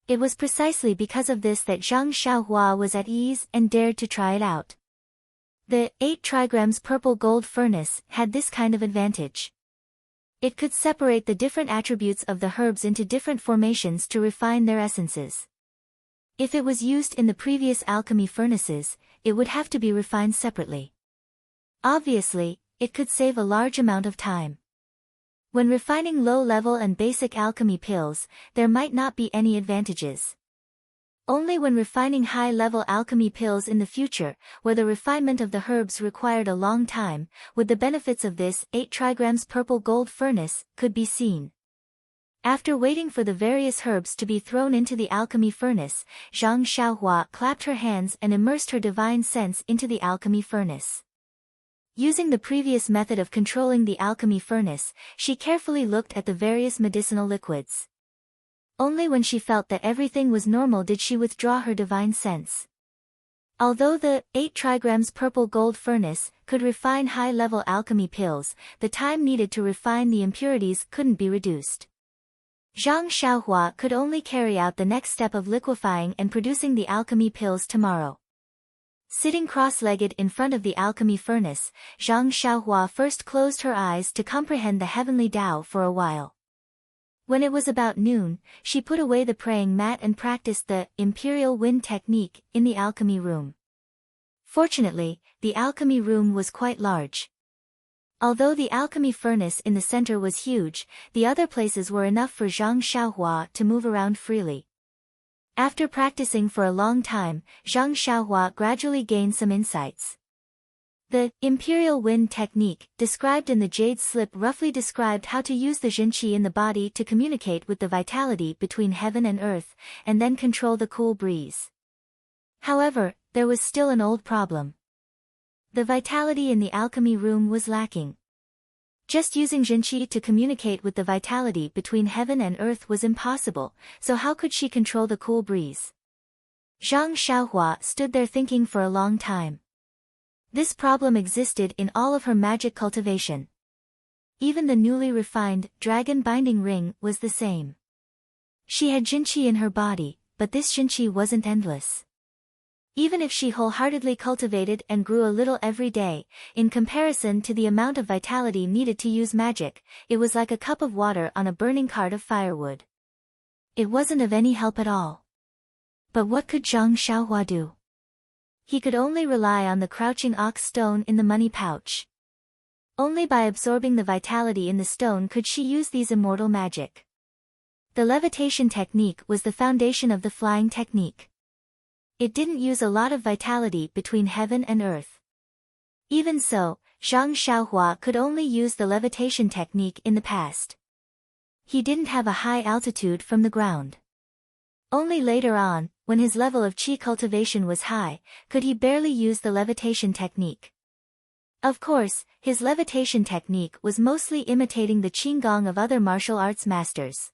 It was precisely because of this that Zhang Xiaohua was at ease and dared to try it out. The 8 trigrams purple gold furnace had this kind of advantage. It could separate the different attributes of the herbs into different formations to refine their essences. If it was used in the previous alchemy furnaces, it would have to be refined separately. Obviously, it could save a large amount of time. When refining low-level and basic alchemy pills, there might not be any advantages. Only when refining high-level alchemy pills in the future, where the refinement of the herbs required a long time, would the benefits of this 8 trigrams purple gold furnace could be seen. After waiting for the various herbs to be thrown into the alchemy furnace, Zhang Xiaohua clapped her hands and immersed her divine sense into the alchemy furnace. Using the previous method of controlling the alchemy furnace, she carefully looked at the various medicinal liquids. Only when she felt that everything was normal did she withdraw her divine sense. Although the 8 trigrams purple gold furnace could refine high-level alchemy pills, the time needed to refine the impurities couldn't be reduced. Zhang Xiaohua could only carry out the next step of liquefying and producing the alchemy pills tomorrow. Sitting cross-legged in front of the alchemy furnace, Zhang Xiaohua first closed her eyes to comprehend the heavenly Tao for a while. When it was about noon, she put away the praying mat and practiced the imperial wind technique in the alchemy room. Fortunately, the alchemy room was quite large. Although the alchemy furnace in the center was huge, the other places were enough for Zhang Xiaohua to move around freely. After practicing for a long time, Zhang Xiaohua gradually gained some insights. The imperial wind technique, described in the jade slip, roughly described how to use the Jinqi in the body to communicate with the vitality between heaven and earth, and then control the cool breeze. However, there was still an old problem. The vitality in the alchemy room was lacking. Just using Jinqi to communicate with the vitality between heaven and earth was impossible, so how could she control the cool breeze? Zhang Xiaohua stood there thinking for a long time. This problem existed in all of her magic cultivation. Even the newly refined dragon binding ring was the same. She had Jinqi in her body, but this Jinqi wasn't endless. Even if she wholeheartedly cultivated and grew a little every day, in comparison to the amount of vitality needed to use magic, it was like a cup of water on a burning cart of firewood. It wasn't of any help at all. But what could Zhang Xiaohua do? He could only rely on the crouching ox stone in the money pouch. Only by absorbing the vitality in the stone could she use these immortal magic. The levitation technique was the foundation of the flying technique. It didn't use a lot of vitality between heaven and earth. Even so, Zhang Xiaohua could only use the levitation technique in the past. He didn't have a high altitude from the ground. Only later on, when his level of qi cultivation was high, could he barely use the levitation technique. Of course, his levitation technique was mostly imitating the qigong of other martial arts masters.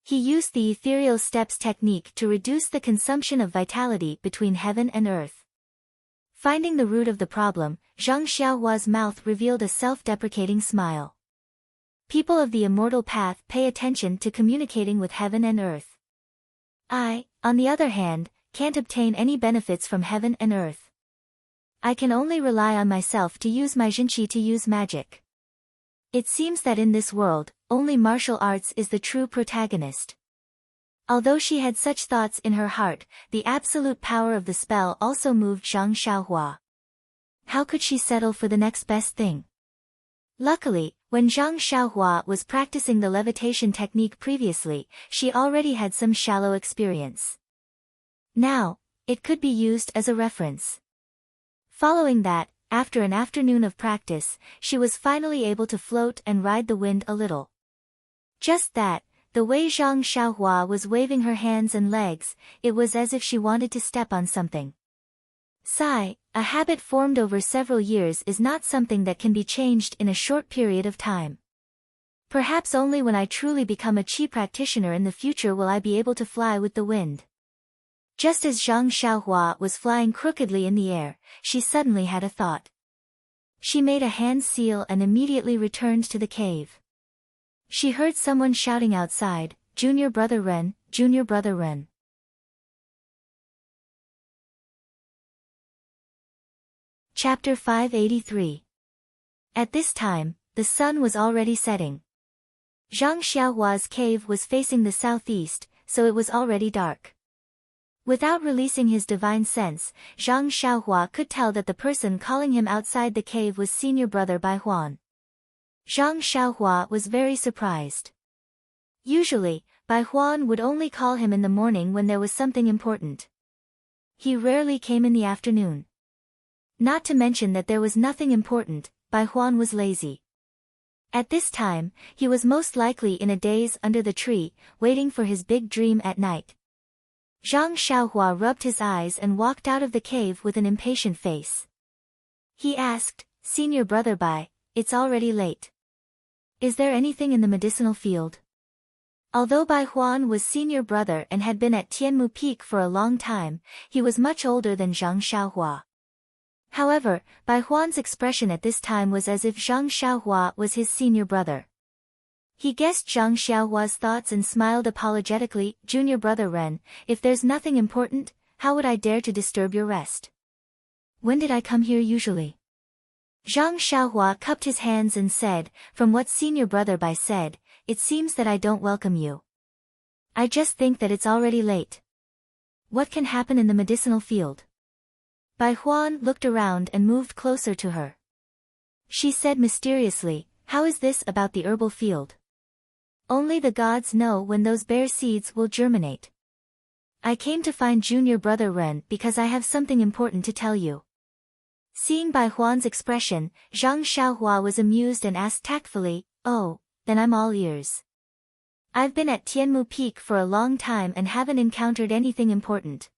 He used the ethereal steps technique to reduce the consumption of vitality between heaven and earth. Finding the root of the problem, Zhang Xiaohua's mouth revealed a self-deprecating smile. People of the immortal path pay attention to communicating with heaven and earth. I, on the other hand, can't obtain any benefits from heaven and earth. I can only rely on myself to use my jinqi to use magic. It seems that in this world, only martial arts is the true protagonist. Although she had such thoughts in her heart, the absolute power of the spell also moved Zhang Xiaohua. How could she settle for the next best thing? Luckily, when Zhang Xiaohua was practicing the levitation technique previously, she already had some shallow experience. Now, it could be used as a reference. Following that, after an afternoon of practice, she was finally able to float and ride the wind a little. Just that, the way Zhang Xiaohua was waving her hands and legs, it was as if she wanted to step on something. Sigh, a habit formed over several years is not something that can be changed in a short period of time. Perhaps only when I truly become a qi practitioner in the future will I be able to fly with the wind. Just as Zhang Xiaohua was flying crookedly in the air, she suddenly had a thought. She made a hand seal and immediately returned to the cave. She heard someone shouting outside, "Junior brother Ren, Junior brother Ren." Chapter 583. At this time, the sun was already setting. Zhang Xiaohua's cave was facing the southeast, so it was already dark. Without releasing his divine sense, Zhang Xiaohua could tell that the person calling him outside the cave was senior brother Bai Huan. Zhang Xiaohua was very surprised. Usually, Bai Huan would only call him in the morning when there was something important. He rarely came in the afternoon. Not to mention that there was nothing important, Bai Huan was lazy. At this time, he was most likely in a daze under the tree, waiting for his big dream at night. Zhang Xiaohua rubbed his eyes and walked out of the cave with an impatient face. He asked, "Senior brother Bai, it's already late. Is there anything in the medicinal field?" Although Bai Huan was senior brother and had been at Tianmu Peak for a long time, he was much older than Zhang Xiaohua. However, Bai Huan's expression at this time was as if Zhang Xiaohua was his senior brother. He guessed Zhang Xiaohua's thoughts and smiled apologetically, "Junior brother Ren, if there's nothing important, how would I dare to disturb your rest? When did I come here usually?" Zhang Xiaohua cupped his hands and said, "From what senior brother Bai said, it seems that I don't welcome you. I just think that it's already late. What can happen in the medicinal field?" Bai Huan looked around and moved closer to her. She said mysteriously, "How is this about the herbal field? Only the gods know when those bare seeds will germinate. I came to find Junior brother Ren because I have something important to tell you." Seeing Bai Huan's expression, Zhang Xiaohua was amused and asked tactfully, "Oh, then I'm all ears. I've been at Tianmu Peak for a long time and haven't encountered anything important."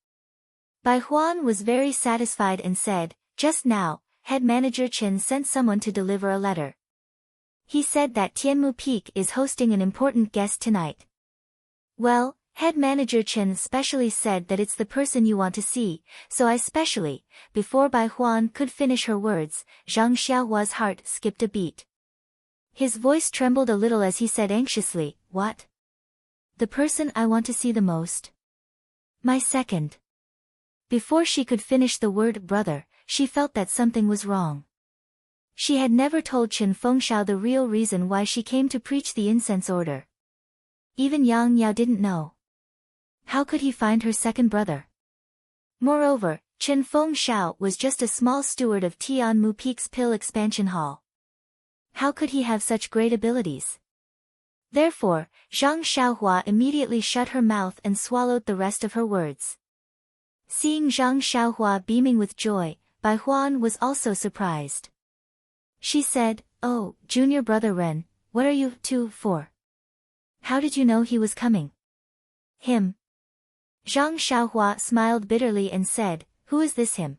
Bai Huan was very satisfied and said, "Just now, head manager Chen sent someone to deliver a letter. He said that Tianmu Peak is hosting an important guest tonight." "Well, head manager Chen specially said that it's the person you want to see, so I specially..." Before Bai Huan could finish her words, Zhang Xiaohua's heart skipped a beat. His voice trembled a little as he said anxiously, "What? The person I want to see the most? My second." Before she could finish the word brother, she felt that something was wrong. She had never told Chen Fengshao the real reason why she came to preach the incense order. Even Yang Yao didn't know. How could he find her second brother? Moreover, Chen Fengshao was just a small steward of Tianmu Peak's Pill Expansion Hall. How could he have such great abilities? Therefore, Zhang Xiaohua immediately shut her mouth and swallowed the rest of her words. Seeing Zhang Xiaohua beaming with joy, Bai Huan was also surprised. She said, "Oh, junior brother Ren, what are you two for? How did you know he was coming?" "Him." Zhang Xiaohua smiled bitterly and said, "Who is this him?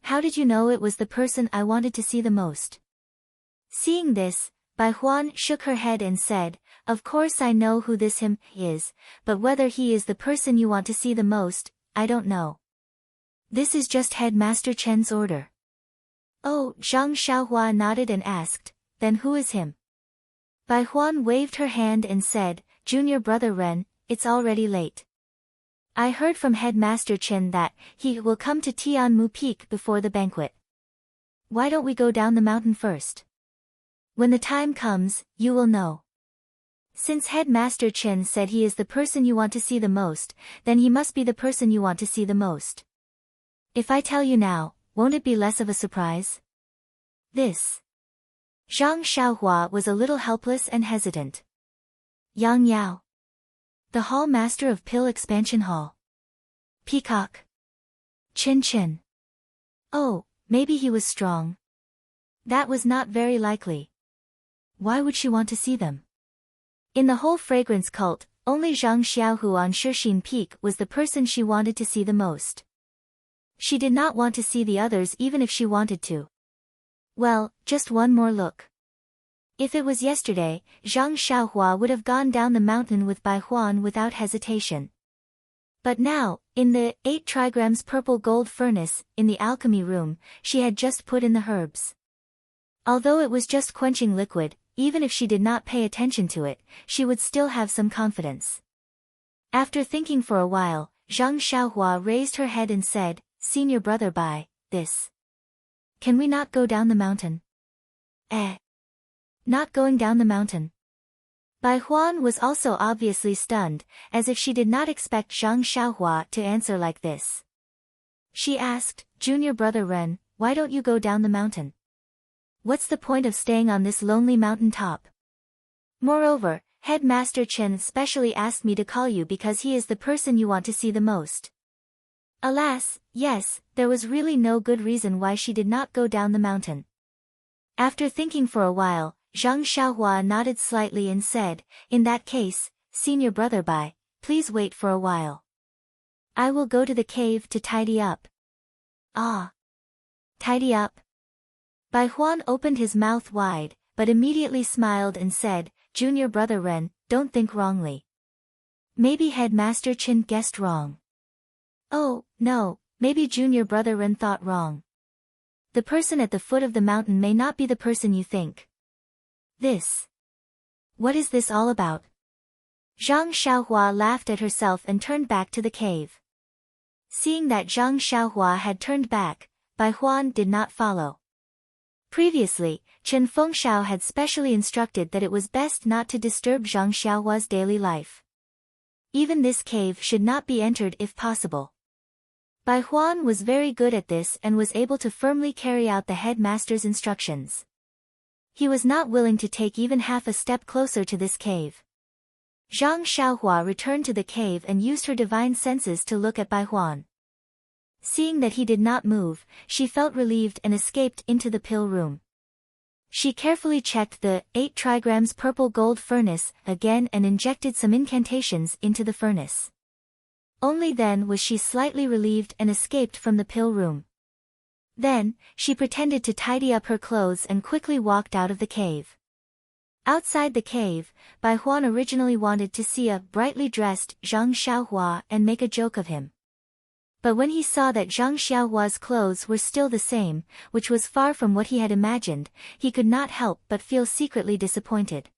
How did you know it was the person I wanted to see the most?" Seeing this, Bai Huan shook her head and said, "Of course I know who this him is, but whether he is the person you want to see the most, I don't know. This is just Headmaster Chen's order." "Oh," Zhang Xiaohua nodded and asked, "Then who is him?" Bai Huan waved her hand and said, "Junior brother Ren, it's already late. I heard from Headmaster Chen that he will come to Tianmu Peak before the banquet. Why don't we go down the mountain first? When the time comes, you will know. Since Headmaster Chen said he is the person you want to see the most, then he must be the person you want to see the most. If I tell you now, won't it be less of a surprise?" This. Zhang Xiaohua was a little helpless and hesitant. Yang Yao. The hall master of Pill Expansion Hall. Peacock. Chin Chin. Oh, maybe he was strong. That was not very likely. Why would she want to see them? In the whole fragrance cult, only Zhang Xiaohu on Shixin Peak was the person she wanted to see the most. She did not want to see the others even if she wanted to. Well, just one more look. If it was yesterday, Zhang Xiaohua would have gone down the mountain with Bai Huan without hesitation. But now, in the 8 trigrams purple gold furnace, in the alchemy room, she had just put in the herbs. Although it was just quenching liquid, even if she did not pay attention to it, she would still have some confidence. After thinking for a while, Zhang Xiaohua raised her head and said, "Senior brother Bai, this. Can we not go down the mountain?" Not going down the mountain. Bai Huan was also obviously stunned, as if she did not expect Zhang Xiaohua to answer like this. She asked, "Junior brother Ren, why don't you go down the mountain? What's the point of staying on this lonely mountain top? Moreover, Headmaster Chen specially asked me to call you because he is the person you want to see the most." Alas, yes, there was really no good reason why she did not go down the mountain. After thinking for a while, Zhang Xiaohua nodded slightly and said, "In that case, senior brother Bai, please wait for a while. I will go to the cave to tidy up." "Ah. Tidy up?" Bai Huan opened his mouth wide, but immediately smiled and said, "Junior brother Ren, don't think wrongly. Maybe Headmaster Chen guessed wrong." "Oh, no, maybe junior brother Ren thought wrong. The person at the foot of the mountain may not be the person you think." This. What is this all about? Zhang Xiaohua laughed at herself and turned back to the cave. Seeing that Zhang Xiaohua had turned back, Bai Huan did not follow. Previously, Chen Fengshao had specially instructed that it was best not to disturb Zhang Xiaohua's daily life. Even this cave should not be entered if possible. Bai Huan was very good at this and was able to firmly carry out the headmaster's instructions. He was not willing to take even half a step closer to this cave. Zhang Xiaohua returned to the cave and used her divine senses to look at Bai Huan. Seeing that he did not move, she felt relieved and escaped into the pill room. She carefully checked the 8 trigrams purple gold furnace again and injected some incantations into the furnace. Only then was she slightly relieved and escaped from the pill room. Then, she pretended to tidy up her clothes and quickly walked out of the cave. Outside the cave, Bai Huan originally wanted to see a brightly dressed Zhang Xiaohua and make a joke of him. But when he saw that Zhang Xiaohua's clothes were still the same, which was far from what he had imagined, he could not help but feel secretly disappointed.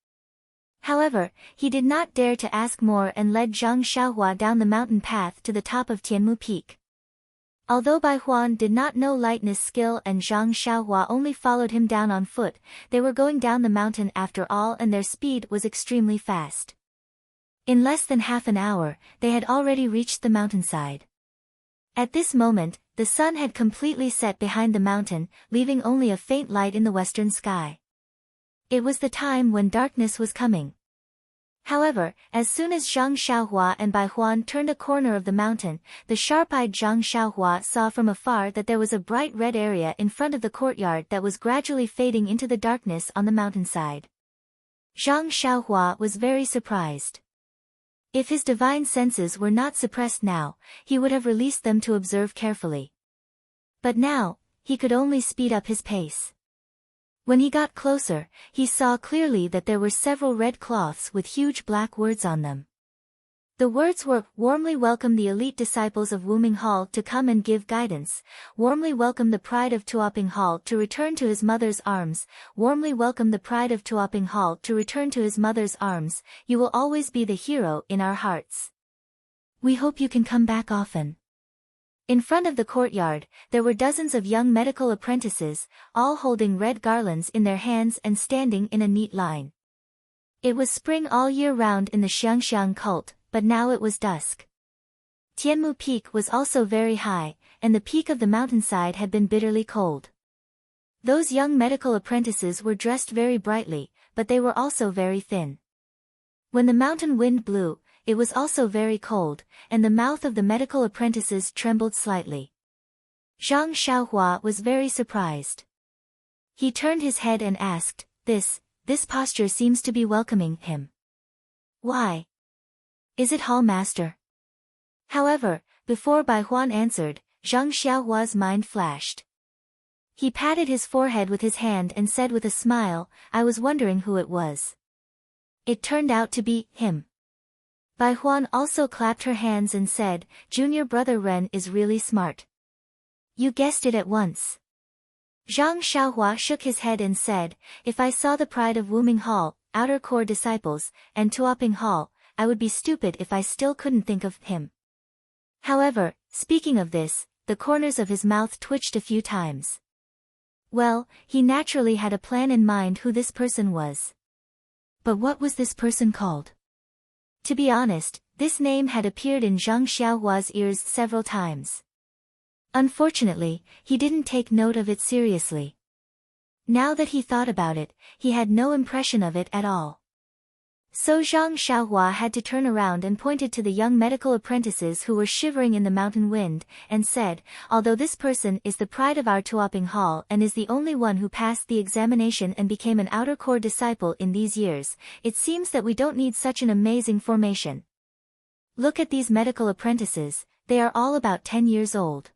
However, he did not dare to ask more and led Zhang Xiaohua down the mountain path to the top of Tianmu Peak. Although Bai Huan did not know lightness skill and Zhang Xiaohua only followed him down on foot, they were going down the mountain after all and their speed was extremely fast. In less than half an hour, they had already reached the mountainside. At this moment, the sun had completely set behind the mountain, leaving only a faint light in the western sky. It was the time when darkness was coming. However, as soon as Zhang Xiaohua and Bai Huan turned a corner of the mountain, the sharp-eyed Zhang Xiaohua saw from afar that there was a bright red area in front of the courtyard that was gradually fading into the darkness on the mountainside. Zhang Xiaohua was very surprised. If his divine senses were not suppressed now, he would have released them to observe carefully. But now, he could only speed up his pace. When he got closer, he saw clearly that there were several red cloths with huge black words on them. The words were, "Warmly welcome the elite disciples of Wuming Hall to come and give guidance, warmly welcome the pride of Tuoping Hall to return to his mother's arms, warmly welcome the pride of Tuoping Hall to return to his mother's arms, you will always be the hero in our hearts. We hope you can come back often." In front of the courtyard, there were dozens of young medical apprentices, all holding red garlands in their hands and standing in a neat line. It was spring all year round in the Xiangxiang cult, but now it was dusk. Tianmu Peak was also very high, and the peak of the mountainside had been bitterly cold. Those young medical apprentices were dressed very brightly, but they were also very thin. When the mountain wind blew, it was also very cold, and the mouth of the medical apprentices trembled slightly. Zhang Xiaohua was very surprised. He turned his head and asked, This posture seems to be welcoming him. Why? Is it Hall Master? However, before Bai Huan answered, Zhang Xiaohua's mind flashed. He patted his forehead with his hand and said with a smile, I was wondering who it was. It turned out to be him. Bai Huan also clapped her hands and said, Junior brother Ren is really smart. You guessed it at once. Zhang Xiaohua shook his head and said, If I saw the pride of Wuming Hall, outer core disciples, and Tuoping Hall, I would be stupid if I still couldn't think of him. However, speaking of this, the corners of his mouth twitched a few times. Well, he naturally had a plan in mind who this person was. But what was this person called? To be honest, this name had appeared in Zhang Xiaohua's ears several times. Unfortunately, he didn't take note of it seriously. Now that he thought about it, he had no impression of it at all. So Zhang Xiaohua had to turn around and pointed to the young medical apprentices who were shivering in the mountain wind, and said, Although this person is the pride of our Tuoping Hall and is the only one who passed the examination and became an outer core disciple in these years, it seems that we don't need such an amazing formation. Look at these medical apprentices, they are all about 10 years old.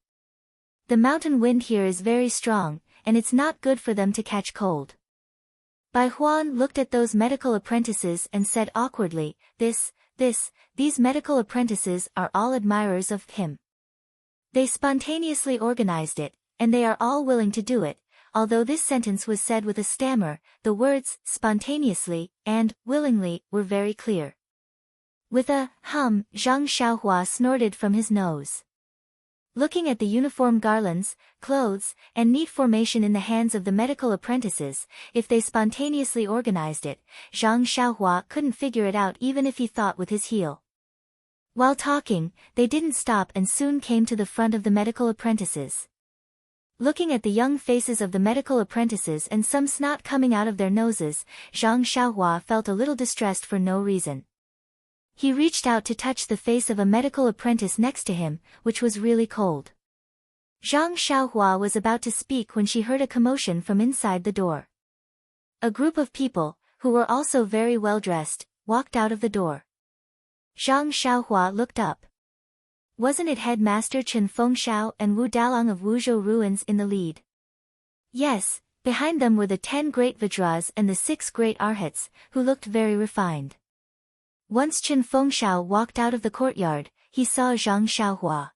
The mountain wind here is very strong, and it's not good for them to catch cold. Bai Huan looked at those medical apprentices and said awkwardly, These medical apprentices are all admirers of him. They spontaneously organized it, and they are all willing to do it. Although this sentence was said with a stammer, the words, spontaneously, and, willingly, were very clear. With a, hum, Zhang Xiaohua snorted from his nose. Looking at the uniform garlands, clothes, and neat formation in the hands of the medical apprentices, if they spontaneously organized it, Zhang Xiaohua couldn't figure it out even if he thought with his heel. While talking, they didn't stop and soon came to the front of the medical apprentices. Looking at the young faces of the medical apprentices and some snot coming out of their noses, Zhang Xiaohua felt a little distressed for no reason. He reached out to touch the face of a medical apprentice next to him, which was really cold. Zhang Xiaohua was about to speak when she heard a commotion from inside the door. A group of people, who were also very well dressed, walked out of the door. Zhang Xiaohua looked up. Wasn't it Headmaster Chen Fengshao and Wu Dalong of Wuzhou Ruins in the lead? Yes, behind them were the 10 great Vajras and the 6 great Arhats, who looked very refined. Once Chen Fengshao walked out of the courtyard, he saw Zhang Xiaohua.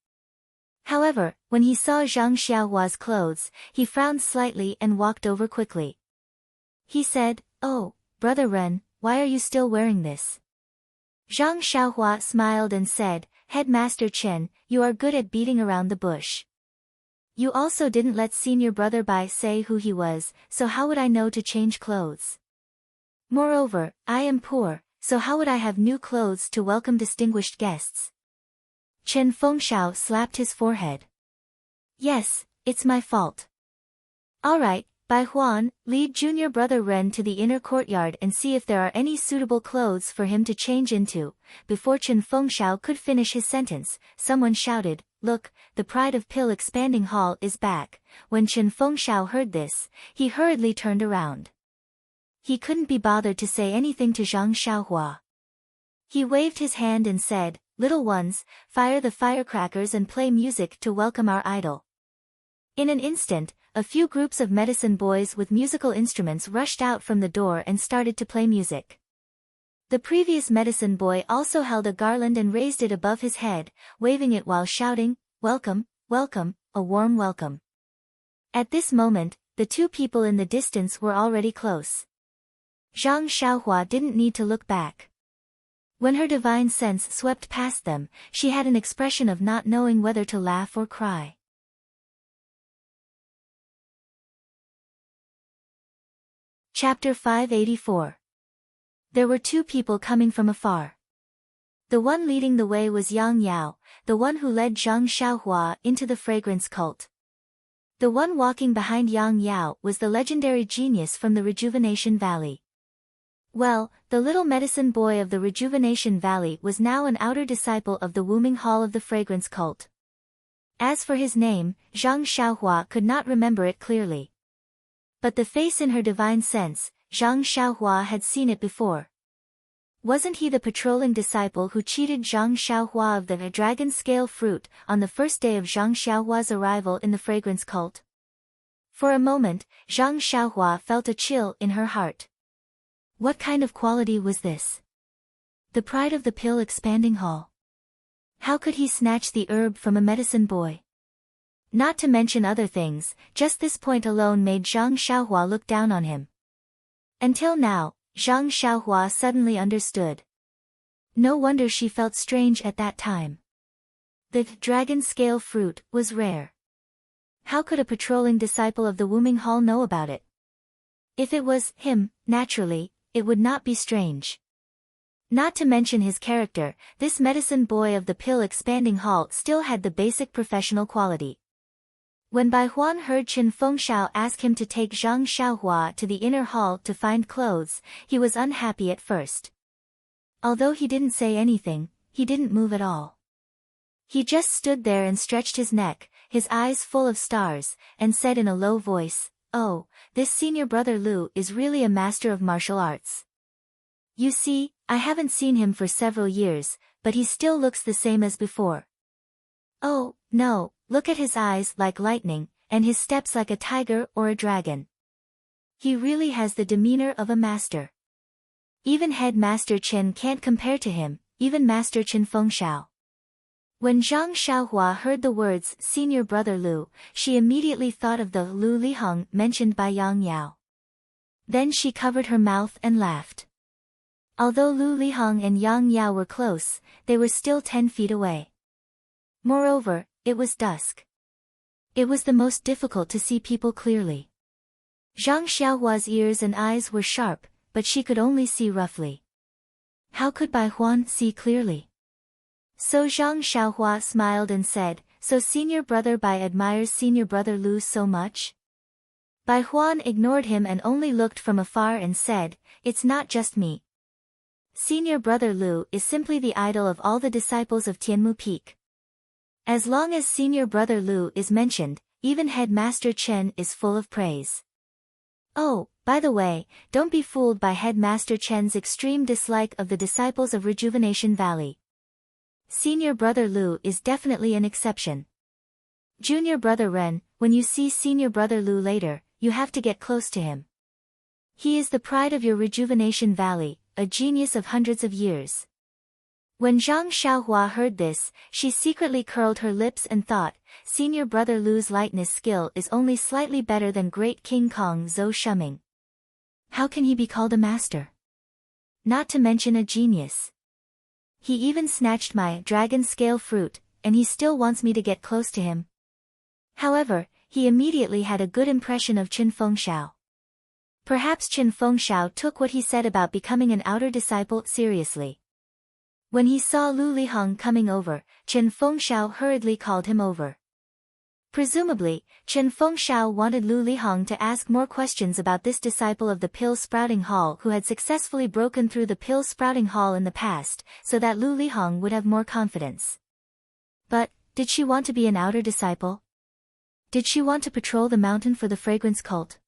However, when he saw Zhang Xiaohua's clothes, he frowned slightly and walked over quickly. He said, Oh, Brother Ren, why are you still wearing this? Zhang Xiaohua smiled and said, Headmaster Chen, you are good at beating around the bush. You also didn't let senior brother Bai say who he was, so how would I know to change clothes? Moreover, I am poor, so how would I have new clothes to welcome distinguished guests? Chen Fengshao slapped his forehead. Yes, it's my fault. Alright, Bai Huan, lead junior brother Ren to the inner courtyard and see if there are any suitable clothes for him to change into. Before Chen Fengxiao could finish his sentence, someone shouted, "Look, the pride of Pill Expanding Hall is back." When Chen Fengxiao heard this, he hurriedly turned around. He couldn't be bothered to say anything to Zhang Xiaohua. He waved his hand and said, "Little ones, fire the firecrackers and play music to welcome our idol." In an instant, a few groups of medicine boys with musical instruments rushed out from the door and started to play music. The previous medicine boy also held a garland and raised it above his head, waving it while shouting, "Welcome, welcome, a warm welcome." At this moment, the two people in the distance were already close. Zhang Xiaohua didn't need to look back. When her divine sense swept past them, she had an expression of not knowing whether to laugh or cry. Chapter 584. There were two people coming from afar. The one leading the way was Yang Yao, the one who led Zhang Xiaohua into the fragrance cult. The one walking behind Yang Yao was the legendary genius from the Rejuvenation Valley. Well, the little medicine boy of the Rejuvenation Valley was now an outer disciple of the Wuming Hall of the fragrance cult. As for his name, Zhang Xiaohua could not remember it clearly. But the face in her divine sense, Zhang Xiaohua had seen it before. Wasn't he the patrolling disciple who cheated Zhang Xiaohua of the dragon scale fruit on the first day of Zhang Xiaohua's arrival in the fragrance cult? For a moment, Zhang Xiaohua felt a chill in her heart. What kind of quality was this? The pride of the Pill Expanding Hall. How could he snatch the herb from a medicine boy? Not to mention other things, just this point alone made Zhang Xiaohua look down on him. Until now, Zhang Xiaohua suddenly understood. No wonder she felt strange at that time. The dragon scale fruit was rare. How could a patrolling disciple of the Wuming Hall know about it? If it was him, naturally, it would not be strange. Not to mention his character, this medicine boy of the Pill Expanding Hall still had the basic professional quality. When Bai Huan heard Chen Fengxiao ask him to take Zhang Xiaohua to the inner hall to find clothes, he was unhappy at first. Although he didn't say anything, he didn't move at all. He just stood there and stretched his neck, his eyes full of stars, and said in a low voice, "Oh, this senior brother Lu is really a master of martial arts. You see, I haven't seen him for several years, but he still looks the same as before. Oh, no, look at his eyes like lightning, and his steps like a tiger or a dragon. He really has the demeanor of a master. Even Headmaster Chen can't compare to him, even Master Chen Fengxiao." When Zhang Xiaohua heard the words "senior brother Lu," she immediately thought of the Lu Liheng mentioned by Yang Yao. Then she covered her mouth and laughed. Although Lu Liheng and Yang Yao were close, they were still 10 feet away. Moreover, it was dusk. It was the most difficult to see people clearly. Zhang Xiaohua's ears and eyes were sharp, but she could only see roughly. How could Bai Huan see clearly? So Zhang Xiaohua smiled and said, "So senior brother Bai admires senior brother Lu so much?" Bai Huan ignored him and only looked from afar and said, "It's not just me. Senior brother Lu is simply the idol of all the disciples of Tianmu Peak. As long as senior brother Lu is mentioned, even Headmaster Chen is full of praise. Oh, by the way, don't be fooled by Headmaster Chen's extreme dislike of the disciples of Rejuvenation Valley. Senior brother Lu is definitely an exception. Junior brother Ren, when you see senior brother Lu later, you have to get close to him. He is the pride of your Rejuvenation Valley, a genius of hundreds of years." When Zhang Xiaohua heard this, she secretly curled her lips and thought, senior brother Lu's lightness skill is only slightly better than great King Kong Zhou Shuming. How can he be called a master? Not to mention a genius. He even snatched my dragon scale fruit, and he still wants me to get close to him. However, he immediately had a good impression of Chen Fengxiao. Perhaps Chen Fengxiao took what he said about becoming an outer disciple seriously. When he saw Lu Liheng coming over, Chen Fengxiao hurriedly called him over. Presumably, Chen Fengxiao wanted Lu Lihong to ask more questions about this disciple of the Pill Sprouting Hall who had successfully broken through the Pill Sprouting Hall in the past, so that Lu Lihong would have more confidence. But, did she want to be an outer disciple? Did she want to patrol the mountain for the fragrance cult?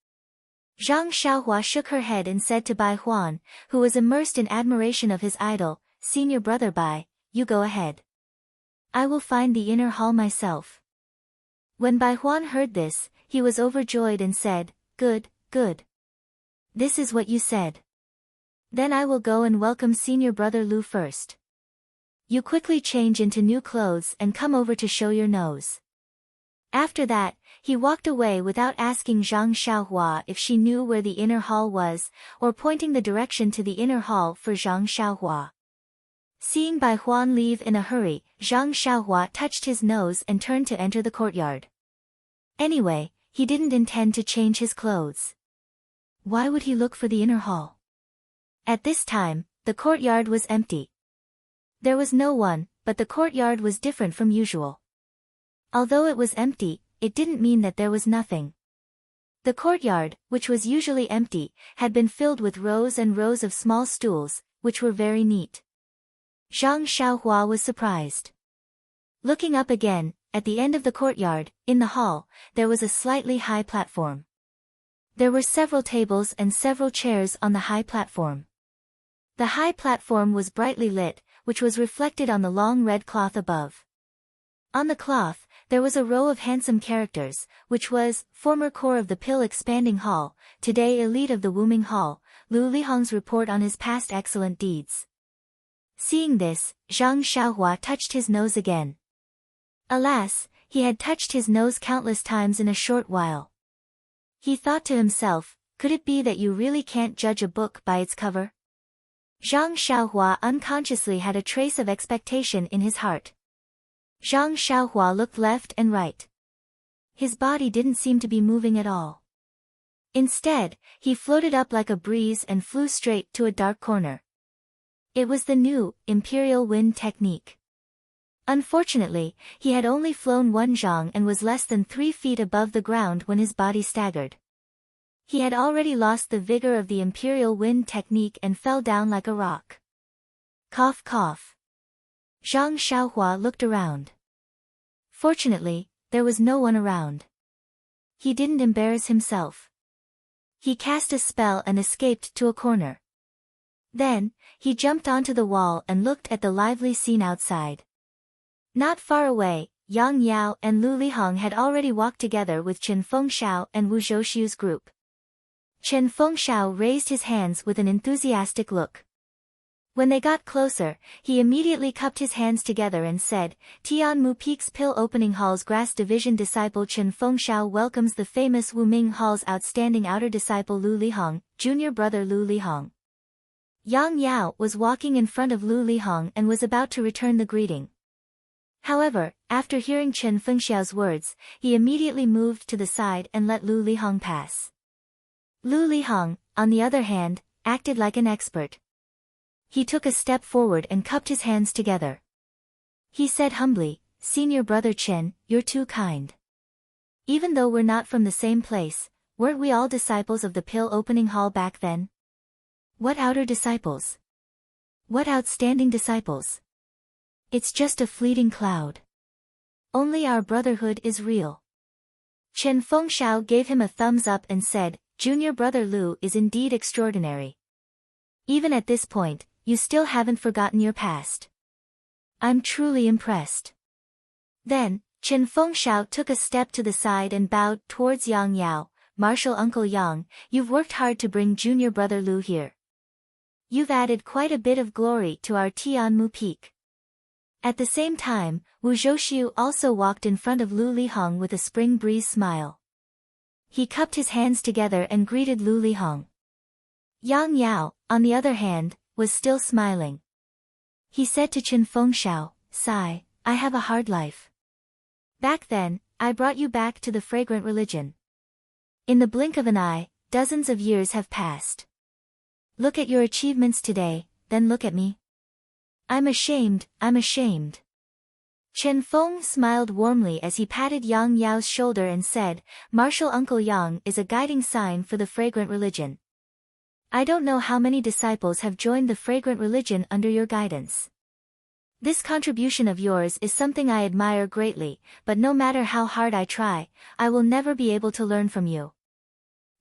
Zhang Xiaohua shook her head and said to Bai Huan, who was immersed in admiration of his idol, "Senior brother Bai, you go ahead. I will find the inner hall myself." When Bai Huan heard this, he was overjoyed and said, "Good, good. This is what you said. Then I will go and welcome senior brother Lu first. You quickly change into new clothes and come over to show your nose." After that, he walked away without asking Zhang Xiaohua if she knew where the inner hall was, or pointing the direction to the inner hall for Zhang Xiaohua. Seeing Bai Huan leave in a hurry, Zhang Xiaohua touched his nose and turned to enter the courtyard. Anyway, he didn't intend to change his clothes. Why would he look for the inner hall? At this time, the courtyard was empty. There was no one, but the courtyard was different from usual. Although it was empty, it didn't mean that there was nothing. The courtyard, which was usually empty, had been filled with rows and rows of small stools, which were very neat. Zhang Xiaohua was surprised. Looking up again, at the end of the courtyard, in the hall, there was a slightly high platform. There were several tables and several chairs on the high platform. The high platform was brightly lit, which was reflected on the long red cloth above. On the cloth, there was a row of handsome characters, which was, former core of the Pill Expanding Hall, today elite of the Wuming Hall, Lu Lihong's report on his past excellent deeds. Seeing this, Zhang Xiaohua touched his nose again. Alas, he had touched his nose countless times in a short while. He thought to himself, could it be that you really can't judge a book by its cover? Zhang Xiaohua unconsciously had a trace of expectation in his heart. Zhang Xiaohua looked left and right. His body didn't seem to be moving at all. Instead, he floated up like a breeze and flew straight to a dark corner. It was the new, imperial wind technique. Unfortunately, he had only flown one zhang and was less than 3 feet above the ground when his body staggered. He had already lost the vigor of the imperial wind technique and fell down like a rock. Cough cough. Zhang Xiaohua looked around. Fortunately, there was no one around. He didn't embarrass himself. He cast a spell and escaped to a corner. Then, he jumped onto the wall and looked at the lively scene outside. Not far away, Yang Yao and Lu Lihong had already walked together with Chen Fengxiao and Wu Zhouxiu's group. Chen Fengxiao raised his hands with an enthusiastic look. When they got closer, he immediately cupped his hands together and said, "Tianmu Peak's Pill Opening Hall's Grass Division disciple Chen Fengxiao welcomes the famous Wuming Hall's outstanding outer disciple Lu Lihong, junior brother Lu Lihong." Yang Yao was walking in front of Lu Lihong and was about to return the greeting. However, after hearing Chen Fengxiao's words, he immediately moved to the side and let Lu Lihong pass. Lu Lihong, on the other hand, acted like an expert. He took a step forward and cupped his hands together. He said humbly, "Senior brother Chen, you're too kind. Even though we're not from the same place, weren't we all disciples of the Pill Opening Hall back then? What outer disciples? What outstanding disciples? It's just a fleeting cloud. Only our brotherhood is real." Chen Fengxiao gave him a thumbs up and said, "Junior brother Lu is indeed extraordinary. Even at this point, you still haven't forgotten your past. I'm truly impressed." Then, Chen Fengxiao took a step to the side and bowed towards Yang Yao, "Marshal Uncle Yang, you've worked hard to bring junior brother Lu here. You've added quite a bit of glory to our Tianmu Peak." At the same time, Wu Zhouxiu also walked in front of Lu Lihong with a spring breeze smile. He cupped his hands together and greeted Lu Lihong. Yang Yao, on the other hand, was still smiling. He said to Chen Fengxiao, "Sigh, I have a hard life. Back then, I brought you back to the fragrant religion. In the blink of an eye, dozens of years have passed. Look at your achievements today, then look at me. I'm ashamed, I'm ashamed." Chen Feng smiled warmly as he patted Yang Yao's shoulder and said, "Martial Uncle Yang is a guiding sign for the fragrant religion. I don't know how many disciples have joined the fragrant religion under your guidance. This contribution of yours is something I admire greatly, but no matter how hard I try, I will never be able to learn from you."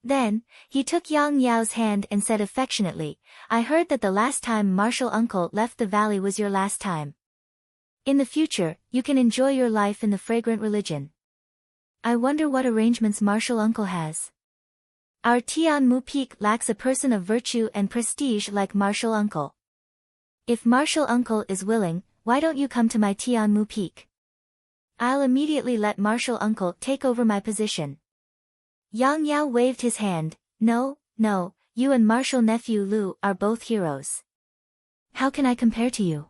Then, he took Yang Yao's hand and said affectionately, "I heard that the last time Martial Uncle left the valley was your last time. In the future, you can enjoy your life in the fragrant religion. I wonder what arrangements Martial Uncle has. Our Tianmu Peak lacks a person of virtue and prestige like Martial Uncle. If Martial Uncle is willing, why don't you come to my Tianmu Peak? I'll immediately let Martial Uncle take over my position." Yang Yao waved his hand. No, you and Martial Nephew Lu are both heroes. How can I compare to you?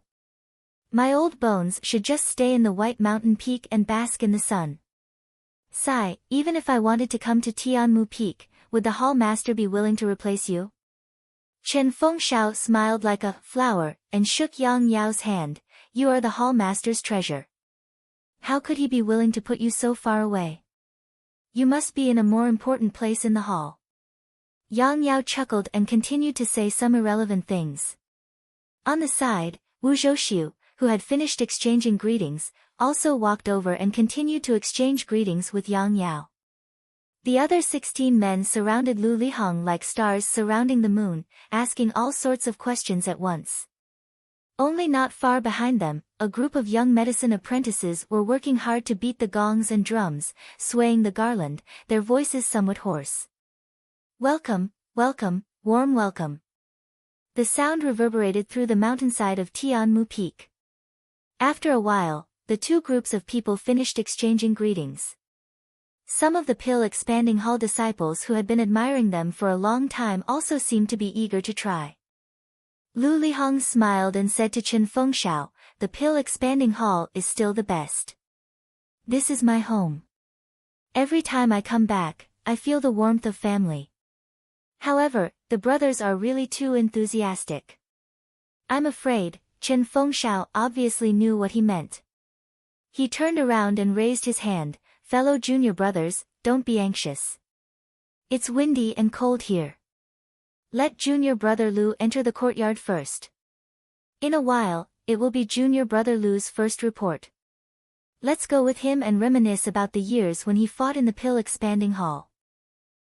My old bones should just stay in the White Mountain Peak and bask in the sun. Sai, even if I wanted to come to Tianmu Peak, would the hall master be willing to replace you? Chen Fengshao smiled like a flower and shook Yang Yao's hand. You are the hall master's treasure. How could he be willing to put you so far away? You must be in a more important place in the hall. Yang Yao chuckled and continued to say some irrelevant things. On the side, Wu Zhouxiu, who had finished exchanging greetings, also walked over and continued to exchange greetings with Yang Yao. The other 16 men surrounded Lu Lihong like stars surrounding the moon, asking all sorts of questions at once. Only not far behind them, a group of young medicine apprentices were working hard to beat the gongs and drums, swaying the garland, their voices somewhat hoarse. "Welcome, warm welcome." The sound reverberated through the mountainside of Tianmu Peak. After a while, the two groups of people finished exchanging greetings. Some of the pill-expanding hall disciples who had been admiring them for a long time also seemed to be eager to try. Lu Lihong smiled and said to Chen Fengshao, "The pill-expanding hall is still the best. This is my home. Every time I come back, I feel the warmth of family. However, the brothers are really too enthusiastic. I'm afraid." Chen Fengshao obviously knew what he meant. He turned around and raised his hand. "Fellow junior brothers, don't be anxious. It's windy and cold here. Let junior brother Lu enter the courtyard first. In a while, it will be junior brother Lu's first report. Let's go with him and reminisce about the years when he fought in the pill-expanding hall.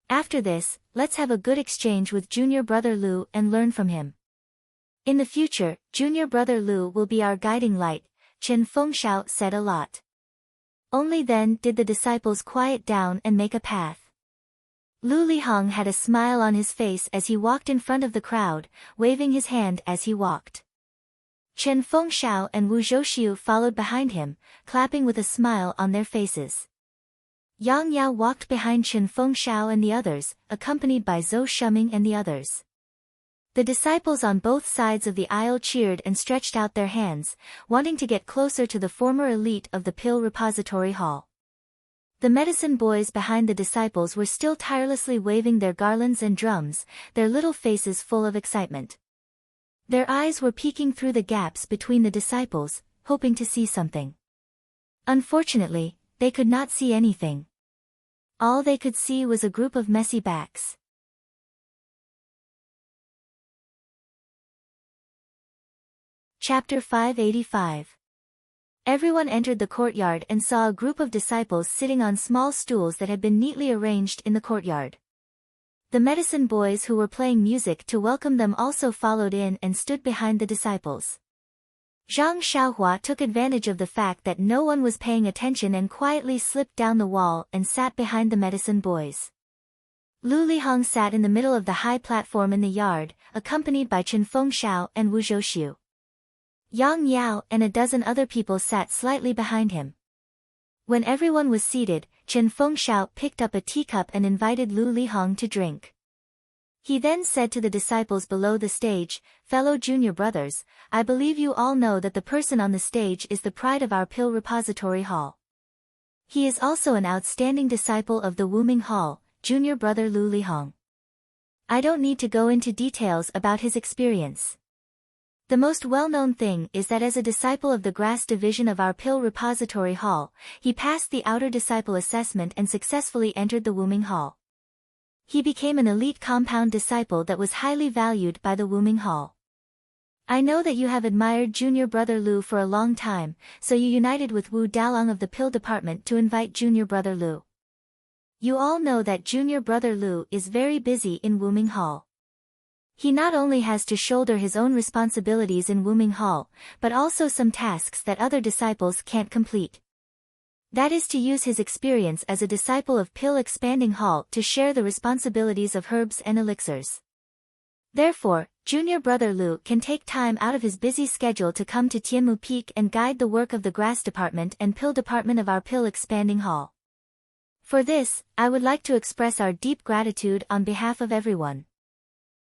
After this, let's have a good exchange with junior brother Lu and learn from him. In the future, junior brother Lu will be our guiding light," Chen Fengshao said a lot. Only then did the disciples quiet down and make a path. Lu Lihong had a smile on his face as he walked in front of the crowd, waving his hand as he walked. Chen Fengshao and Wu Zhouxiu followed behind him, clapping with a smile on their faces. Yang Yao walked behind Chen Fengshao and the others, accompanied by Zhou Shuming and the others. The disciples on both sides of the aisle cheered and stretched out their hands, wanting to get closer to the former elite of the pill repository hall. The medicine boys behind the disciples were still tirelessly waving their garlands and drums, their little faces full of excitement. Their eyes were peeking through the gaps between the disciples, hoping to see something. Unfortunately, they could not see anything. All they could see was a group of messy backs. Chapter 585. Everyone entered the courtyard and saw a group of disciples sitting on small stools that had been neatly arranged in the courtyard. The medicine boys who were playing music to welcome them also followed in and stood behind the disciples. Zhang Xiaohua took advantage of the fact that no one was paying attention and quietly slipped down the wall and sat behind the medicine boys. Lu Lihong sat in the middle of the high platform in the yard, accompanied by Chen Fengshao and Wu Zhouxiu. Yang Yao and a dozen other people sat slightly behind him. When everyone was seated, Chen Fengshao picked up a teacup and invited Lu Lihong to drink. He then said to the disciples below the stage, "Fellow junior brothers, I believe you all know that the person on the stage is the pride of our pill repository hall. He is also an outstanding disciple of the Wuming Hall, junior brother Lu Lihong. I don't need to go into details about his experience. The most well-known thing is that as a disciple of the grass division of our pill repository hall, he passed the outer disciple assessment and successfully entered the Wuming Hall. He became an elite compound disciple that was highly valued by the Wuming Hall. I know that you have admired Junior Brother Lu for a long time, so you united with Wu Dalong of the pill department to invite Junior Brother Lu. You all know that Junior Brother Lu is very busy in Wuming Hall. He not only has to shoulder his own responsibilities in Wuming Hall, but also some tasks that other disciples can't complete. That is to use his experience as a disciple of Pill Expanding Hall to share the responsibilities of herbs and elixirs. Therefore, Junior Brother Lu can take time out of his busy schedule to come to Tianmu Peak and guide the work of the Grass Department and Pill Department of our Pill Expanding Hall. For this, I would like to express our deep gratitude on behalf of everyone.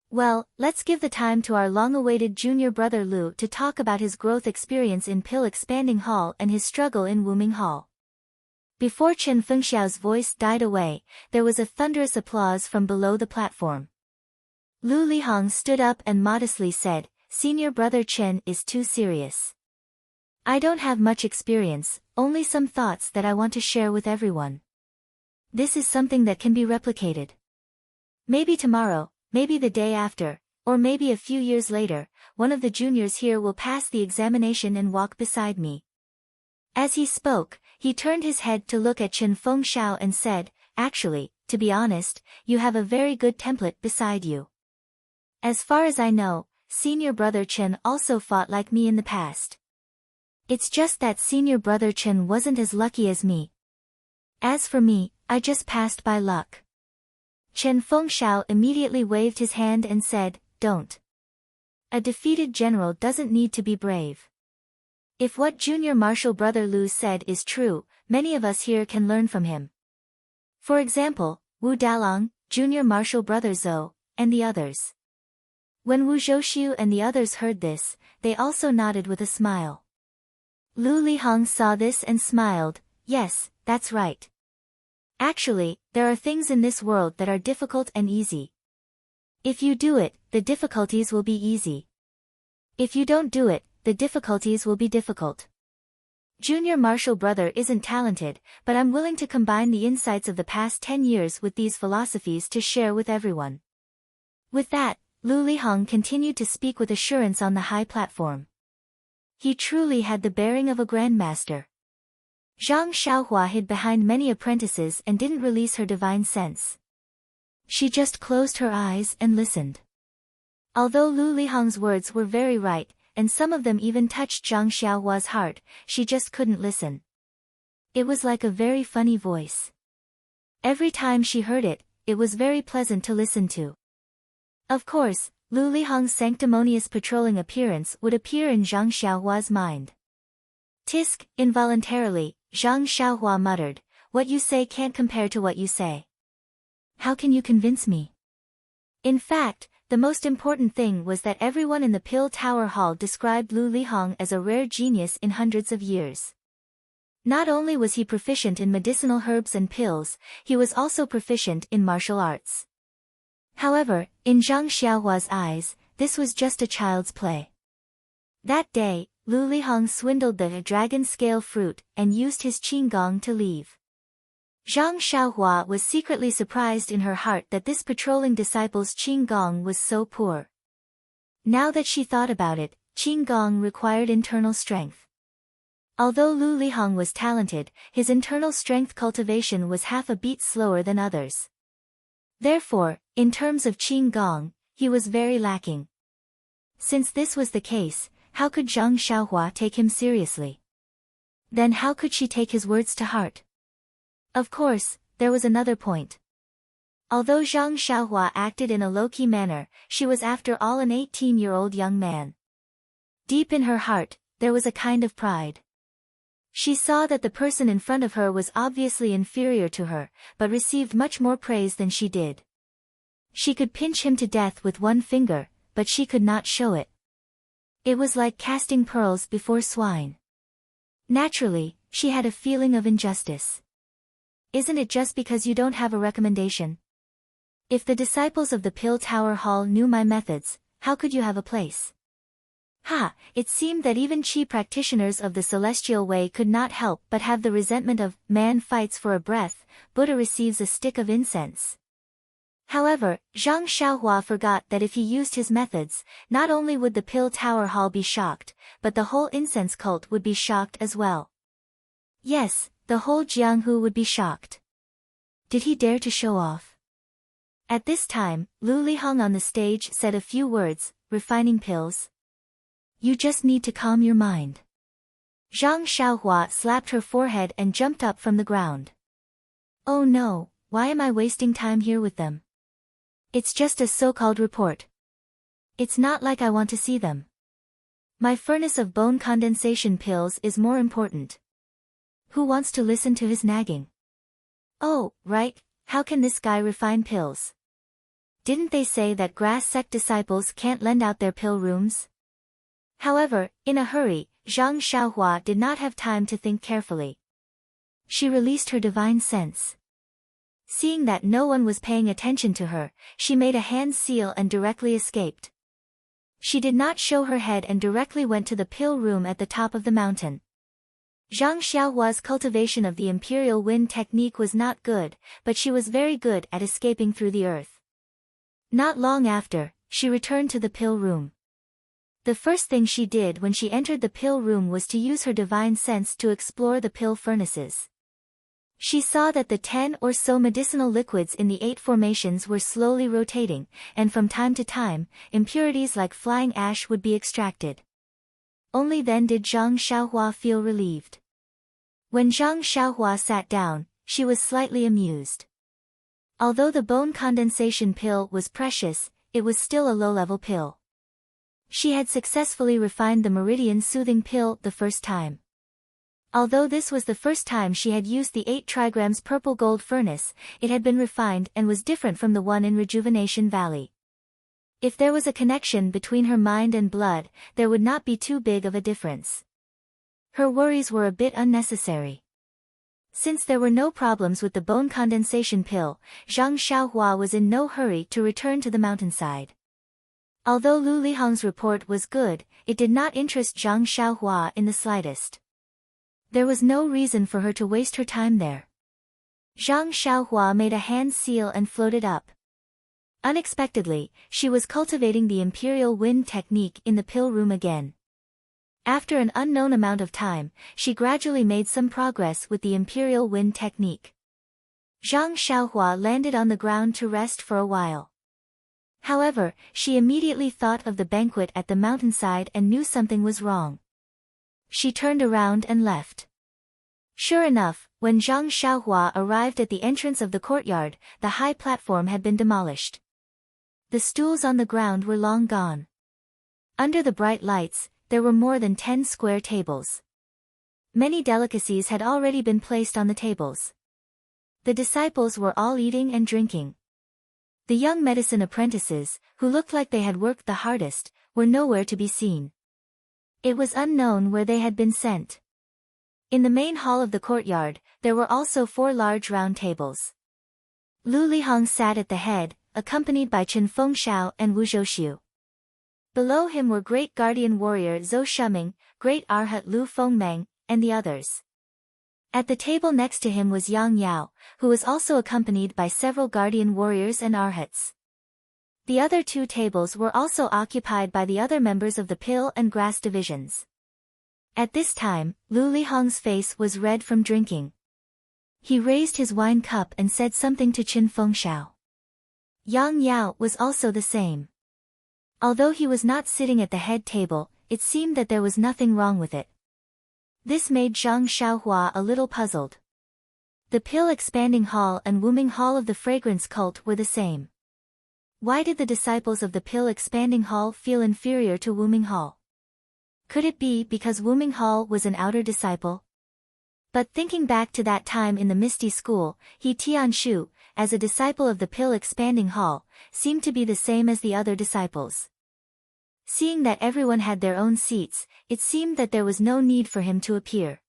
Well, let's give the time to our long-awaited Junior Brother Lu to talk about his growth experience in Pill Expanding Hall and his struggle in Wuming Hall. Before Chen Fengxiao's voice died away, there was a thunderous applause from below the platform. Lu Lihong stood up and modestly said, "Senior Brother Chen is too serious. I don't have much experience, only some thoughts that I want to share with everyone. This is something that can be replicated. Maybe tomorrow, maybe the day after, or maybe a few years later, one of the juniors here will pass the examination and walk beside me." As he spoke, he turned his head to look at Chen Fengxiao and said, "Actually, to be honest, you have a very good template beside you. As far as I know, Senior Brother Chen also fought like me in the past. It's just that Senior Brother Chen wasn't as lucky as me. As for me, I just passed by luck." Chen Fengxiao immediately waved his hand and said, "Don't. A defeated general doesn't need to be brave. If what Junior Marshal Brother Lu said is true, many of us here can learn from him. For example, Wu Dalong, Junior Marshal Brother Zhou, and the others." When Wu Zhouxiu and the others heard this, they also nodded with a smile. Lu Lihong saw this and smiled, "Yes, that's right. Actually, there are things in this world that are difficult and easy. If you do it, the difficulties will be easy. If you don't do it, the difficulties will be difficult. Junior Marshal Brother isn't talented, but I'm willing to combine the insights of the past 10 years with these philosophies to share with everyone." With that, Lu Lihong continued to speak with assurance on the high platform. He truly had the bearing of a grandmaster. Zhang Xiaohua hid behind many apprentices and didn't release her divine sense. She just closed her eyes and listened. Although Lu Lihong's words were very right, and some of them even touched Zhang Xiaohua's heart, she just couldn't listen. It was like a very funny voice. Every time she heard it, it was very pleasant to listen to. Of course, Lu Lihong's sanctimonious patrolling appearance would appear in Zhang Xiaohua's mind. Tisk, involuntarily, Zhang Xiaohua muttered, "What you say can't compare to what you say. How can you convince me?" In fact, the most important thing was that everyone in the Pill Tower Hall described Lu Lihong as a rare genius in hundreds of years. Not only was he proficient in medicinal herbs and pills, he was also proficient in martial arts. However, in Zhang Xiaohua's eyes, this was just a child's play. That day, Lu Lihong swindled the dragon scale fruit and used his qinggong to leave. Zhang Xiaohua was secretly surprised in her heart that this patrolling disciple's qinggong was so poor. Now that she thought about it, qinggong required internal strength. Although Lu Lihong was talented, his internal strength cultivation was half a beat slower than others. Therefore, in terms of qinggong, he was very lacking. Since this was the case, how could Zhang Xiaohua take him seriously? Then how could she take his words to heart? Of course, there was another point. Although Zhang Xiaohua acted in a low-key manner, she was after all an 18-year-old young man. Deep in her heart, there was a kind of pride. She saw that the person in front of her was obviously inferior to her, but received much more praise than she did. She could pinch him to death with one finger, but she could not show it. It was like casting pearls before swine. Naturally, she had a feeling of injustice. Isn't it just because you don't have a recommendation? If the disciples of the Pill Tower Hall knew my methods, how could you have a place? Ha! It seemed that even Qi practitioners of the celestial way could not help but have the resentment of, man fights for a breath, Buddha receives a stick of incense. However, Zhang Xiaohua forgot that if he used his methods, not only would the Pill Tower Hall be shocked, but the whole incense cult would be shocked as well. Yes, the whole Jianghu would be shocked. Did he dare to show off? At this time, Lu Lihong on the stage said a few words, refining pills. You just need to calm your mind. Zhang Xiaohua slapped her forehead and jumped up from the ground. Oh no, why am I wasting time here with them? It's just a so-called report. It's not like I want to see them. My furnace of bone condensation pills is more important. Who wants to listen to his nagging? Oh, right, how can this guy refine pills? Didn't they say that grass sect disciples can't lend out their pill rooms? However, in a hurry, Zhang Xiaohua did not have time to think carefully. She released her divine sense. Seeing that no one was paying attention to her, she made a hand seal and directly escaped. She did not show her head and directly went to the pill room at the top of the mountain. Zhang Xiaohua's cultivation of the imperial wind technique was not good, but she was very good at escaping through the earth. Not long after, she returned to the pill room. The first thing she did when she entered the pill room was to use her divine sense to explore the pill furnaces. She saw that the 10 or so medicinal liquids in the 8 formations were slowly rotating, and from time to time, impurities like flying ash would be extracted. Only then did Zhang Xiaohua feel relieved. When Zhang Xiaohua sat down, she was slightly amused. Although the bone condensation pill was precious, it was still a low-level pill. She had successfully refined the meridian soothing pill the first time. Although this was the first time she had used the 8 trigrams purple gold furnace, it had been refined and was different from the one in Rejuvenation Valley. If there was a connection between her mind and blood, there would not be too big of a difference. Her worries were a bit unnecessary. Since there were no problems with the bone condensation pill, Zhang Xiaohua was in no hurry to return to the mountainside. Although Lu Lihong's report was good, it did not interest Zhang Xiaohua in the slightest. There was no reason for her to waste her time there. Zhang Xiaohua made a hand seal and floated up. Unexpectedly, she was cultivating the imperial wind technique in the pill room again. After an unknown amount of time, she gradually made some progress with the imperial wind technique. Zhang Xiaohua landed on the ground to rest for a while. However, she immediately thought of the banquet at the mountainside and knew something was wrong. She turned around and left. Sure enough, when Zhang Xiaohua arrived at the entrance of the courtyard, the high platform had been demolished. The stools on the ground were long gone. Under the bright lights, there were more than 10 square tables. Many delicacies had already been placed on the tables. The disciples were all eating and drinking. The young medicine apprentices, who looked like they had worked the hardest, were nowhere to be seen. It was unknown where they had been sent. In the main hall of the courtyard, there were also 4 large round tables. Lu Lihong sat at the head, accompanied by Chen Fengshao and Wu Zhouxiu. Below him were great guardian warrior Zhou Shuming, great arhat Lu Fengmeng, and the others. At the table next to him was Yang Yao, who was also accompanied by several guardian warriors and arhats. The other 2 tables were also occupied by the other members of the pill and grass divisions. At this time, Lu Lihong's face was red from drinking. He raised his wine cup and said something to Chen Fengshao. Yang Yao was also the same. Although he was not sitting at the head table, it seemed that there was nothing wrong with it. This made Zhang Xiaohua a little puzzled. The pill expanding hall and Wuming hall of the fragrance cult were the same. Why did the disciples of the pill expanding hall feel inferior to Wuming hall? Could it be because Wuming hall was an outer disciple? But thinking back to that time in the Misty School, he Tianshu, as a disciple of the pill expanding hall, seemed to be the same as the other disciples. Seeing that everyone had their own seats, it seemed that there was no need for him to appear.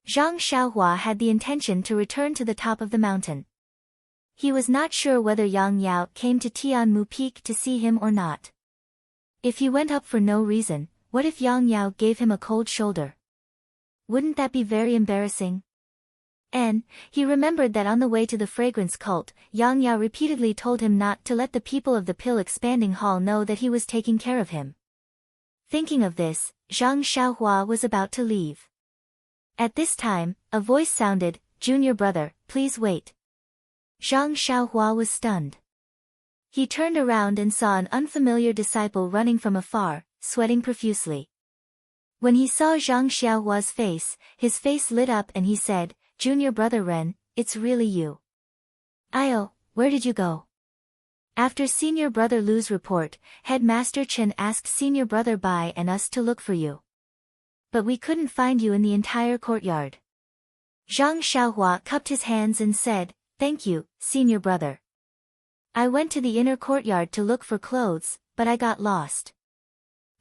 Zhang Xiaohua had the intention to return to the top of the mountain. He was not sure whether Yang Yao came to Tianmu Peak to see him or not. If he went up for no reason, What if Yang Yao gave him a cold shoulder? Wouldn't that be very embarrassing? And he remembered that on the way to the fragrance cult, Yang Yao repeatedly told him not to let the people of the pill expanding hall know that he was taking care of him. Thinking of this, Zhang Xiaohua was about to leave. At this time, a voice sounded, "Junior brother, please wait." Zhang Xiaohua was stunned. He turned around and saw an unfamiliar disciple running from afar, sweating profusely. When he saw Zhang Xiaohua's face, his face lit up and he said, "Junior brother Ren, it's really you. Io, where did you go?" After Senior Brother Lu's report, Headmaster Chen asked Senior Brother Bai and us to look for you. But we couldn't find you in the entire courtyard. Zhang Xiaohua cupped his hands and said, "Thank you, Senior Brother. I went to the inner courtyard to look for clothes, but I got lost.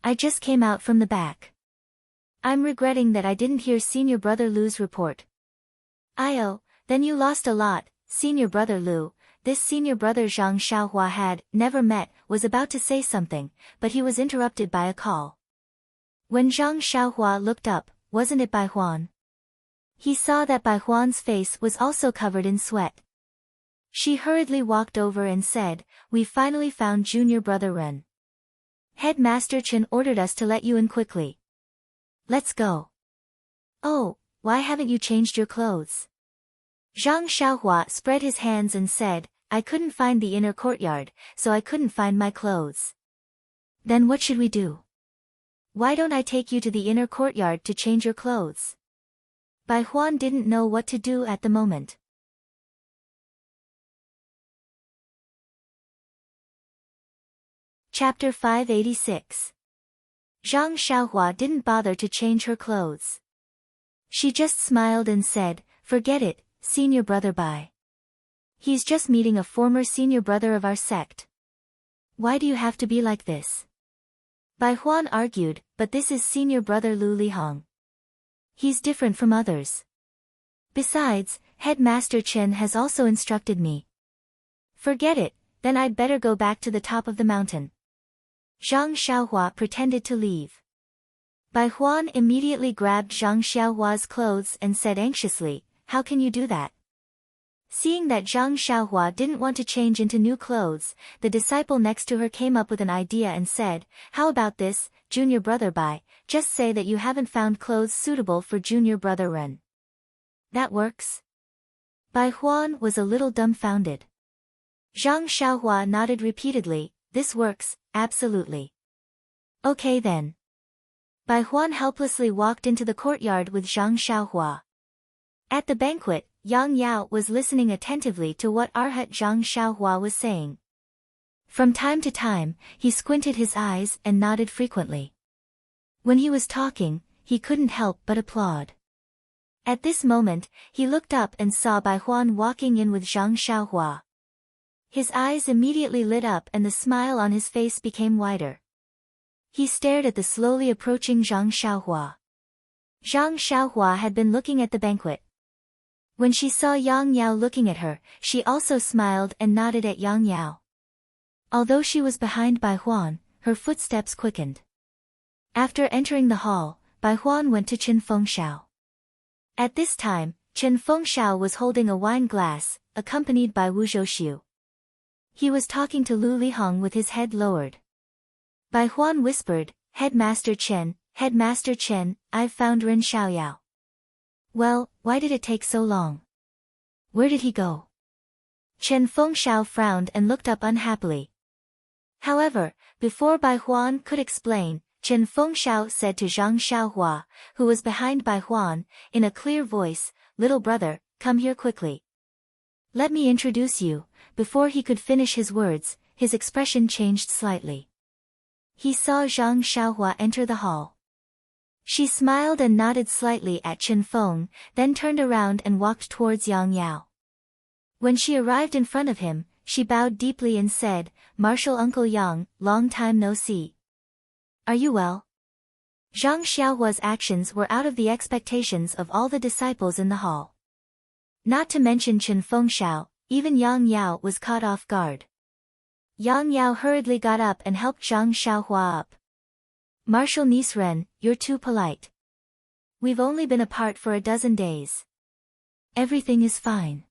I just came out from the back. I'm regretting that I didn't hear Senior Brother Lu's report." "Io, then you lost a lot, Senior Brother Lu." This Senior Brother Zhang Xiaohua had never met, was about to say something, but he was interrupted by a call. When Zhang Xiaohua looked up, wasn't it Bai Huan? He saw that Bai Huan's face was also covered in sweat. She hurriedly walked over and said, "We finally found Junior Brother Ren. Headmaster Chen ordered us to let you in quickly. Let's go." "Oh, why haven't you changed your clothes?" Zhang Xiaohua spread his hands and said, "I couldn't find the inner courtyard, so I couldn't find my clothes." "Then what should we do?" "Why don't I take you to the inner courtyard to change your clothes?" Bai Huan didn't know what to do at the moment. Chapter 586. Zhang Xiaohua didn't bother to change her clothes. She just smiled and said, "Forget it, Senior Brother Bai. He's just meeting a former senior brother of our sect. Why do you have to be like this?" Bai Huan argued, "But this is Senior Brother Lu Lihong. He's different from others. Besides, Headmaster Chen has also instructed me." "Forget it, then I'd better go back to the top of the mountain." Zhang Xiaohua pretended to leave. Bai Huan immediately grabbed Zhang Xiaohua's clothes and said anxiously, "How can you do that?" Seeing that Zhang Xiaohua didn't want to change into new clothes, the disciple next to her came up with an idea and said, "How about this, Junior Brother Bai, just say that you haven't found clothes suitable for Junior Brother Ren. That works?" Bai Huan was a little dumbfounded. Zhang Xiaohua nodded repeatedly, "This works, absolutely." "Okay then." Bai Huan helplessly walked into the courtyard with Zhang Xiaohua. At the banquet, Yang Yao was listening attentively to what Arhat Zhang Xiaohua was saying. From time to time, he squinted his eyes and nodded frequently. When he was talking, he couldn't help but applaud. At this moment, he looked up and saw Bai Huan walking in with Zhang Xiaohua. His eyes immediately lit up and the smile on his face became wider. He stared at the slowly approaching Zhang Xiaohua. Zhang Xiaohua had been looking at the banquet. When she saw Yang Yao looking at her, she also smiled and nodded at Yang Yao. Although she was behind Bai Huan, her footsteps quickened. After entering the hall, Bai Huan went to Chen Fengshao. At this time, Chen Fengshao was holding a wine glass, accompanied by Wu Zhouxiu. He was talking to Lu Lihong with his head lowered. Bai Huan whispered, Headmaster Chen, I've found Ren Xiaoyao." "Well, why did it take so long? Where did he go?" Chen Fengshao frowned and looked up unhappily. However, before Bai Huan could explain, Chen Fengshao said to Zhang Xiaohua, who was behind Bai Huan, in a clear voice, "Little brother, come here quickly. Let me introduce you." Before he could finish his words, his expression changed slightly. He saw Zhang Xiaohua enter the hall. She smiled and nodded slightly at Chen Feng, then turned around and walked towards Yang Yao. When she arrived in front of him, she bowed deeply and said, "Martial Uncle Yang, long time no see. Are you well?" Zhang Xiaohua's actions were out of the expectations of all the disciples in the hall. Not to mention Chen Fengshao, even Yang Yao was caught off guard. Yang Yao hurriedly got up and helped Zhang Xiaohua up. Martial niece Ren, you're too polite. We've only been apart for a dozen days. Everything is fine.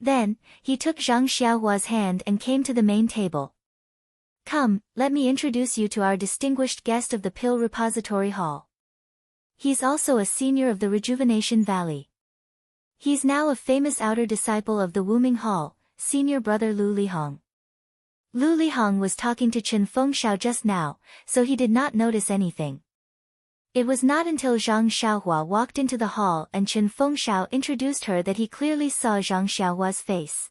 Then, he took Zhang Xiaohua's hand and came to the main table. Come, let me introduce you to our distinguished guest of the Pill Repository Hall. He's also a senior of the Rejuvenation Valley. He's now a famous outer disciple of the Wuming Hall, senior brother Lu Lihong. Lu Lihong was talking to Chen Fengxiao just now, so he did not notice anything. It was not until Zhang Xiaohua walked into the hall and Chen Fengxiao introduced her that he clearly saw Zhang Xiaohua's face.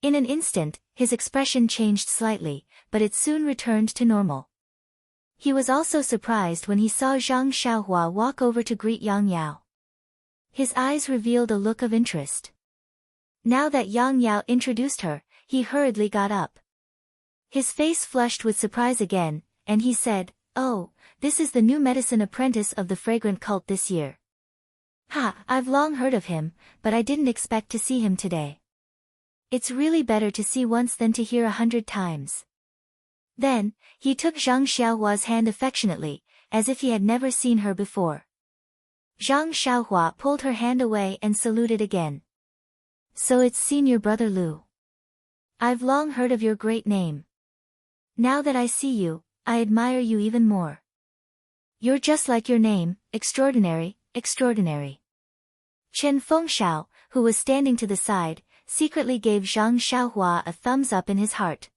In an instant, his expression changed slightly, but it soon returned to normal. He was also surprised when he saw Zhang Xiaohua walk over to greet Yang Yao. His eyes revealed a look of interest. Now that Yang Yao introduced her, he hurriedly got up. His face flushed with surprise again, and he said, "Oh, this is the new medicine apprentice of the fragrant cult this year. Ha, I've long heard of him, but I didn't expect to see him today. It's really better to see once than to hear 100 times." Then, he took Zhang Xiaohua's hand affectionately, as if he had never seen her before. Zhang Xiaohua pulled her hand away and saluted again. "So it's senior brother Lu. I've long heard of your great name. Now that I see you, I admire you even more. You're just like your name, extraordinary, extraordinary." Chen Fengxiao, who was standing to the side, secretly gave Zhang Xiaohua a thumbs up in his heart.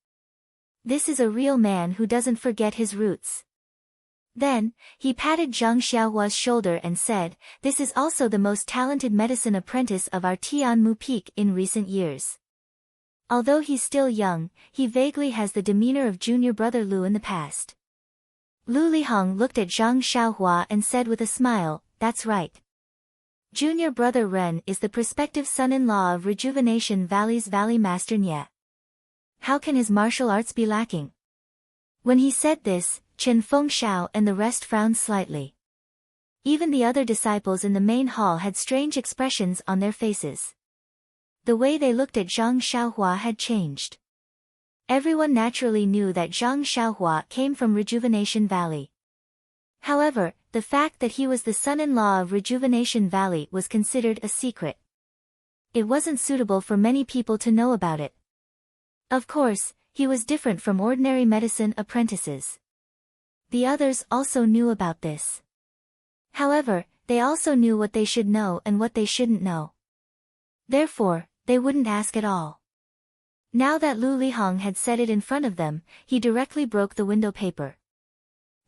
This is a real man who doesn't forget his roots. Then, he patted Zhang Xiaohua's shoulder and said, "This is also the most talented medicine apprentice of our Tianmu Peak in recent years. Although he's still young, he vaguely has the demeanor of junior brother Lu in the past." Lu Lihong looked at Zhang Xiaohua and said with a smile, "That's right. Junior brother Ren is the prospective son-in-law of Rejuvenation Valley's Valley Master Nye. How can his martial arts be lacking?" When he said this, Chen Fengxiao and the rest frowned slightly. Even the other disciples in the main hall had strange expressions on their faces. The way they looked at Zhang Xiaohua had changed. Everyone naturally knew that Zhang Xiaohua came from Rejuvenation Valley. However, the fact that he was the son-in-law of Rejuvenation Valley was considered a secret. It wasn't suitable for many people to know about it. Of course, he was different from ordinary medicine apprentices. The others also knew about this. However, they also knew what they should know and what they shouldn't know. Therefore, they wouldn't ask at all. Now that Lu Lihong had said it in front of them, he directly broke the window paper.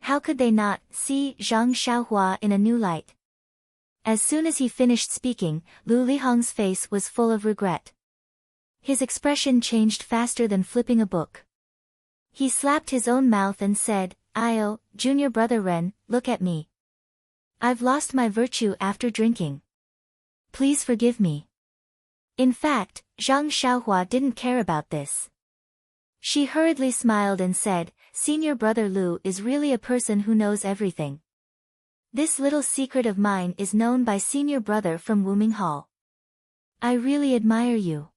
How could they not see Zhang Xiaohua in a new light? As soon as he finished speaking, Lu Lihong's face was full of regret. His expression changed faster than flipping a book. He slapped his own mouth and said, "Io, junior brother Ren, look at me. I've lost my virtue after drinking. Please forgive me." In fact, Zhang Xiaohua didn't care about this. She hurriedly smiled and said, "Senior brother Lu is really a person who knows everything. This little secret of mine is known by senior brother from Wuming Hall. I really admire you."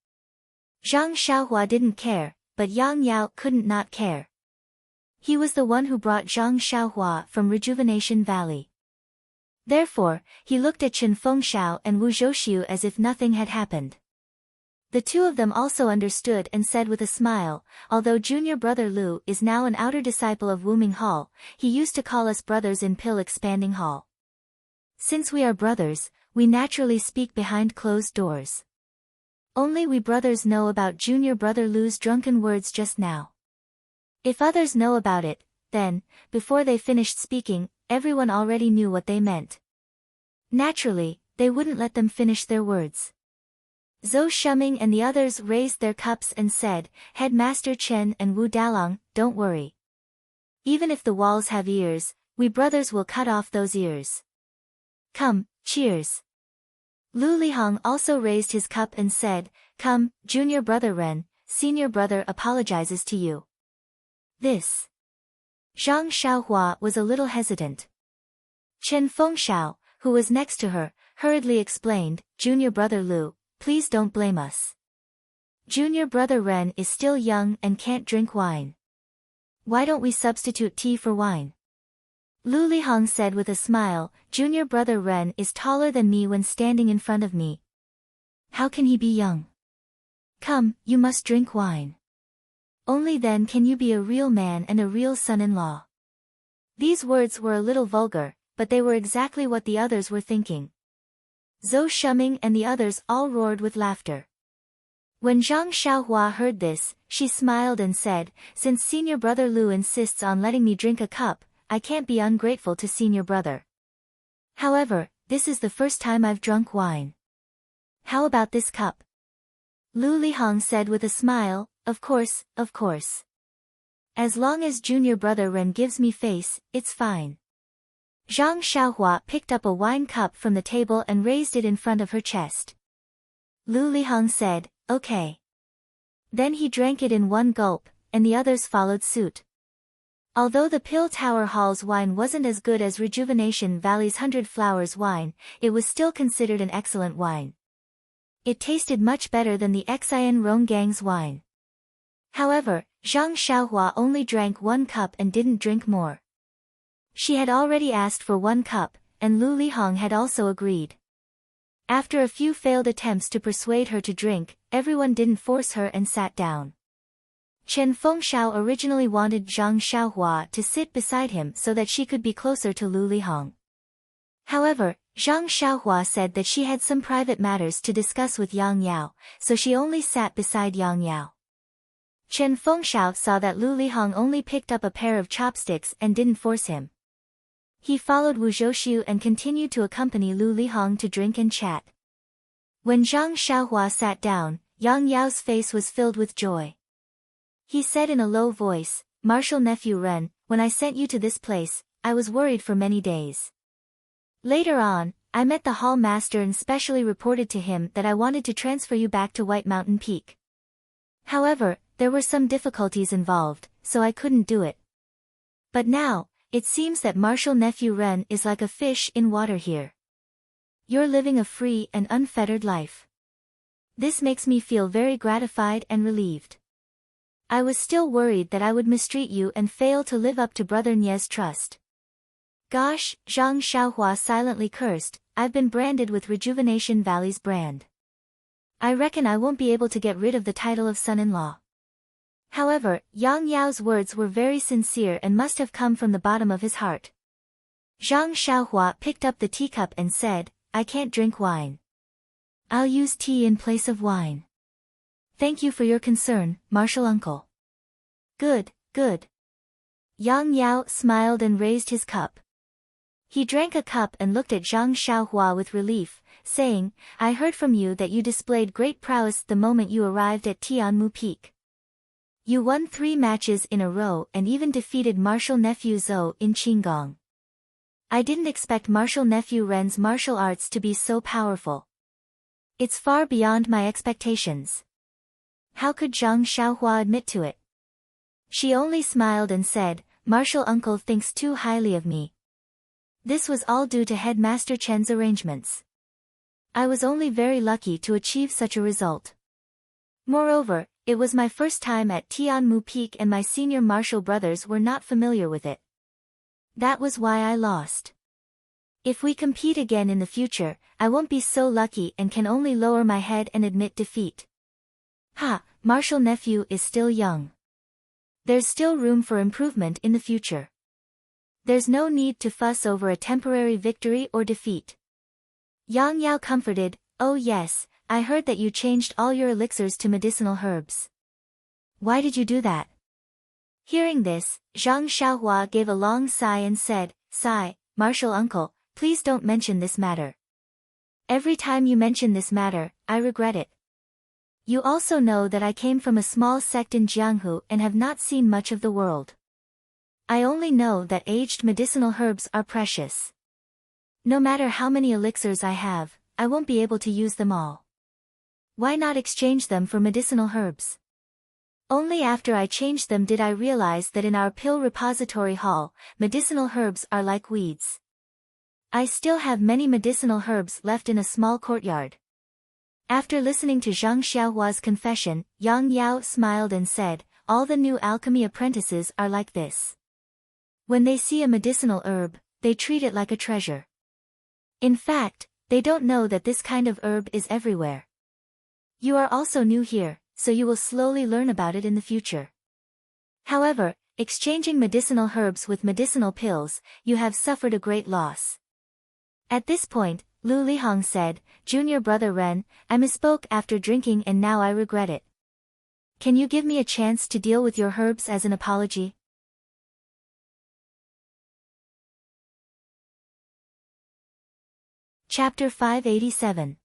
Zhang Xiaohua didn't care, but Yang Yao couldn't not care. He was the one who brought Zhang Xiaohua from Rejuvenation Valley. Therefore, he looked at Chen Fengxiao and Wu Zhouxiu as if nothing had happened. The two of them also understood and said with a smile, "Although junior brother Lu is now an outer disciple of Wuming Hall, he used to call us brothers in Pill Expanding Hall. Since we are brothers, we naturally speak behind closed doors. Only we brothers know about junior brother Lu's drunken words just now. If others know about it, then, before they finished speaking, everyone already knew what they meant. Naturally, they wouldn't let them finish their words." Zhou Shuming and the others raised their cups and said, "Headmaster Chen and Wu Dalong, don't worry. Even if the walls have ears, we brothers will cut off those ears. Come, cheers." Lu Lihong also raised his cup and said, "Come, junior brother Ren, senior brother apologizes to you." This. Zhang Xiaohua was a little hesitant. Chen Fengxiao, who was next to her, hurriedly explained, "Junior brother Lu, please don't blame us. Junior brother Ren is still young and can't drink wine. Why don't we substitute tea for wine? Lu Lihong said with a smile, junior brother Ren is taller than me when standing in front of me. How can he be young? Come, you must drink wine. Only then can you be a real man and a real son-in-law. These words were a little vulgar, but they were exactly what the others were thinking. Zhou Shuming and the others all roared with laughter. When Zhang Xiaohua heard this, she smiled and said, since senior brother Lu insists on letting me drink a cup, I can't be ungrateful to senior brother. However, this is the first time I've drunk wine. How about this cup? Lu Lihong said with a smile, of course, of course. As long as junior brother Ren gives me face, it's fine. Zhang Xiaohua picked up a wine cup from the table and raised it in front of her chest. Lu Lihong said, okay. Then he drank it in one gulp, and the others followed suit. Although the Pill Tower Hall's wine wasn't as good as Rejuvenation Valley's 100 Flowers wine, it was still considered an excellent wine. It tasted much better than the Xian Ronggang's wine. However, Zhang Xiaohua only drank one cup and didn't drink more. She had already asked for one cup, and Lu Lihong had also agreed. After a few failed attempts to persuade her to drink, everyone didn't force her and sat down. Chen Fengshao originally wanted Zhang Xiaohua to sit beside him so that she could be closer to Lu Lihong. However, Zhang Xiaohua said that she had some private matters to discuss with Yang Yao, so she only sat beside Yang Yao. Chen Fengshao saw that Lu Lihong only picked up a pair of chopsticks and didn't force him. He followed Wu Zhouxiu and continued to accompany Lu Lihong to drink and chat. When Zhang Xiaohua sat down, Yang Yao's face was filled with joy. He said in a low voice, Martial nephew Ren, when I sent you to this place, I was worried for many days. Later on, I met the hall master and specially reported to him that I wanted to transfer you back to White Mountain Peak. However, there were some difficulties involved, so I couldn't do it. But now, it seems that Martial nephew Ren is like a fish in water here. You're living a free and unfettered life. This makes me feel very gratified and relieved. I was still worried that I would mistreat you and fail to live up to Brother Nie's trust. Gosh, Zhang Xiaohua silently cursed, I've been branded with Rejuvenation Valley's brand. I reckon I won't be able to get rid of the title of son-in-law. However, Yang Yao's words were very sincere and must have come from the bottom of his heart. Zhang Xiaohua picked up the teacup and said, I can't drink wine. I'll use tea in place of wine. Thank you for your concern, martial uncle. Good, good. Yang Yao smiled and raised his cup. He drank a cup and looked at Zhang Xiaohua with relief, saying, I heard from you that you displayed great prowess the moment you arrived at Tianmu Peak. You won 3 matches in a row and even defeated martial nephew Zhou in Qinggong. I didn't expect martial nephew Ren's martial arts to be so powerful. It's far beyond my expectations. How could Zhang Xiaohua admit to it? She only smiled and said, Martial uncle thinks too highly of me. This was all due to Headmaster Chen's arrangements. I was only very lucky to achieve such a result. Moreover, it was my first time at Tianmu Peak and my senior martial brothers were not familiar with it. That was why I lost. If we compete again in the future, I won't be so lucky and can only lower my head and admit defeat. Ha, martial nephew is still young. There's still room for improvement in the future. There's no need to fuss over a temporary victory or defeat. Yang Yao comforted, oh yes, I heard that you changed all your elixirs to medicinal herbs. Why did you do that? Hearing this, Zhang Xiaohua gave a long sigh and said, Sigh, martial uncle, please don't mention this matter. Every time you mention this matter, I regret it. You also know that I came from a small sect in Jianghu and have not seen much of the world. I only know that aged medicinal herbs are precious. No matter how many elixirs I have, I won't be able to use them all. Why not exchange them for medicinal herbs? Only after I changed them did I realize that in our pill repository hall, medicinal herbs are like weeds. I still have many medicinal herbs left in a small courtyard. After listening to Zhang Xiaohua's confession, Yang Yao smiled and said, all the new alchemy apprentices are like this. When they see a medicinal herb, they treat it like a treasure. In fact, they don't know that this kind of herb is everywhere. You are also new here, so you will slowly learn about it in the future. However, exchanging medicinal herbs with medicinal pills, you have suffered a great loss. At this point, Lu Lihong said, Junior brother Ren, I misspoke after drinking and now I regret it. Can you give me a chance to deal with your herbs as an apology? Chapter 587.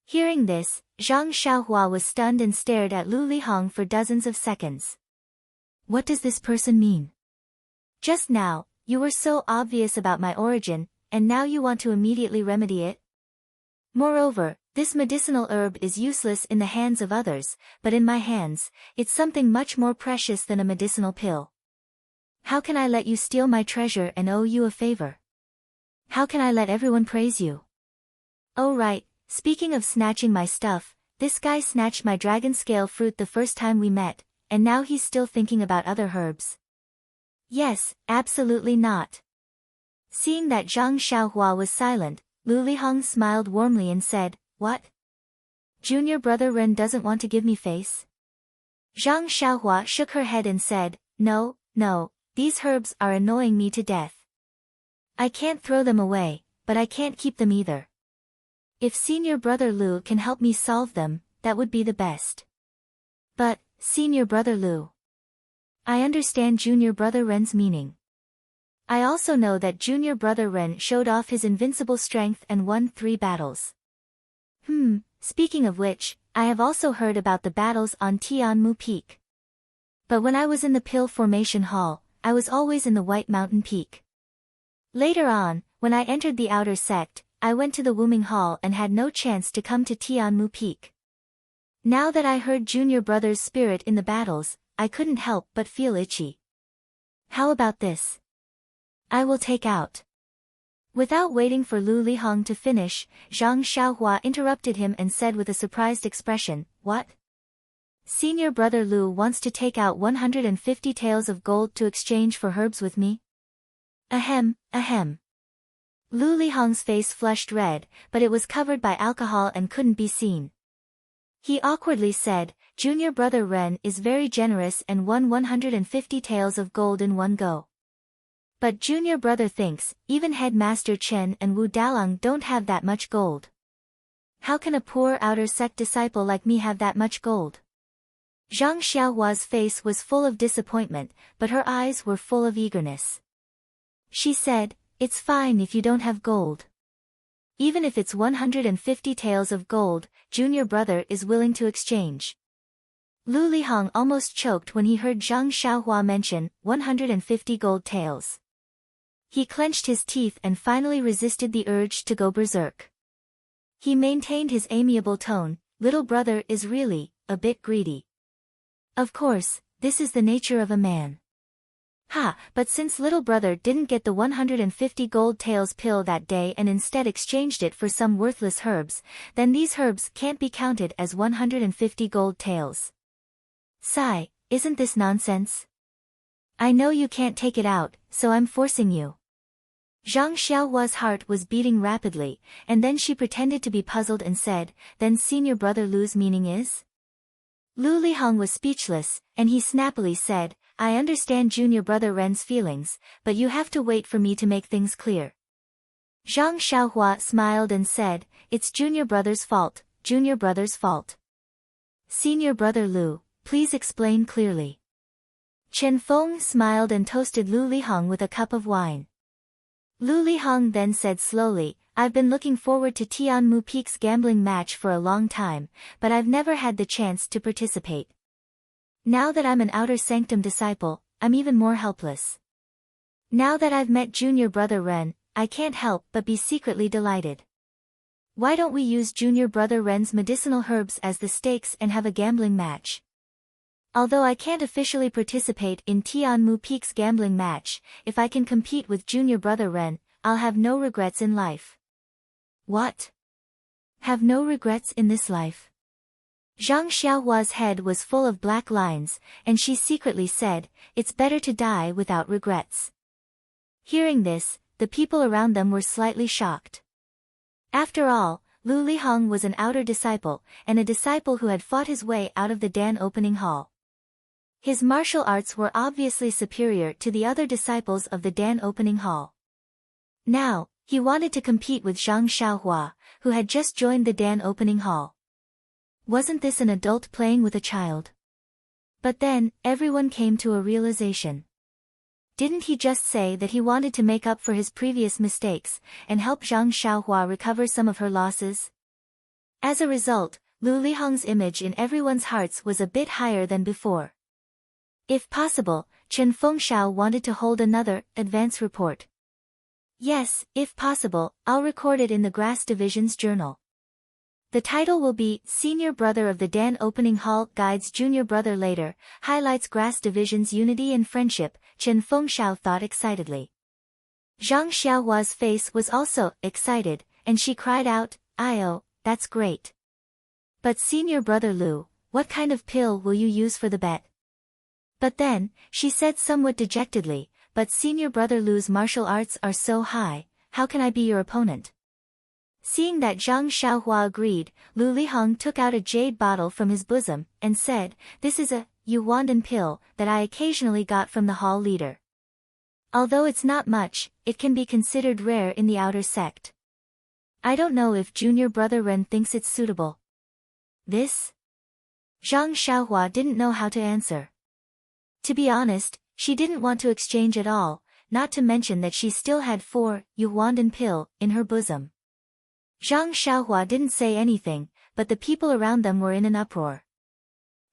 Hearing this, Zhang Xiaohua was stunned and stared at Lu Lihong for dozens of seconds. What does this person mean? Just now, you were so obvious about my origin, and now you want to immediately remedy it? Moreover, this medicinal herb is useless in the hands of others, but in my hands, it's something much more precious than a medicinal pill. How can I let you steal my treasure and owe you a favor? How can I let everyone praise you? Oh right, speaking of snatching my stuff, this guy snatched my dragon scale fruit the first time we met, and now he's still thinking about other herbs. Yes, absolutely not. Seeing that Zhang Xiaohua was silent, Lu Lihong smiled warmly and said, What? Junior brother Ren doesn't want to give me face? Zhang Xiaohua shook her head and said, No, these herbs are annoying me to death. I can't throw them away, but I can't keep them either. If senior brother Lu can help me solve them, that would be the best. But, senior brother Lu, I understand junior brother Ren's meaning. I also know that junior brother Ren showed off his invincible strength and won 3 battles. Speaking of which, I have also heard about the battles on Tianmu Peak. But when I was in the Pill Formation Hall, I was always in the White Mountain Peak. Later on, when I entered the outer sect, I went to the Wuming Hall and had no chance to come to Tianmu Peak. Now that I heard junior brother's spirit in the battles, I couldn't help but feel itchy. How about this? I will take out. Without waiting for Lu Lihong to finish, Zhang Xiaohua interrupted him and said with a surprised expression, What? Senior brother Lu wants to take out 150 taels of gold to exchange for herbs with me? Ahem. Lu Lihong's face flushed red, but it was covered by alcohol and couldn't be seen. He awkwardly said, Junior brother Ren is very generous and won 150 taels of gold in one go. But junior brother thinks, even Headmaster Chen and Wu Dalang don't have that much gold. How can a poor outer sect disciple like me have that much gold? Zhang Xiaohua's face was full of disappointment, but her eyes were full of eagerness. She said, It's fine if you don't have gold. Even if it's 150 taels of gold, junior brother is willing to exchange. Lu Lihong almost choked when he heard Zhang Xiaohua mention 150 gold taels. He clenched his teeth and finally resisted the urge to go berserk. He maintained his amiable tone, Little brother is really a bit greedy. Of course, this is the nature of a man. But since little brother didn't get the 150 gold taels pill that day and instead exchanged it for some worthless herbs, then these herbs can't be counted as 150 gold taels. Sigh, isn't this nonsense? I know you can't take it out, so I'm forcing you. Zhang Xiaohua's heart was beating rapidly, and then she pretended to be puzzled and said, Then senior brother Lu's meaning is? Lu Lihong was speechless, and he snappily said, I understand junior brother Ren's feelings, but you have to wait for me to make things clear. Zhang Xiaohua smiled and said, It's junior brother's fault, junior brother's fault. Senior brother Lu, please explain clearly. Chen Feng smiled and toasted Lu Lihong with a cup of wine. Lu Lihong then said slowly, I've been looking forward to Tianmu Peak's gambling match for a long time, but I've never had the chance to participate. Now that I'm an outer sanctum disciple, I'm even more helpless. Now that I've met junior brother Ren, I can't help but be secretly delighted. Why don't we use junior brother Ren's medicinal herbs as the stakes and have a gambling match? Although I can't officially participate in Tianmu Peak's gambling match, if I can compete with junior brother Ren, I'll have no regrets in life. What? Have no regrets in this life? Zhang Xiaohua's head was full of black lines, and she secretly said, It's better to die without regrets. Hearing this, the people around them were slightly shocked. After all, Lu Lihong was an outer disciple, and a disciple who had fought his way out of the Dan opening hall. His martial arts were obviously superior to the other disciples of the Dan opening hall. Now, he wanted to compete with Zhang Xiaohua, who had just joined the Dan opening hall. Wasn't this an adult playing with a child? But then, everyone came to a realization. Didn't he just say that he wanted to make up for his previous mistakes, and help Zhang Xiaohua recover some of her losses? As a result, Lu Lihong's image in everyone's hearts was a bit higher than before. If possible, Chen Fengshao wanted to hold another, advance report. Yes, if possible, I'll record it in the Grass Division's journal. The title will be, Senior Brother of the Dan Opening Hall Guides Junior Brother Later, Highlights Grass Division's Unity and Friendship, Chen Fengshao thought excitedly. Zhang Xiaohua's face was also excited, and she cried out, "Oh, that's great. But Senior Brother Lu, what kind of pill will you use for the bet?" But then, she said somewhat dejectedly, "But Senior Brother Lu's martial arts are so high, how can I be your opponent?" Seeing that Zhang Xiaohua agreed, Lu Lihong took out a jade bottle from his bosom, and said, "This is a Yuandan pill that I occasionally got from the hall leader. Although it's not much, it can be considered rare in the outer sect. I don't know if Junior Brother Ren thinks it's suitable." This? Zhang Xiaohua didn't know how to answer. To be honest, she didn't want to exchange at all, not to mention that she still had 4 Yuandan pill in her bosom. Zhang Xiaohua didn't say anything, but the people around them were in an uproar.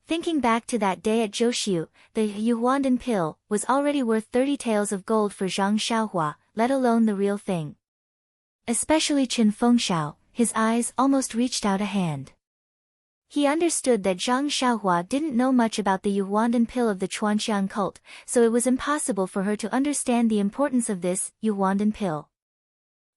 Thinking back to that day at Zhoushu, the Yuandan pill was already worth 30 taels of gold for Zhang Xiaohua, let alone the real thing. Especially Chen Fengshao, his eyes almost reached out a hand. He understood that Zhang Xiaohua didn't know much about the Yuandan pill of the Chuanxiang cult, so it was impossible for her to understand the importance of this Yuandan pill.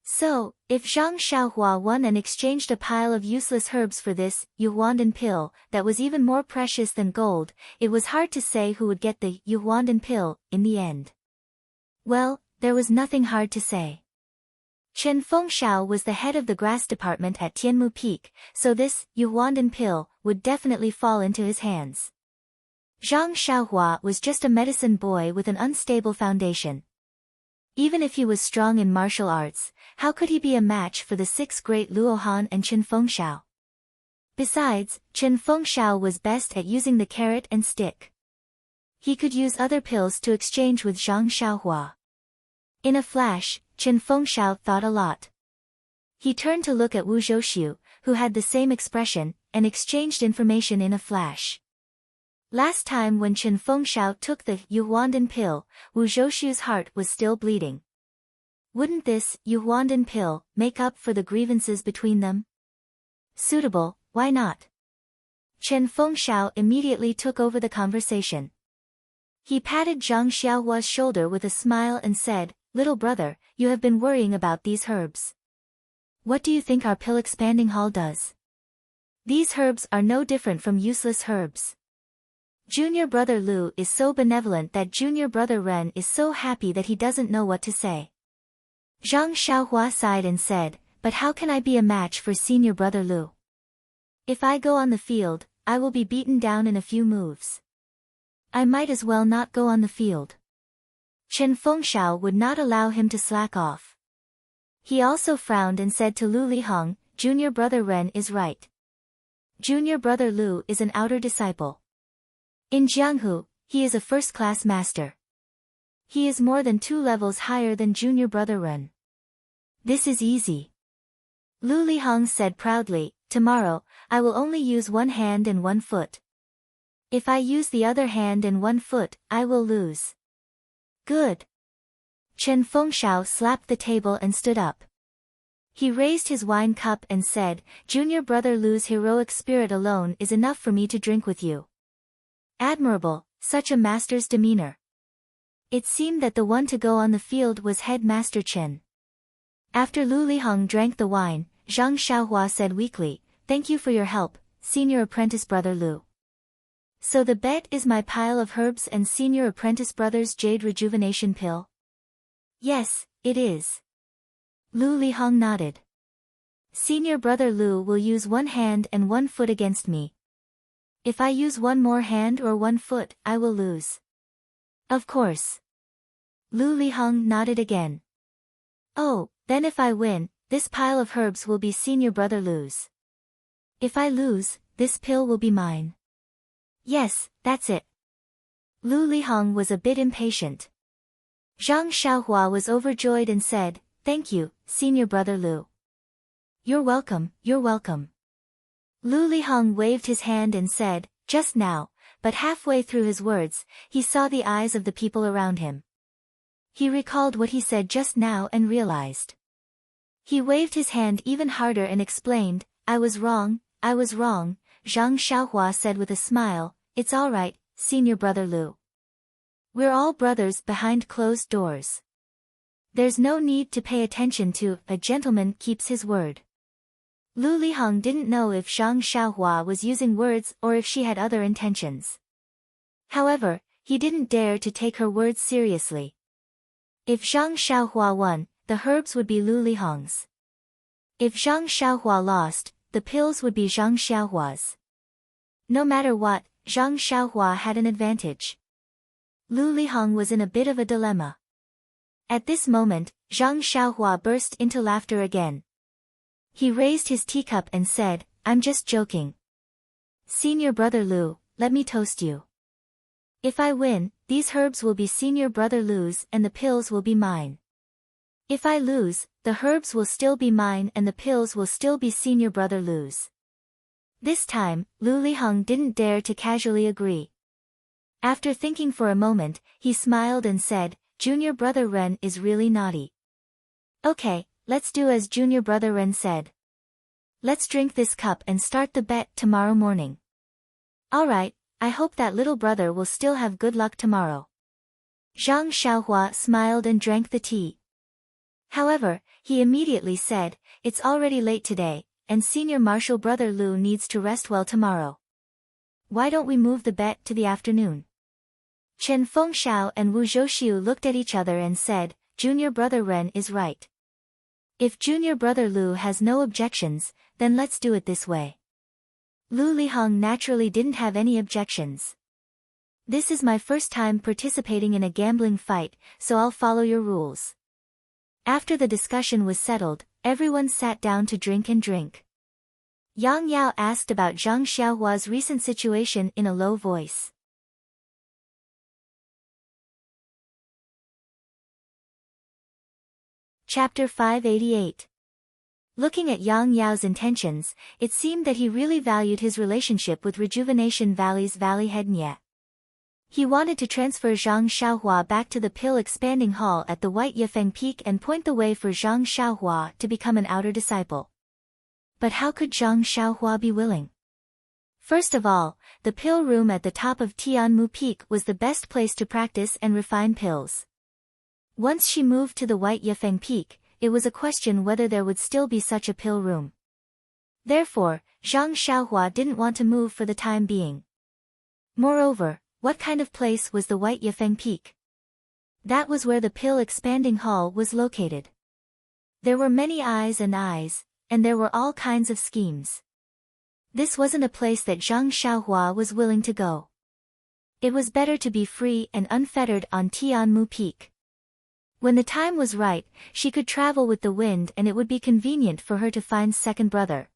So, if Zhang Xiaohua won and exchanged a pile of useless herbs for this Yuandan pill that was even more precious than gold, it was hard to say who would get the Yuandan pill in the end. Well, there was nothing hard to say. Chen Fengshao was the head of the grass department at Tianmu Peak, so this Yuandan pill would definitely fall into his hands. Zhang Xiaohua was just a medicine boy with an unstable foundation. Even if he was strong in martial arts, how could he be a match for the 6 great Luohan and Chen Fengshao? Besides, Chen Fengshao was best at using the carrot and stick. He could use other pills to exchange with Zhang Xiaohua. In a flash, Chen Fengshao thought a lot. He turned to look at Wu Zhouxiu, who had the same expression, and exchanged information in a flash. Last time when Chen Fengshao took the Yuandan pill, Wu Zhouxiu's heart was still bleeding. Wouldn't this Yuandan pill make up for the grievances between them? Suitable, why not? Chen Fengshao immediately took over the conversation. He patted Zhang Xiaohua's shoulder with a smile and said, "Little brother, you have been worrying about these herbs. What do you think our pill expanding hall does? These herbs are no different from useless herbs. Junior Brother Lu is so benevolent that Junior Brother Ren is so happy that he doesn't know what to say." Zhang Xiaohua sighed and said, "But how can I be a match for Senior Brother Lu? If I go on the field, I will be beaten down in a few moves. I might as well not go on the field." Chen Fengshao would not allow him to slack off. He also frowned and said to Lu Lihong, "Junior Brother Ren is right. Junior Brother Lu is an outer disciple. In Jianghu, he is a first-class master. He is more than 2 levels higher than Junior Brother Ren. This is easy." Lu Lihong said proudly, "Tomorrow, I will only use 1 hand and 1 foot. If I use the other hand and 1 foot, I will lose." "Good." Chen Fengshao slapped the table and stood up. He raised his wine cup and said, "Junior Brother Lu's heroic spirit alone is enough for me to drink with you. Admirable, such a master's demeanor." It seemed that the one to go on the field was Head Master Chen. After Lu Lihong drank the wine, Zhang Xiaohua said weakly, "Thank you for your help, Senior Apprentice Brother Lu. So the bet is my pile of herbs and Senior Apprentice Brother's Jade Rejuvenation Pill?" Yes, it is. Lu Lihong nodded. Senior brother Lu will use one hand and one foot against me. If I use one more hand or one foot, I will lose. Of course. Lu Lihong nodded again. Oh, then if I win, this pile of herbs will be senior brother Lu's. If I lose, this pill will be mine. Yes, that's it. Lu Lihong was a bit impatient. Zhang Xiaohua was overjoyed and said, "Thank you, senior brother Lu." You're welcome, you're welcome. Lu Lihong waved his hand and said, "Just now," but halfway through his words, he saw the eyes of the people around him. He recalled what he said just now and realized. He waved his hand even harder and explained, I was wrong, Zhang Xiaohua said with a smile, "It's all right, senior brother Lu. We're all brothers behind closed doors. There's no need to pay attention to, a gentleman keeps his word." Lu Lihong didn't know if Zhang Xiaohua was using words or if she had other intentions. However, he didn't dare to take her words seriously. If Zhang Xiaohua won, the herbs would be Lu Lihong's. If Zhang Xiaohua lost, the pills would be Zhang Xiaohua's. No matter what, Zhang Xiaohua had an advantage. Lu Lihong was in a bit of a dilemma. At this moment, Zhang Xiaohua burst into laughter again. He raised his teacup and said, "I'm just joking. Senior brother Lu, let me toast you. If I win, these herbs will be senior brother Lu's and the pills will be mine. If I lose, the herbs will still be mine and the pills will still be senior brother Lu's." This time, Lu Lihong didn't dare to casually agree. After thinking for a moment, he smiled and said, "Junior brother Ren is really naughty. Okay, let's do as junior brother Ren said. Let's drink this cup and start the bet tomorrow morning. Alright, I hope that little brother will still have good luck tomorrow." Zhang Xiaohua smiled and drank the tea. However, he immediately said, "It's already late today, and senior martial brother Lu needs to rest well tomorrow. Why don't we move the bet to the afternoon?" Chen Fengxiao and Wu Zhouxiu looked at each other and said, "Junior brother Ren is right. If junior brother Lu has no objections, then let's do it this way." Lu Lihong naturally didn't have any objections. "This is my first time participating in a gambling fight, so I'll follow your rules." After the discussion was settled, everyone sat down to drink and drink. Yang Yao asked about Zhang Xiaohua's recent situation in a low voice. Chapter 588. Looking at Yang Yao's intentions, it seemed that he really valued his relationship with Rejuvenation Valley's Valley Head Nye. He wanted to transfer Zhang Xiaohua back to the Pill Expanding Hall at the White Yifeng Peak and point the way for Zhang Xiaohua to become an outer disciple. But how could Zhang Xiaohua be willing? First of all, the pill room at the top of Tianmu Peak was the best place to practice and refine pills. Once she moved to the White Yifeng Peak, it was a question whether there would still be such a pill room. Therefore, Zhang Xiaohua didn't want to move for the time being. Moreover, what kind of place was the White Yifeng Peak? That was where the Pill Expanding Hall was located. There were many eyes, and there were all kinds of schemes. This wasn't a place that Zhang Xiaohua was willing to go. It was better to be free and unfettered on Tianmu Peak. When the time was right, she could travel with the wind and it would be convenient for her to find second brother.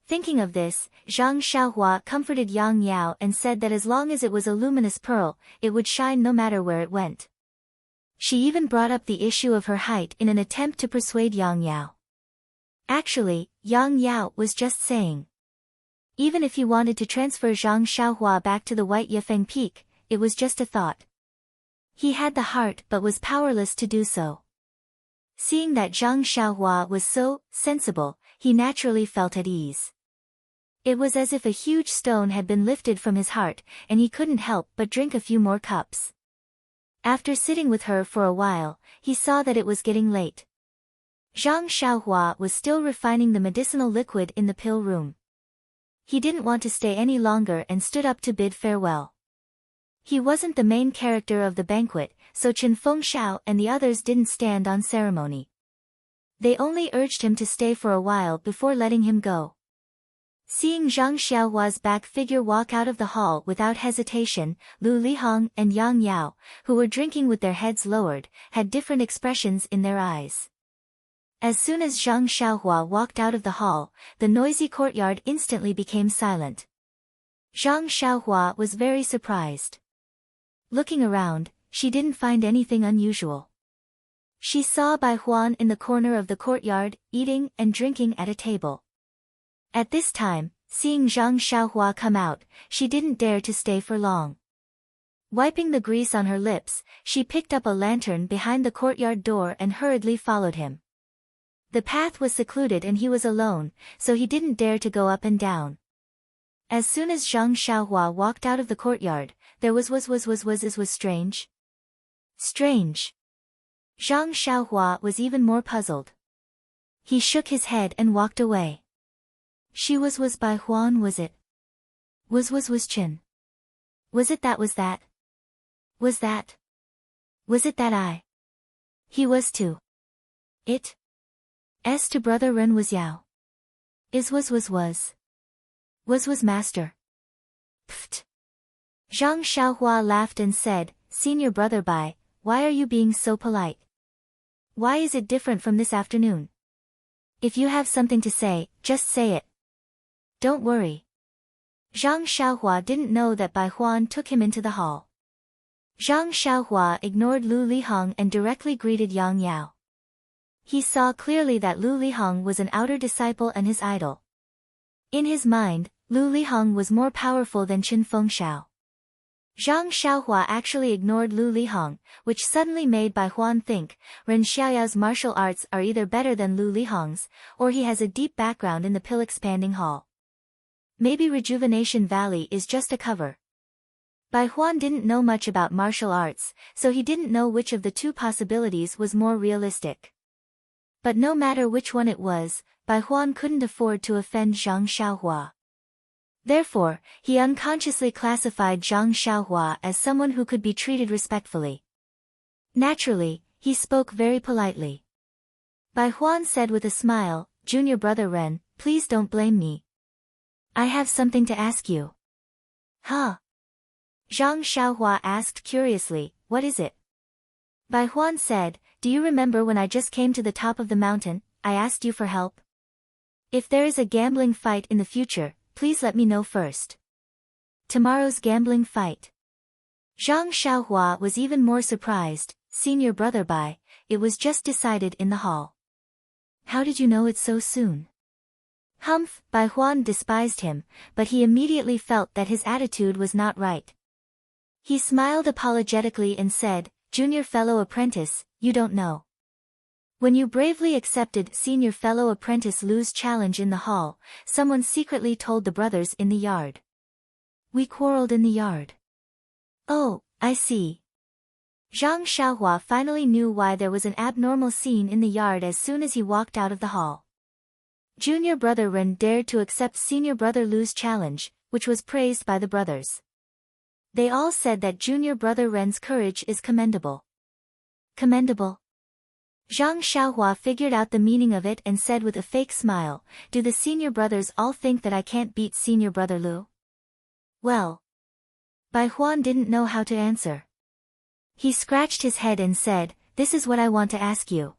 Thinking of this, Zhang Xiaohua comforted Yang Yao and said that as long as it was a luminous pearl, it would shine no matter where it went. She even brought up the issue of her height in an attempt to persuade Yang Yao. Actually, Yang Yao was just saying. Even if he wanted to transfer Zhang Xiaohua back to the White Yifeng Peak, it was just a thought. He had the heart but was powerless to do so. Seeing that Zhang Xiaohua was so sensible, he naturally felt at ease. It was as if a huge stone had been lifted from his heart, and he couldn't help but drink a few more cups. After sitting with her for a while, he saw that it was getting late. Zhang Xiaohua was still refining the medicinal liquid in the pill room. He didn't want to stay any longer and stood up to bid farewell. He wasn't the main character of the banquet, so Chen Fengshao and the others didn't stand on ceremony. They only urged him to stay for a while before letting him go. Seeing Zhang Xiaohua's back figure walk out of the hall without hesitation, Lu Lihong and Yang Yao, who were drinking with their heads lowered, had different expressions in their eyes. As soon as Zhang Xiaohua walked out of the hall, the noisy courtyard instantly became silent. Zhang Xiaohua was very surprised. Looking around, she didn't find anything unusual. She saw Bai Huan in the corner of the courtyard, eating and drinking at a table. At this time, seeing Zhang Xiaohua come out, she didn't dare to stay for long. Wiping the grease on her lips, she picked up a lantern behind the courtyard door and hurriedly followed him. The path was secluded and he was alone, so he didn't dare to go up and down. As soon as Zhang Xiaohua walked out of the courtyard, there was strange. Strange. Zhang Xiaohua was even more puzzled. He shook his head and walked away. She was Bai Huan, was it? Was Chen? Was it that? Was that? Was that? Was it that I? He was too. It? S to brother Ren was Yao. Is was master. Pfft. Zhang Xiaohua laughed and said, Senior brother Bai, why are you being so polite? Why is it different from this afternoon? If you have something to say, just say it. Don't worry. Zhang Xiaohua didn't know that Bai Huan took him into the hall. Zhang Xiaohua ignored Lu Lihong and directly greeted Yang Yao. He saw clearly that Lu Lihong was an outer disciple and his idol. In his mind, Lu Lihong was more powerful than Chen Fengshao. Zhang Xiaohua actually ignored Lu Lihong, which suddenly made Bai Huan think, Ren Xiaoyao's martial arts are either better than Lu Lihong's, or he has a deep background in the pill-expanding hall. Maybe Rejuvenation Valley is just a cover. Bai Huan didn't know much about martial arts, so he didn't know which of the two possibilities was more realistic. But no matter which one it was, Bai Huan couldn't afford to offend Zhang Xiaohua. Therefore, he unconsciously classified Zhang Xiaohua as someone who could be treated respectfully. Naturally, he spoke very politely. Bai Huan said with a smile, Junior brother Ren, please don't blame me. I have something to ask you. Huh? Zhang Xiaohua asked curiously, what is it? Bai Huan said, do you remember when I just came to the top of the mountain, I asked you for help? If there is a gambling fight in the future, please let me know first. Tomorrow's gambling fight. Zhang Xiaohua was even more surprised, Senior brother Bai, it was just decided in the hall. How did you know it so soon? Humph, Bai Huan despised him, but he immediately felt that his attitude was not right. He smiled apologetically and said, Junior fellow apprentice, you don't know. When you bravely accepted Senior fellow apprentice Lu's challenge in the hall, someone secretly told the brothers in the yard. We quarreled in the yard. Oh, I see. Zhang Xiaohua finally knew why there was an abnormal scene in the yard as soon as he walked out of the hall. Junior brother Ren dared to accept Senior brother Lu's challenge, which was praised by the brothers. They all said that Junior brother Ren's courage is commendable. Commendable? Zhang Xiaohua figured out the meaning of it and said with a fake smile, do the senior brothers all think that I can't beat Senior brother Lu? Well. Bai Huan didn't know how to answer. He scratched his head and said, this is what I want to ask you.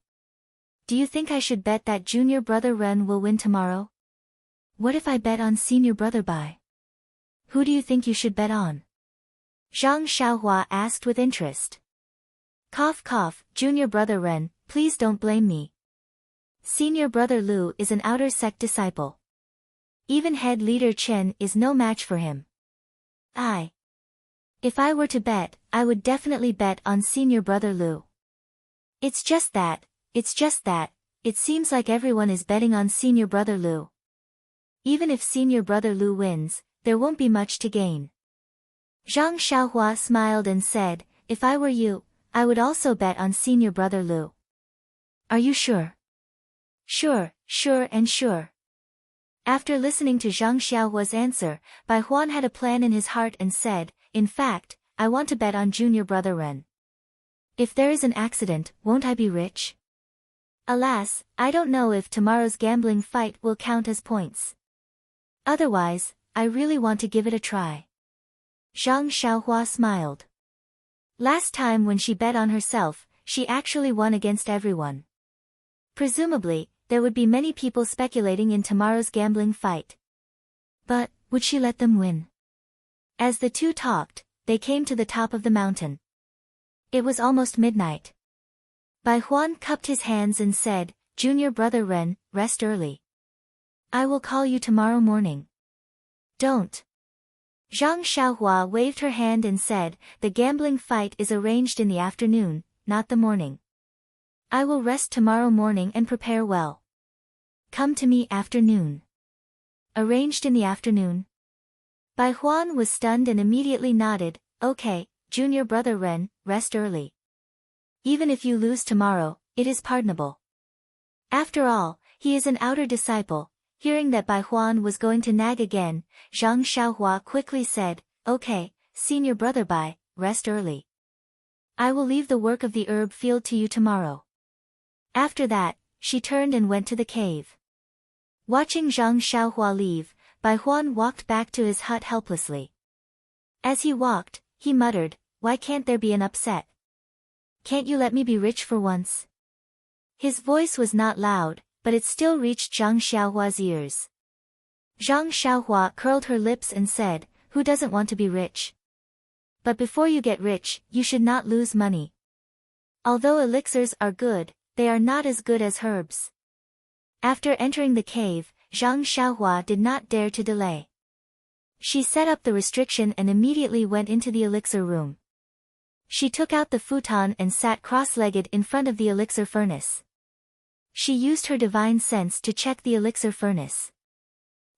Do you think I should bet that Junior brother Ren will win tomorrow? What if I bet on Senior brother Bai? Who do you think you should bet on? Zhang Xiaohua asked with interest. Cough cough, Junior brother Ren, please don't blame me. Senior brother Lu is an outer sect disciple. Even head leader Chen is no match for him. If I were to bet, I would definitely bet on Senior brother Lu. It's just that, it seems like everyone is betting on Senior brother Lu. Even if Senior brother Lu wins, there won't be much to gain. Zhang Xiaohua smiled and said, if I were you, I would also bet on Senior brother Lu. Are you sure? Sure, and sure. After listening to Zhang Xiaohua's answer, Bai Huan had a plan in his heart and said, in fact, I want to bet on Junior brother Ren. If there is an accident, won't I be rich? Alas, I don't know if tomorrow's gambling fight will count as points. Otherwise, I really want to give it a try. Zhang Xiaohua smiled. Last time when she bet on herself, she actually won against everyone. Presumably, there would be many people speculating in tomorrow's gambling fight. But, would she let them win? As the two talked, they came to the top of the mountain. It was almost midnight. Bai Huan cupped his hands and said, "Junior brother Ren, rest early. I will call you tomorrow morning." "Don't." Zhang Xiaohua waved her hand and said, "The gambling fight is arranged in the afternoon, not the morning. I will rest tomorrow morning and prepare well. Come to me afternoon." Arranged in the afternoon. Bai Huan was stunned and immediately nodded, "Okay, junior brother Ren, rest early. Even if you lose tomorrow, it is pardonable." After all, he is an outer disciple. Hearing that Bai Huan was going to nag again, Zhang Xiaohua quickly said, "Okay, senior brother Bai, rest early. I will leave the work of the herb field to you tomorrow." After that, she turned and went to the cave. Watching Zhang Xiaohua leave, Bai Huan walked back to his hut helplessly. As he walked, he muttered, "Why can't there be an upset? Can't you let me be rich for once?" His voice was not loud, but it still reached Zhang Xiaohua's ears. Zhang Xiaohua curled her lips and said, "Who doesn't want to be rich? But before you get rich, you should not lose money. Although elixirs are good, they are not as good as herbs." After entering the cave, Zhang Xiaohua did not dare to delay. She set up the restriction and immediately went into the elixir room. She took out the futon and sat cross-legged in front of the elixir furnace. She used her divine sense to check the elixir furnace.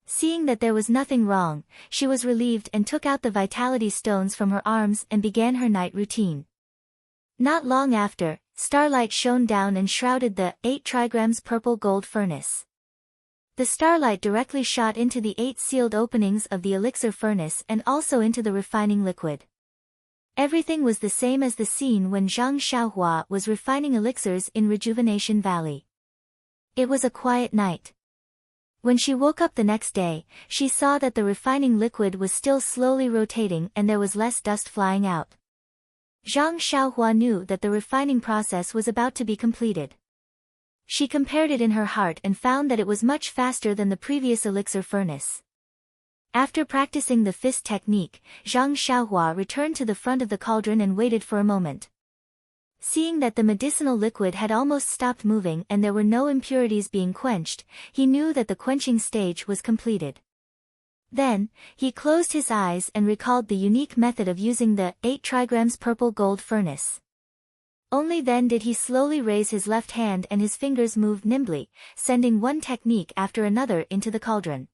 Seeing that there was nothing wrong, she was relieved and took out the vitality stones from her arms and began her night routine. Not long after, starlight shone down and shrouded the 8 trigrams purple gold furnace. The starlight directly shot into the 8 sealed openings of the elixir furnace and also into the refining liquid. Everything was the same as the scene when Zhang Xiaohua was refining elixirs in Rejuvenation Valley. It was a quiet night. When she woke up the next day, she saw that the refining liquid was still slowly rotating and there was less dust flying out. Zhang Xiaohua knew that the refining process was about to be completed. She compared it in her heart and found that it was much faster than the previous elixir furnace. After practicing the fist technique, Zhang Xiaohua returned to the front of the cauldron and waited for a moment. Seeing that the medicinal liquid had almost stopped moving and there were no impurities being quenched, he knew that the quenching stage was completed. Then, he closed his eyes and recalled the unique method of using the 8 trigrams purple gold furnace. Only then did he slowly raise his left hand and his fingers moved nimbly, sending one technique after another into the cauldron.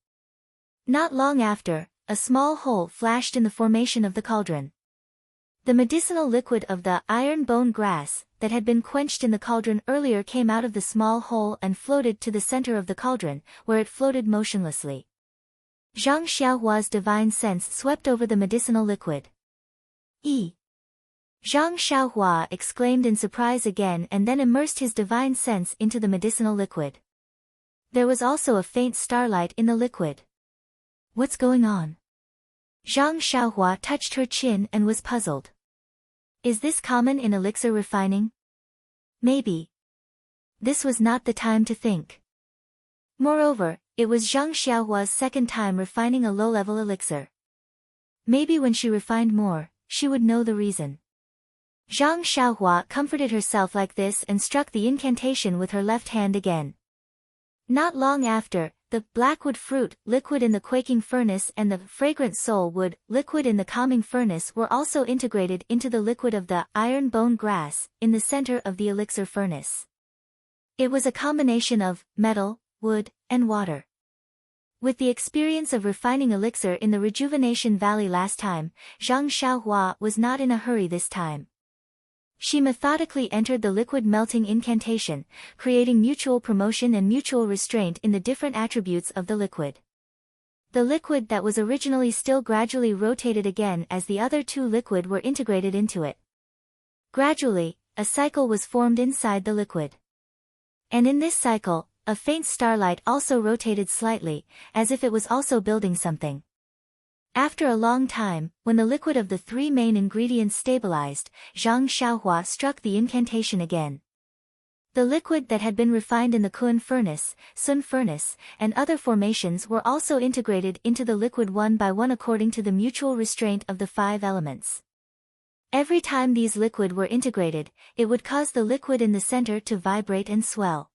Not long after, a small hole flashed in the formation of the cauldron. The medicinal liquid of the iron bone grass, that had been quenched in the cauldron earlier, came out of the small hole and floated to the center of the cauldron, where it floated motionlessly. Zhang Xiaohua's divine sense swept over the medicinal liquid. Zhang Xiaohua exclaimed in surprise again and then immersed his divine sense into the medicinal liquid. There was also a faint starlight in the liquid. What's going on? Zhang Xiaohua touched her chin and was puzzled. Is this common in elixir refining? Maybe. This was not the time to think. Moreover, it was Zhang Xiaohua's second time refining a low-level elixir. Maybe when she refined more, she would know the reason. Zhang Xiaohua comforted herself like this and struck the incantation with her left hand again. Not long after, the blackwood fruit liquid in the quaking furnace and the fragrant soul wood liquid in the calming furnace were also integrated into the liquid of the iron bone grass in the center of the elixir furnace. It was a combination of metal, wood, and water. With the experience of refining elixir in the Rejuvenation Valley last time, Zhang Xiaohua was not in a hurry this time. She methodically entered the liquid melting incantation, creating mutual promotion and mutual restraint in the different attributes of the liquid. The liquid that was originally still gradually rotated again as the other two liquid were integrated into it. Gradually, a cycle was formed inside the liquid. And in this cycle, a faint starlight also rotated slightly, as if it was also building something. After a long time, when the liquid of the three main ingredients stabilized, Zhang Xiaohua struck the incantation again. The liquid that had been refined in the Kun furnace, Sun furnace, and other formations were also integrated into the liquid one by one according to the mutual restraint of the five elements. Every time these liquid were integrated, it would cause the liquid in the center to vibrate and swell.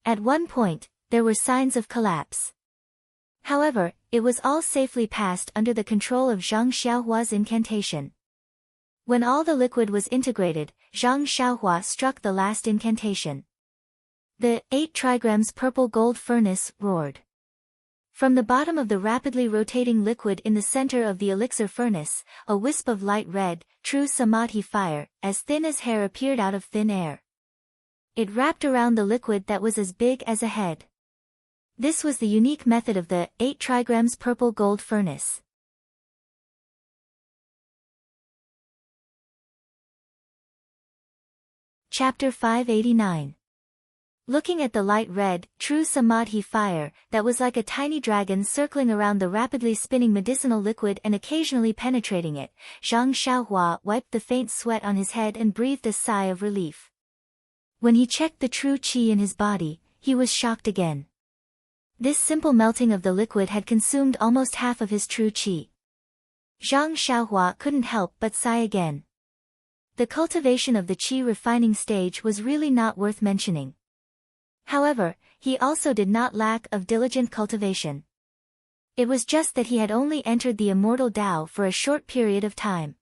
At one point, there were signs of collapse. However, it was all safely passed under the control of Zhang Xiaohua's incantation. When all the liquid was integrated, Zhang Xiaohua struck the last incantation. The 8 trigrams purple gold furnace roared. From the bottom of the rapidly rotating liquid in the center of the elixir furnace, a wisp of light red, true samadhi fire, as thin as hair appeared out of thin air. It wrapped around the liquid that was as big as a head. This was the unique method of the 8 trigrams purple gold furnace. Chapter 589. Looking at the light red, true samadhi fire, that was like a tiny dragon circling around the rapidly spinning medicinal liquid and occasionally penetrating it, Zhang Xiaohua wiped the faint sweat on his head and breathed a sigh of relief. When he checked the true qi in his body, he was shocked again. This simple melting of the liquid had consumed almost half of his true qi. Zhang Xiaohua couldn't help but sigh again. The cultivation of the qi refining stage was really not worth mentioning. However, he also did not lack of diligent cultivation. It was just that he had only entered the immortal Tao for a short period of time.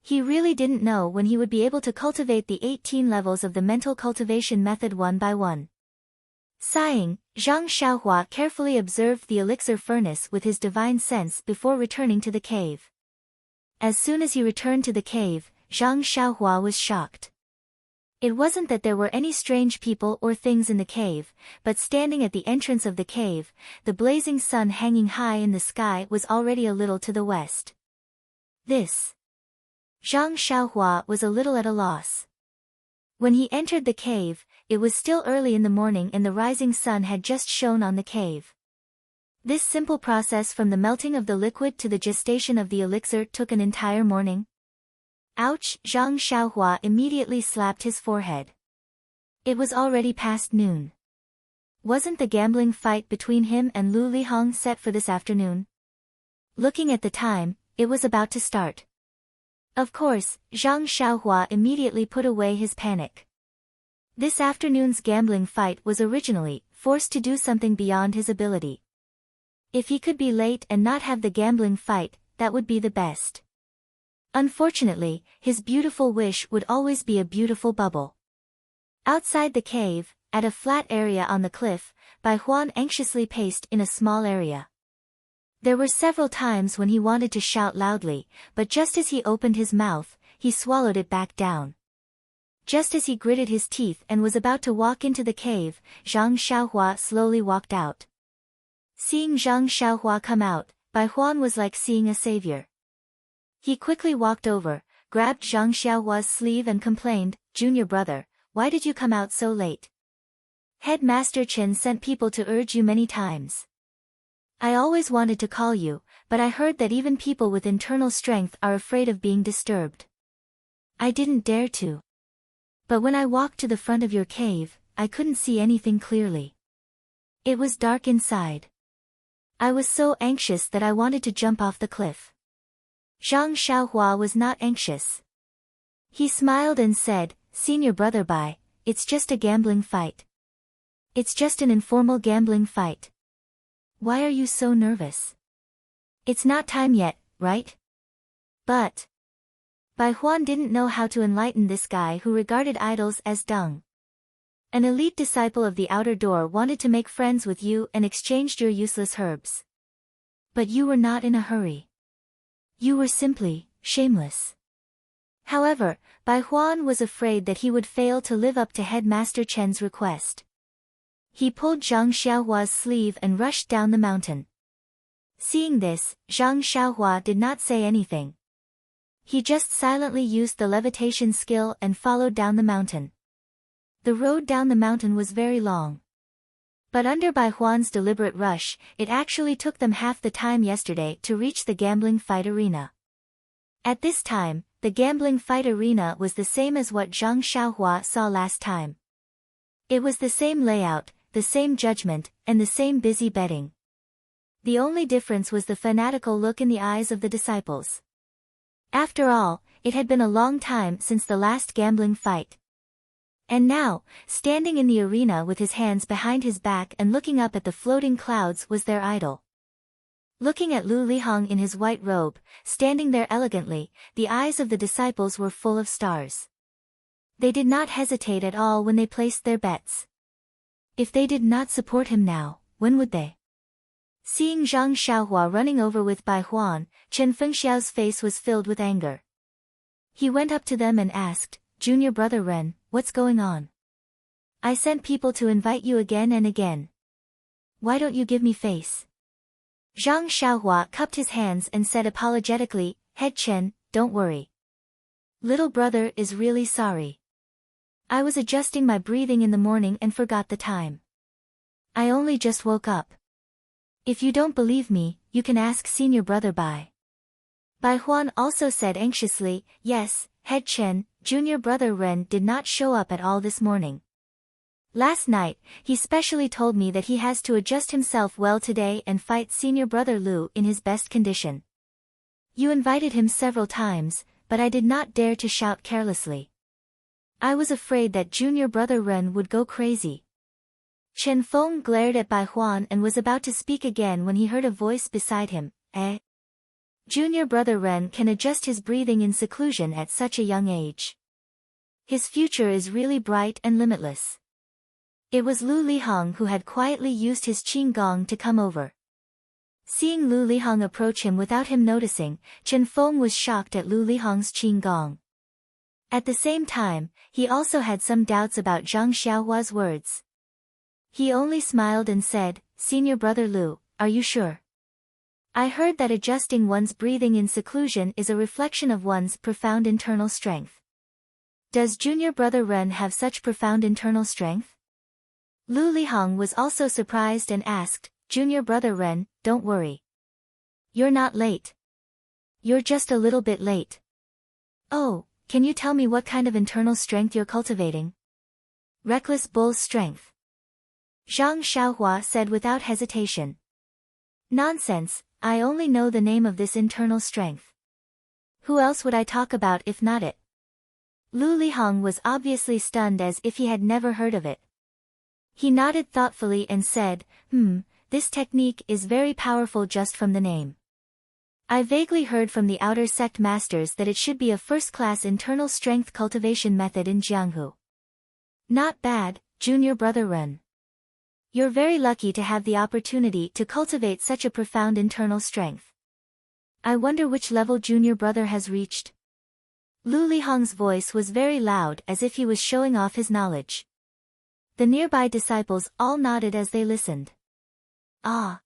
He really didn't know when he would be able to cultivate the 18 levels of the mental cultivation method one by one. Sighing, Zhang Xiaohua carefully observed the elixir furnace with his divine sense before returning to the cave. As soon as he returned to the cave, Zhang Xiaohua was shocked. It wasn't that there were any strange people or things in the cave, but standing at the entrance of the cave, the blazing sun hanging high in the sky was already a little to the west. This. Zhang Xiaohua was a little at a loss. When he entered the cave, it was still early in the morning and the rising sun had just shone on the cave. This simple process from the melting of the liquid to the gestation of the elixir took an entire morning. Ouch! Zhang Xiaohua immediately slapped his forehead. It was already past noon. Wasn't the gambling fight between him and Lu Lihong set for this afternoon? Looking at the time, it was about to start. Of course, Zhang Xiaohua immediately put away his panic. This afternoon's gambling fight was originally forced to do something beyond his ability. If he could be late and not have the gambling fight, that would be the best. Unfortunately, his beautiful wish would always be a beautiful bubble. Outside the cave, at a flat area on the cliff, Bai Huan anxiously paced in a small area. There were several times when he wanted to shout loudly, but just as he opened his mouth, he swallowed it back down. Just as he gritted his teeth and was about to walk into the cave, Zhang Xiaohua slowly walked out. Seeing Zhang Xiaohua come out, Bai Huan was like seeing a savior. He quickly walked over, grabbed Zhang Xiaohua's sleeve and complained, "Junior brother, why did you come out so late? Headmaster Chen sent people to urge you many times. I always wanted to call you, but I heard that even people with internal strength are afraid of being disturbed. I didn't dare to. But when I walked to the front of your cave, I couldn't see anything clearly. It was dark inside. I was so anxious that I wanted to jump off the cliff." Zhang Xiaohua was not anxious. He smiled and said, "Senior brother Bai, it's just a gambling fight. It's just an informal gambling fight. Why are you so nervous? It's not time yet, right?" But Bai Huan didn't know how to enlighten this guy who regarded idols as dung. An elite disciple of the outer door wanted to make friends with you and exchanged your useless herbs. But you were not in a hurry. You were simply shameless. However, Bai Huan was afraid that he would fail to live up to Headmaster Chen's request. He pulled Zhang Xiaohua's sleeve and rushed down the mountain. Seeing this, Zhang Xiaohua did not say anything. He just silently used the levitation skill and followed down the mountain. The road down the mountain was very long. But under Bai Huan's deliberate rush, it actually took them half the time yesterday to reach the gambling fight arena. At this time, the gambling fight arena was the same as what Zhang Xiaohua saw last time. It was the same layout, the same judgment, and the same busy betting. The only difference was the fanatical look in the eyes of the disciples. After all, it had been a long time since the last gambling fight. And now, standing in the arena with his hands behind his back and looking up at the floating clouds was their idol. Looking at Lu Lihong in his white robe, standing there elegantly, the eyes of the disciples were full of stars. They did not hesitate at all when they placed their bets. If they did not support him now, when would they? Seeing Zhang Xiaohua running over with Bai Huan, Chen Fengxiao's face was filled with anger. He went up to them and asked, "Junior brother Ren, what's going on? I sent people to invite you again and again. Why don't you give me face?" Zhang Xiaohua cupped his hands and said apologetically, "Head Chen, don't worry. Little brother is really sorry. I was adjusting my breathing in the morning and forgot the time. I only just woke up. If you don't believe me, you can ask senior brother Bai." Bai Huan also said anxiously, "Yes, Head Chen, junior brother Ren did not show up at all this morning. Last night, he specially told me that he has to adjust himself well today and fight senior brother Lu in his best condition. You invited him several times, but I did not dare to shout carelessly. I was afraid that junior brother Ren would go crazy." Chen Feng glared at Bai Huan and was about to speak again when he heard a voice beside him, "Eh? Junior brother Ren can adjust his breathing in seclusion at such a young age. His future is really bright and limitless." It was Lu Lihong who had quietly used his qing gong to come over. Seeing Lu Lihong approach him without him noticing, Chen Feng was shocked at Lu Lihong's qing gong. At the same time, he also had some doubts about Zhang Xiaohua's words. He only smiled and said, "Senior brother Lu, are you sure? I heard that adjusting one's breathing in seclusion is a reflection of one's profound internal strength. Does junior brother Ren have such profound internal strength?" Lu Lihong was also surprised and asked, "Junior brother Ren, don't worry. You're not late. You're just a little bit late. Oh, can you tell me what kind of internal strength you're cultivating?" "Reckless bull's strength," Zhang Xiaohua said without hesitation. "Nonsense, I only know the name of this internal strength. Who else would I talk about if not it?" Lu Lihong was obviously stunned as if he had never heard of it. He nodded thoughtfully and said, This technique is very powerful just from the name. I vaguely heard from the outer sect masters that it should be a first-class internal strength cultivation method in Jianghu. Not bad, junior brother Ren. You're very lucky to have the opportunity to cultivate such a profound internal strength. I wonder which level junior brother has reached." Lu Lihong's voice was very loud as if he was showing off his knowledge. The nearby disciples all nodded as they listened. Ah!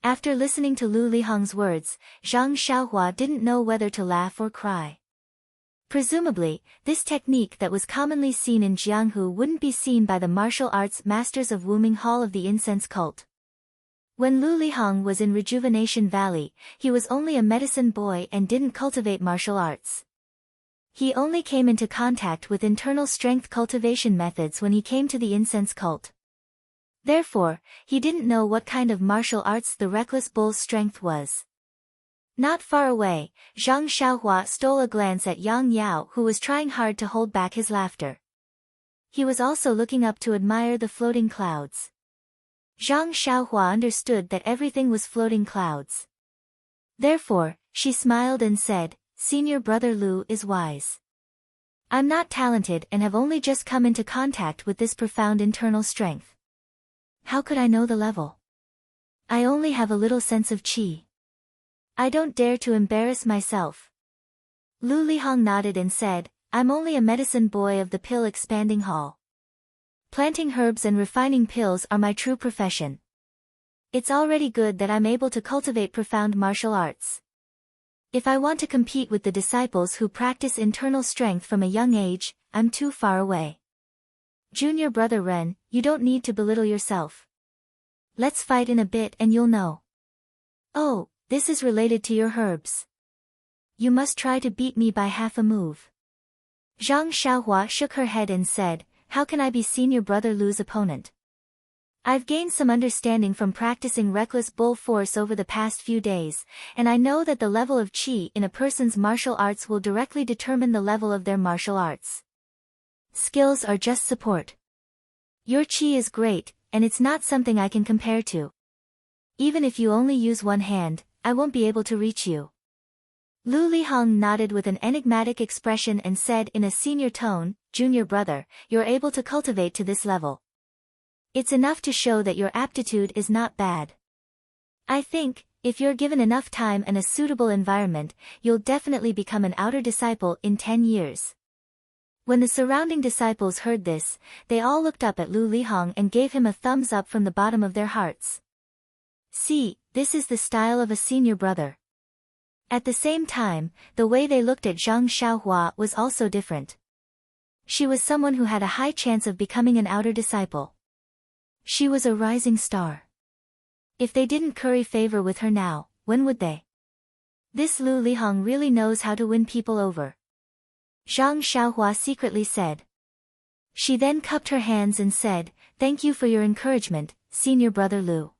After listening to Lu Lihong's words, Zhang Xiaohua didn't know whether to laugh or cry. Presumably, this technique that was commonly seen in Jianghu wouldn't be seen by the martial arts masters of Wuming Hall of the Incense Cult. When Lu Lihong was in Rejuvenation Valley, he was only a medicine boy and didn't cultivate martial arts. He only came into contact with internal strength cultivation methods when he came to the incense cult. Therefore, he didn't know what kind of martial arts the reckless bull's strength was. Not far away, Zhang Xiaohua stole a glance at Yang Yao who was trying hard to hold back his laughter. He was also looking up to admire the floating clouds. Zhang Xiaohua understood that everything was floating clouds. Therefore, she smiled and said, "Senior brother Lu is wise. I'm not talented and have only just come into contact with this profound internal strength. How could I know the level? I only have a little sense of qi. I don't dare to embarrass myself." Lu Lihong nodded and said, "I'm only a medicine boy of the pill expanding hall. Planting herbs and refining pills are my true profession. It's already good that I'm able to cultivate profound martial arts. If I want to compete with the disciples who practice internal strength from a young age, I'm too far away. Junior brother Ren, you don't need to belittle yourself. Let's fight in a bit and you'll know. Oh, this is related to your herbs. You must try to beat me by half a move. Zhang Xiaohua shook her head and said, how can I be senior brother Lu's opponent? I've gained some understanding from practicing reckless bull force over the past few days, and I know that the level of qi in a person's martial arts will directly determine the level of their martial arts. Skills are just support. Your qi is great, and it's not something I can compare to. Even if you only use one hand, I won't be able to reach you. Lu Lihong nodded with an enigmatic expression and said in a senior tone, Junior brother, you're able to cultivate to this level. It's enough to show that your aptitude is not bad. I think, if you're given enough time and a suitable environment, you'll definitely become an outer disciple in 10 years. When the surrounding disciples heard this, they all looked up at Lu Lihong and gave him a thumbs up from the bottom of their hearts. See, this is the style of a senior brother. At the same time, the way they looked at Zhang Xiaohua was also different. She was someone who had a high chance of becoming an outer disciple. She was a rising star. If they didn't curry favor with her now, when would they? This Lu Lihong really knows how to win people over. Zhang Xiaohua secretly said. She then cupped her hands and said, thank you for your encouragement, senior brother Lu.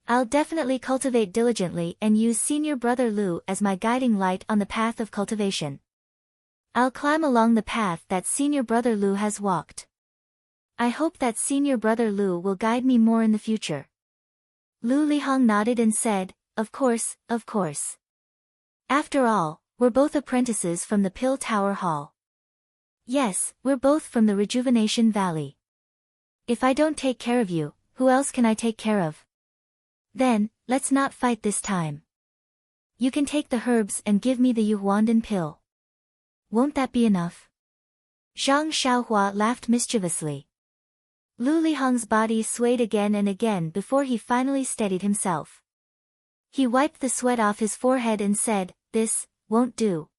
I'll definitely cultivate diligently and use senior brother Lu as my guiding light on the path of cultivation. I'll climb along the path that senior brother Lu has walked. I hope that senior brother Lu will guide me more in the future. Lu Lihong nodded and said, of course, of course. After all, we're both apprentices from the Pill Tower Hall. Yes, we're both from the Rejuvenation Valley. If I don't take care of you, who else can I take care of? Then, let's not fight this time. You can take the herbs and give me the Yuhuandan pill. Won't that be enough? Zhang Xiaohua laughed mischievously. Lu Lihong's body swayed again and again before he finally steadied himself. He wiped the sweat off his forehead and said, this won't do.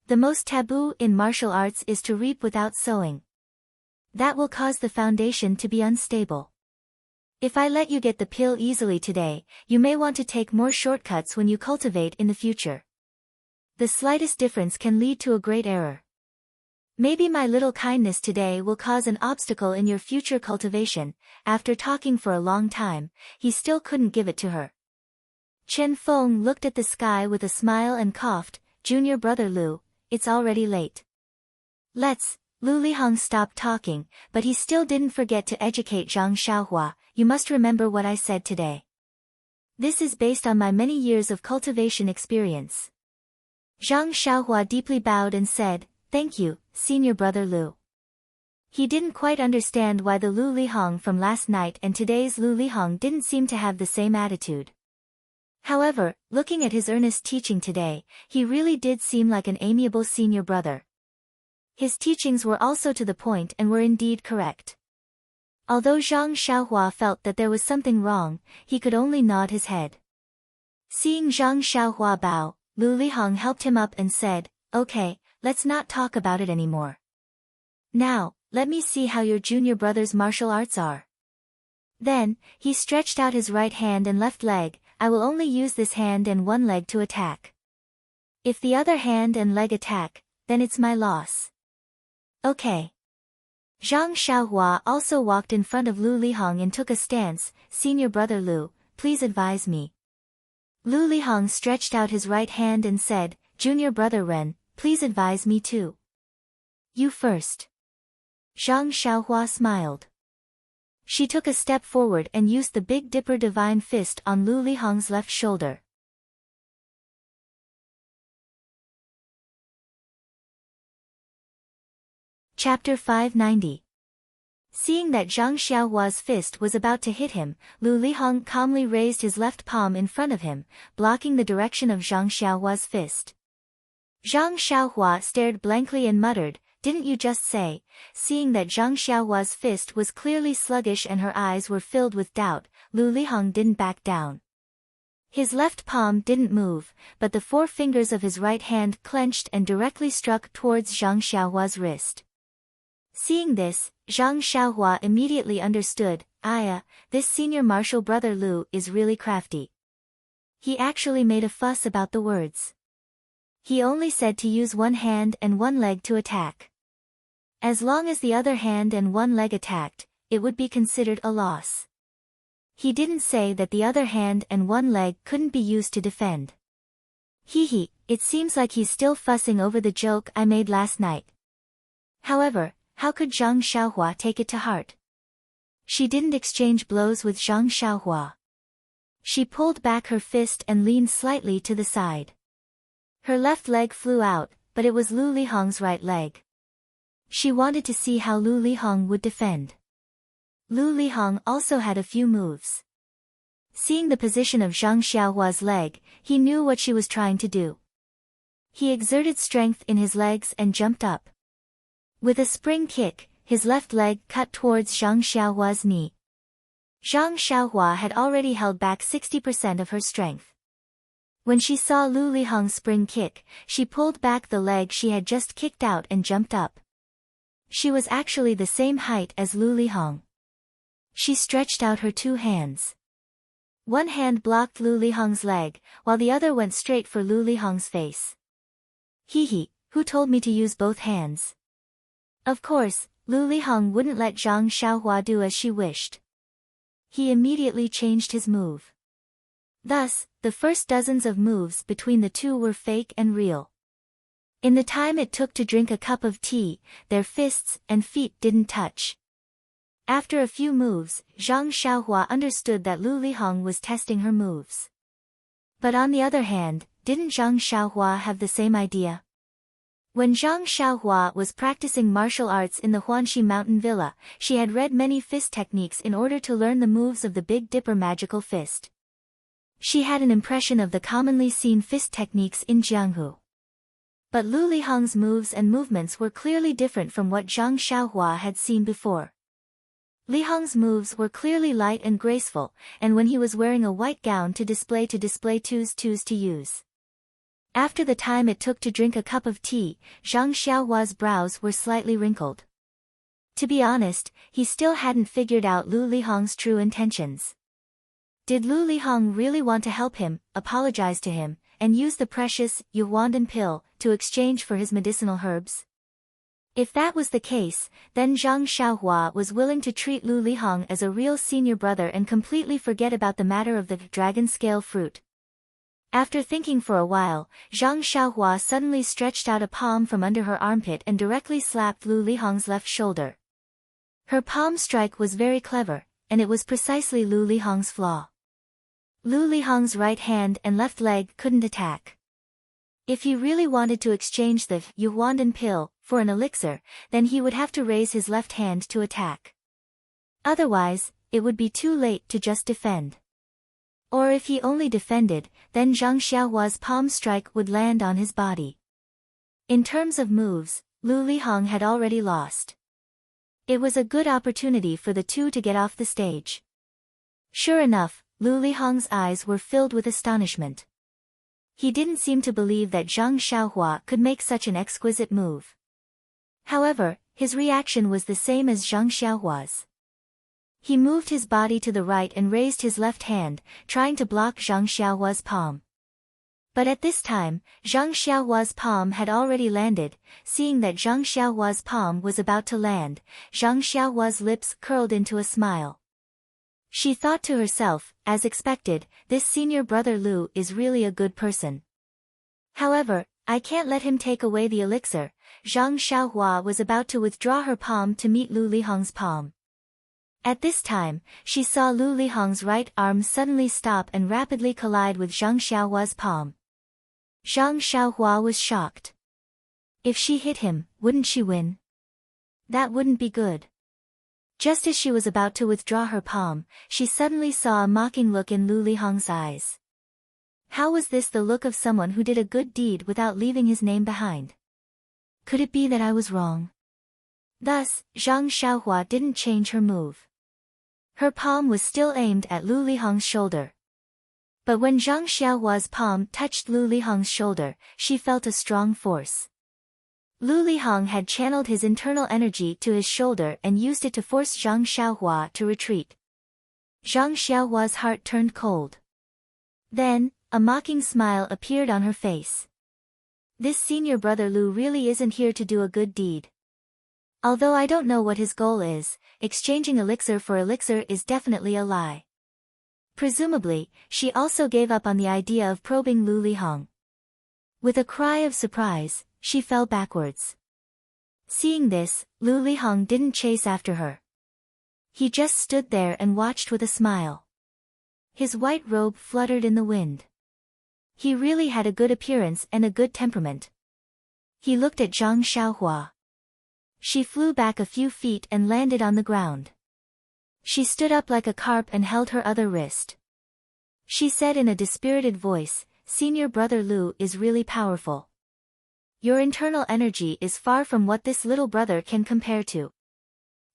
The most taboo in martial arts is to reap without sowing. That will cause the foundation to be unstable. If I let you get the pill easily today, you may want to take more shortcuts when you cultivate in the future. The slightest difference can lead to a great error. Maybe my little kindness today will cause an obstacle in your future cultivation. After talking for a long time, he still couldn't give it to her. Chen Feng looked at the sky with a smile and coughed, Junior brother Lu, it's already late. Lu Lihong stopped talking, but he still didn't forget to educate Zhang Xiaohua, you must remember what I said today. This is based on my many years of cultivation experience. Zhang Xiaohua deeply bowed and said, thank you, senior brother Lu. He didn't quite understand why the Lu Lihong from last night and today's Lu Lihong didn't seem to have the same attitude. However, looking at his earnest teaching today, he really did seem like an amiable senior brother. His teachings were also to the point and were indeed correct. Although Zhang Xiaohua felt that there was something wrong, he could only nod his head. Seeing Zhang Xiaohua bow, Lu Lihong helped him up and said, okay, let's not talk about it anymore. Now, let me see how your junior brother's martial arts are. Then, he stretched out his right hand and left leg, I will only use this hand and one leg to attack. If the other hand and leg attack, then it's my loss. Okay. Zhang Xiaohua also walked in front of Lu Lihong and took a stance, senior brother Lu, please advise me. Lu Lihong stretched out his right hand and said, junior brother Ren, please advise me too. You first. Zhang Xiaohua smiled. She took a step forward and used the Big Dipper Divine Fist on Lu Lihong's left shoulder. Chapter 590. Seeing that Zhang Xiaohua's fist was about to hit him, Lu Lihong calmly raised his left palm in front of him, blocking the direction of Zhang Xiaohua's fist. Zhang Xiaohua stared blankly and muttered, didn't you just say? Seeing that Zhang Xiaohua's fist was clearly sluggish and her eyes were filled with doubt, Lu Lihong didn't back down. His left palm didn't move, but the 4 fingers of his right hand clenched and directly struck towards Zhang Xiaohua's wrist. Seeing this, Zhang Xiaohua immediately understood, this senior martial brother Lu is really crafty. He actually made a fuss about the words. He only said to use one hand and one leg to attack. As long as the other hand and one leg attacked, it would be considered a loss. He didn't say that the other hand and one leg couldn't be used to defend. It seems like he's still fussing over the joke I made last night. However, how could Zhang Xiaohua take it to heart? She didn't exchange blows with Zhang Xiaohua. She pulled back her fist and leaned slightly to the side. Her left leg flew out, but it was Lu Lihong's right leg. She wanted to see how Lu Lihong would defend. Lu Lihong also had a few moves. Seeing the position of Zhang Xiaohua's leg, he knew what she was trying to do. He exerted strength in his legs and jumped up. With a spring kick, his left leg cut towards Zhang Xiaohua's knee. Zhang Xiaohua had already held back 60% of her strength. When she saw Lu Lihong's spring kick, she pulled back the leg she had just kicked out and jumped up. She was actually the same height as Lu Lihong. She stretched out her 2 hands. One hand blocked Lu Lihong's leg, while the other went straight for Lu Lihong's face. Who told me to use both hands? Of course, Lu Lihong wouldn't let Zhang Xiaohua do as she wished. He immediately changed his move. Thus, the first dozens of moves between the two were fake and real. In the time it took to drink a cup of tea, their fists and feet didn't touch. After a few moves, Zhang Xiaohua understood that Lu Lihong was testing her moves. But on the other hand, didn't Zhang Xiaohua have the same idea? When Zhang Xiaohua was practicing martial arts in the Huanxi mountain villa, she had read many fist techniques in order to learn the moves of the Big Dipper magical fist. She had an impression of the commonly seen fist techniques in Jianghu. But Lu Lihong's moves and movements were clearly different from what Zhang Xiaohua had seen before. Lihong's moves were clearly light and graceful, and when he was wearing a white gown to display twos to use. After the time it took to drink a cup of tea, Zhang Xiaohua's brows were slightly wrinkled. To be honest, he still hadn't figured out Lu Lihong's true intentions. Did Lu Lihong really want to help him, apologize to him, and use the precious Yuandan pill to exchange for his medicinal herbs? If that was the case, then Zhang Xiaohua was willing to treat Lu Lihong as a real senior brother and completely forget about the matter of the dragon scale fruit. After thinking for a while, Zhang Xiaohua suddenly stretched out a palm from under her armpit and directly slapped Lu Lihong's left shoulder. Her palm strike was very clever, and it was precisely Lu Lihong's flaw. Lu Lihong's right hand and left leg couldn't attack. If he really wanted to exchange the Yuandan pill for an elixir, then he would have to raise his left hand to attack. Otherwise, it would be too late to just defend. Or if he only defended, then Zhang Xiaohua's palm strike would land on his body. In terms of moves, Lu Lihong had already lost. It was a good opportunity for the two to get off the stage. Sure enough, Lu Lihong's eyes were filled with astonishment. He didn't seem to believe that Zhang Xiaohua could make such an exquisite move. However, his reaction was the same as Zhang Xiaohua's. He moved his body to the right and raised his left hand, trying to block Zhang Xiaohua's palm. But at this time, Zhang Xiaohua's palm had already landed. Seeing that Zhang Xiaohua's palm was about to land, Zhang Xiaohua's lips curled into a smile. She thought to herself, as expected, this senior brother Lu is really a good person. However, I can't let him take away the elixir. Zhang Xiaohua was about to withdraw her palm to meet Lu Lihong's palm. At this time, she saw Lu Lihong's right arm suddenly stop and rapidly collide with Zhang Xiaohua's palm. Zhang Xiaohua was shocked. If she hit him, wouldn't she win? That wouldn't be good. Just as she was about to withdraw her palm, she suddenly saw a mocking look in Lu Lihong's eyes. How was this the look of someone who did a good deed without leaving his name behind? Could it be that I was wrong? Thus, Zhang Xiaohua didn't change her move. Her palm was still aimed at Lu Lihong's shoulder. But when Zhang Xiaohua's palm touched Lu Lihong's shoulder, she felt a strong force. Lu Lihong had channeled his internal energy to his shoulder and used it to force Zhang Xiaohua to retreat. Zhang Xiaohua's heart turned cold. Then, a mocking smile appeared on her face. This senior brother Lu really isn't here to do a good deed. Although I don't know what his goal is, exchanging elixir for elixir is definitely a lie. Presumably, she also gave up on the idea of probing Lu Lihong. With a cry of surprise, she fell backwards. Seeing this, Lu Lihong didn't chase after her. He just stood there and watched with a smile. His white robe fluttered in the wind. He really had a good appearance and a good temperament. He looked at Zhang Xiaohua. She flew back a few feet and landed on the ground. She stood up like a carp and held her other wrist. She said in a dispirited voice, "Senior brother Lu is really powerful. Your internal energy is far from what this little brother can compare to.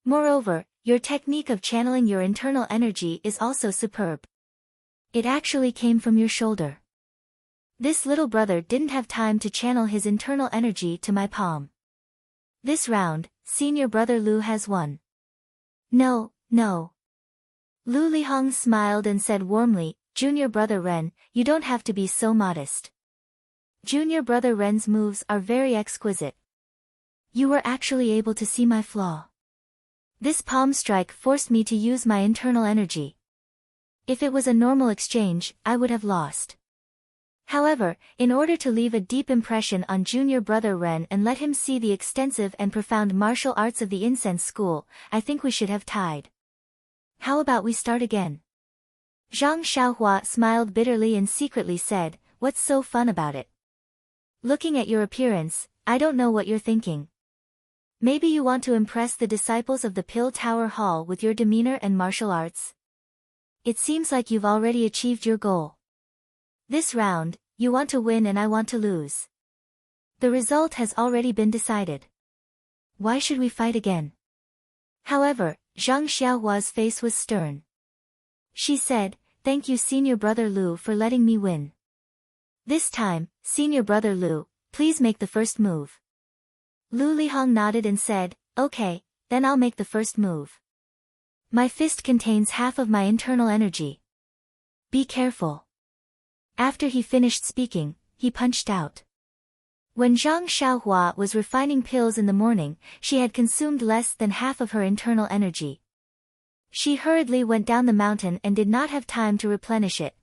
Moreover, your technique of channeling your internal energy is also superb. It actually came from your shoulder. This little brother didn't have time to channel his internal energy to my palm. This round, senior brother Lu has won." "No, no." Lu Lihong smiled and said warmly, "Junior brother Ren, you don't have to be so modest. Junior brother Ren's moves are very exquisite. You were actually able to see my flaw. This palm strike forced me to use my internal energy. If it was a normal exchange, I would have lost. However, in order to leave a deep impression on junior brother Ren and let him see the extensive and profound martial arts of the incense school, I think we should have tied. How about we start again?" Zhang Xiaohua smiled bitterly and secretly said, "What's so fun about it? Looking at your appearance, I don't know what you're thinking. Maybe you want to impress the disciples of the Pill Tower Hall with your demeanor and martial arts? It seems like you've already achieved your goal. This round, you want to win and I want to lose. The result has already been decided. Why should we fight again?" However, Zhang Xiaohua's face was stern. She said, "Thank you senior brother Lu for letting me win. This time, senior brother Lu, please make the first move." Lu Lihong nodded and said, "Okay, then I'll make the first move. My fist contains half of my internal energy. Be careful." After he finished speaking, he punched out. When Zhang Xiaohua was refining pills in the morning, she had consumed less than half of her internal energy. She hurriedly went down the mountain and did not have time to replenish it.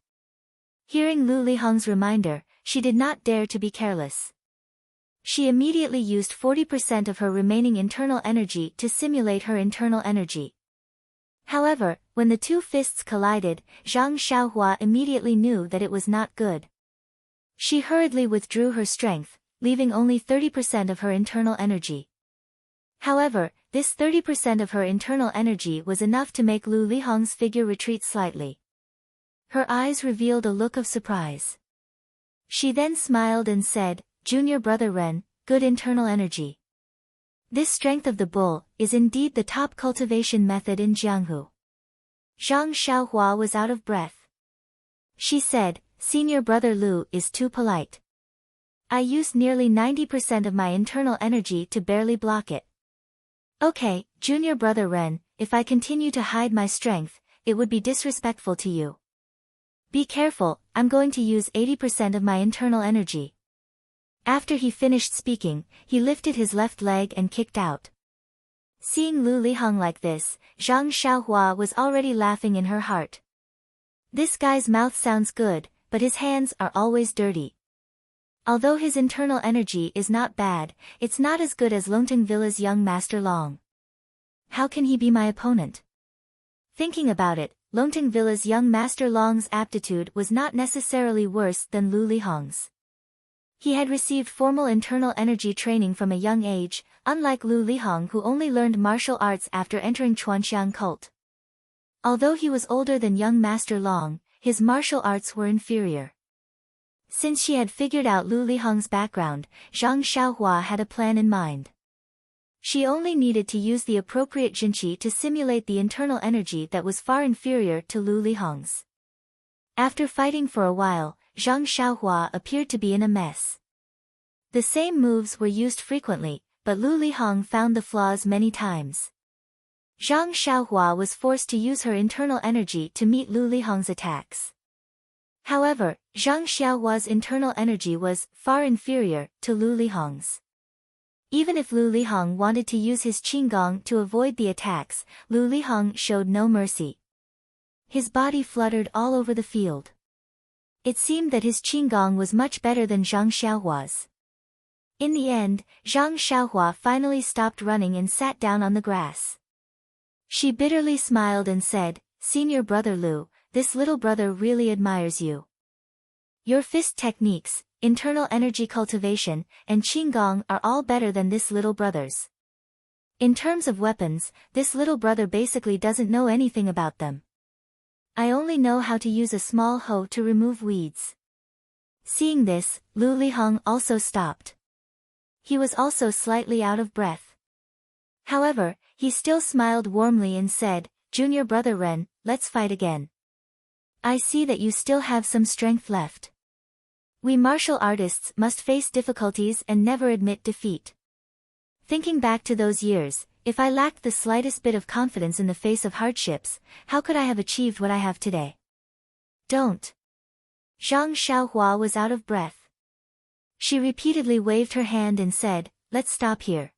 Hearing Lu Lihong's reminder, she did not dare to be careless. She immediately used 40% of her remaining internal energy to simulate her internal energy. However, when the two fists collided, Zhang Xiaohua immediately knew that it was not good. She hurriedly withdrew her strength, leaving only 30% of her internal energy. However, this 30% of her internal energy was enough to make Lu Lihong's figure retreat slightly. Her eyes revealed a look of surprise. She then smiled and said, "Junior brother Ren, good internal energy. This strength of the bull is indeed the top cultivation method in Jianghu." Zhang Xiaohua was out of breath. She said, "Senior brother Lu is too polite. I used nearly 90% of my internal energy to barely block it. Okay, junior brother Ren, if I continue to hide my strength, it would be disrespectful to you. Be careful, I'm going to use 80% of my internal energy." After he finished speaking, he lifted his left leg and kicked out. Seeing Lu Lihong like this, Zhang Xiaohua was already laughing in her heart. This guy's mouth sounds good, but his hands are always dirty. Although his internal energy is not bad, it's not as good as Longting Villa's young Master Long. How can he be my opponent? Thinking about it, Longting Villa's young Master Long's aptitude was not necessarily worse than Lu Lihong's. He had received formal internal energy training from a young age, unlike Lu Lihong who only learned martial arts after entering Chuanxiang cult. Although he was older than young Master Long, his martial arts were inferior. Since she had figured out Lu Lihong's background, Zhang Xiaohua had a plan in mind. She only needed to use the appropriate jinqi to simulate the internal energy that was far inferior to Lu Lihong's. After fighting for a while, Zhang Xiaohua appeared to be in a mess. The same moves were used frequently, but Lu Lihong found the flaws many times. Zhang Xiaohua was forced to use her internal energy to meet Lu Lihong's attacks. However, Zhang Xiaohua's internal energy was far inferior to Lu Lihong's. Even if Lu Lihong wanted to use his qinggong to avoid the attacks, Lu Lihong showed no mercy. His body fluttered all over the field. It seemed that his qinggong was much better than Zhang Xiaohua's. In the end, Zhang Xiaohua finally stopped running and sat down on the grass. She bitterly smiled and said, "Senior brother Lu, this little brother really admires you. Your fist techniques, internal energy cultivation, and qinggong are all better than this little brother's. In terms of weapons, this little brother basically doesn't know anything about them. I only know how to use a small hoe to remove weeds." Seeing this, Lu Lihong also stopped. He was also slightly out of breath. However, he still smiled warmly and said, "Junior brother Ren, let's fight again. I see that you still have some strength left. We martial artists must face difficulties and never admit defeat." Thinking back to those years, if I lacked the slightest bit of confidence in the face of hardships, how could I have achieved what I have today? Don't. Zhang Xiaohua was out of breath. She repeatedly waved her hand and said, "Let's stop here.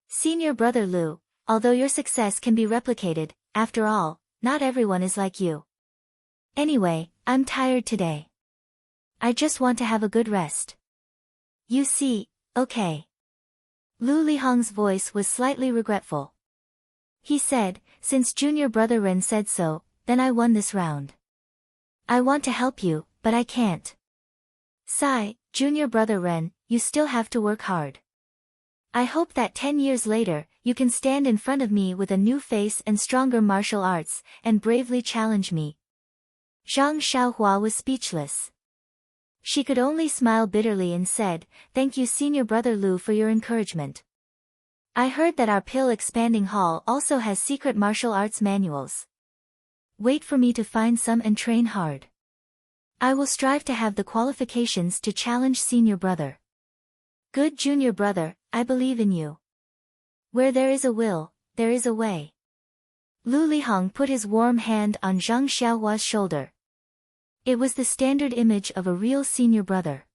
Senior brother Lu, although your success can be replicated, after all, not everyone is like you. Anyway, I'm tired today. I just want to have a good rest. You see, okay." Lu Lihong's voice was slightly regretful. He said, "Since junior brother Ren said so, then I won this round. I want to help you, but I can't. Sigh, junior brother Ren, you still have to work hard. I hope that 10 years later, you can stand in front of me with a new face and stronger martial arts, and bravely challenge me." Zhang Xiaohua was speechless. She could only smile bitterly and said, "Thank you senior brother Lu for your encouragement. I heard that our pill expanding hall also has secret martial arts manuals. Wait for me to find some and train hard. I will strive to have the qualifications to challenge senior brother. Good junior brother, I believe in you. Where there is a will, there is a way." Lu Lihong put his warm hand on Zhang Xiaohua's shoulder. It was the standard image of a real senior brother.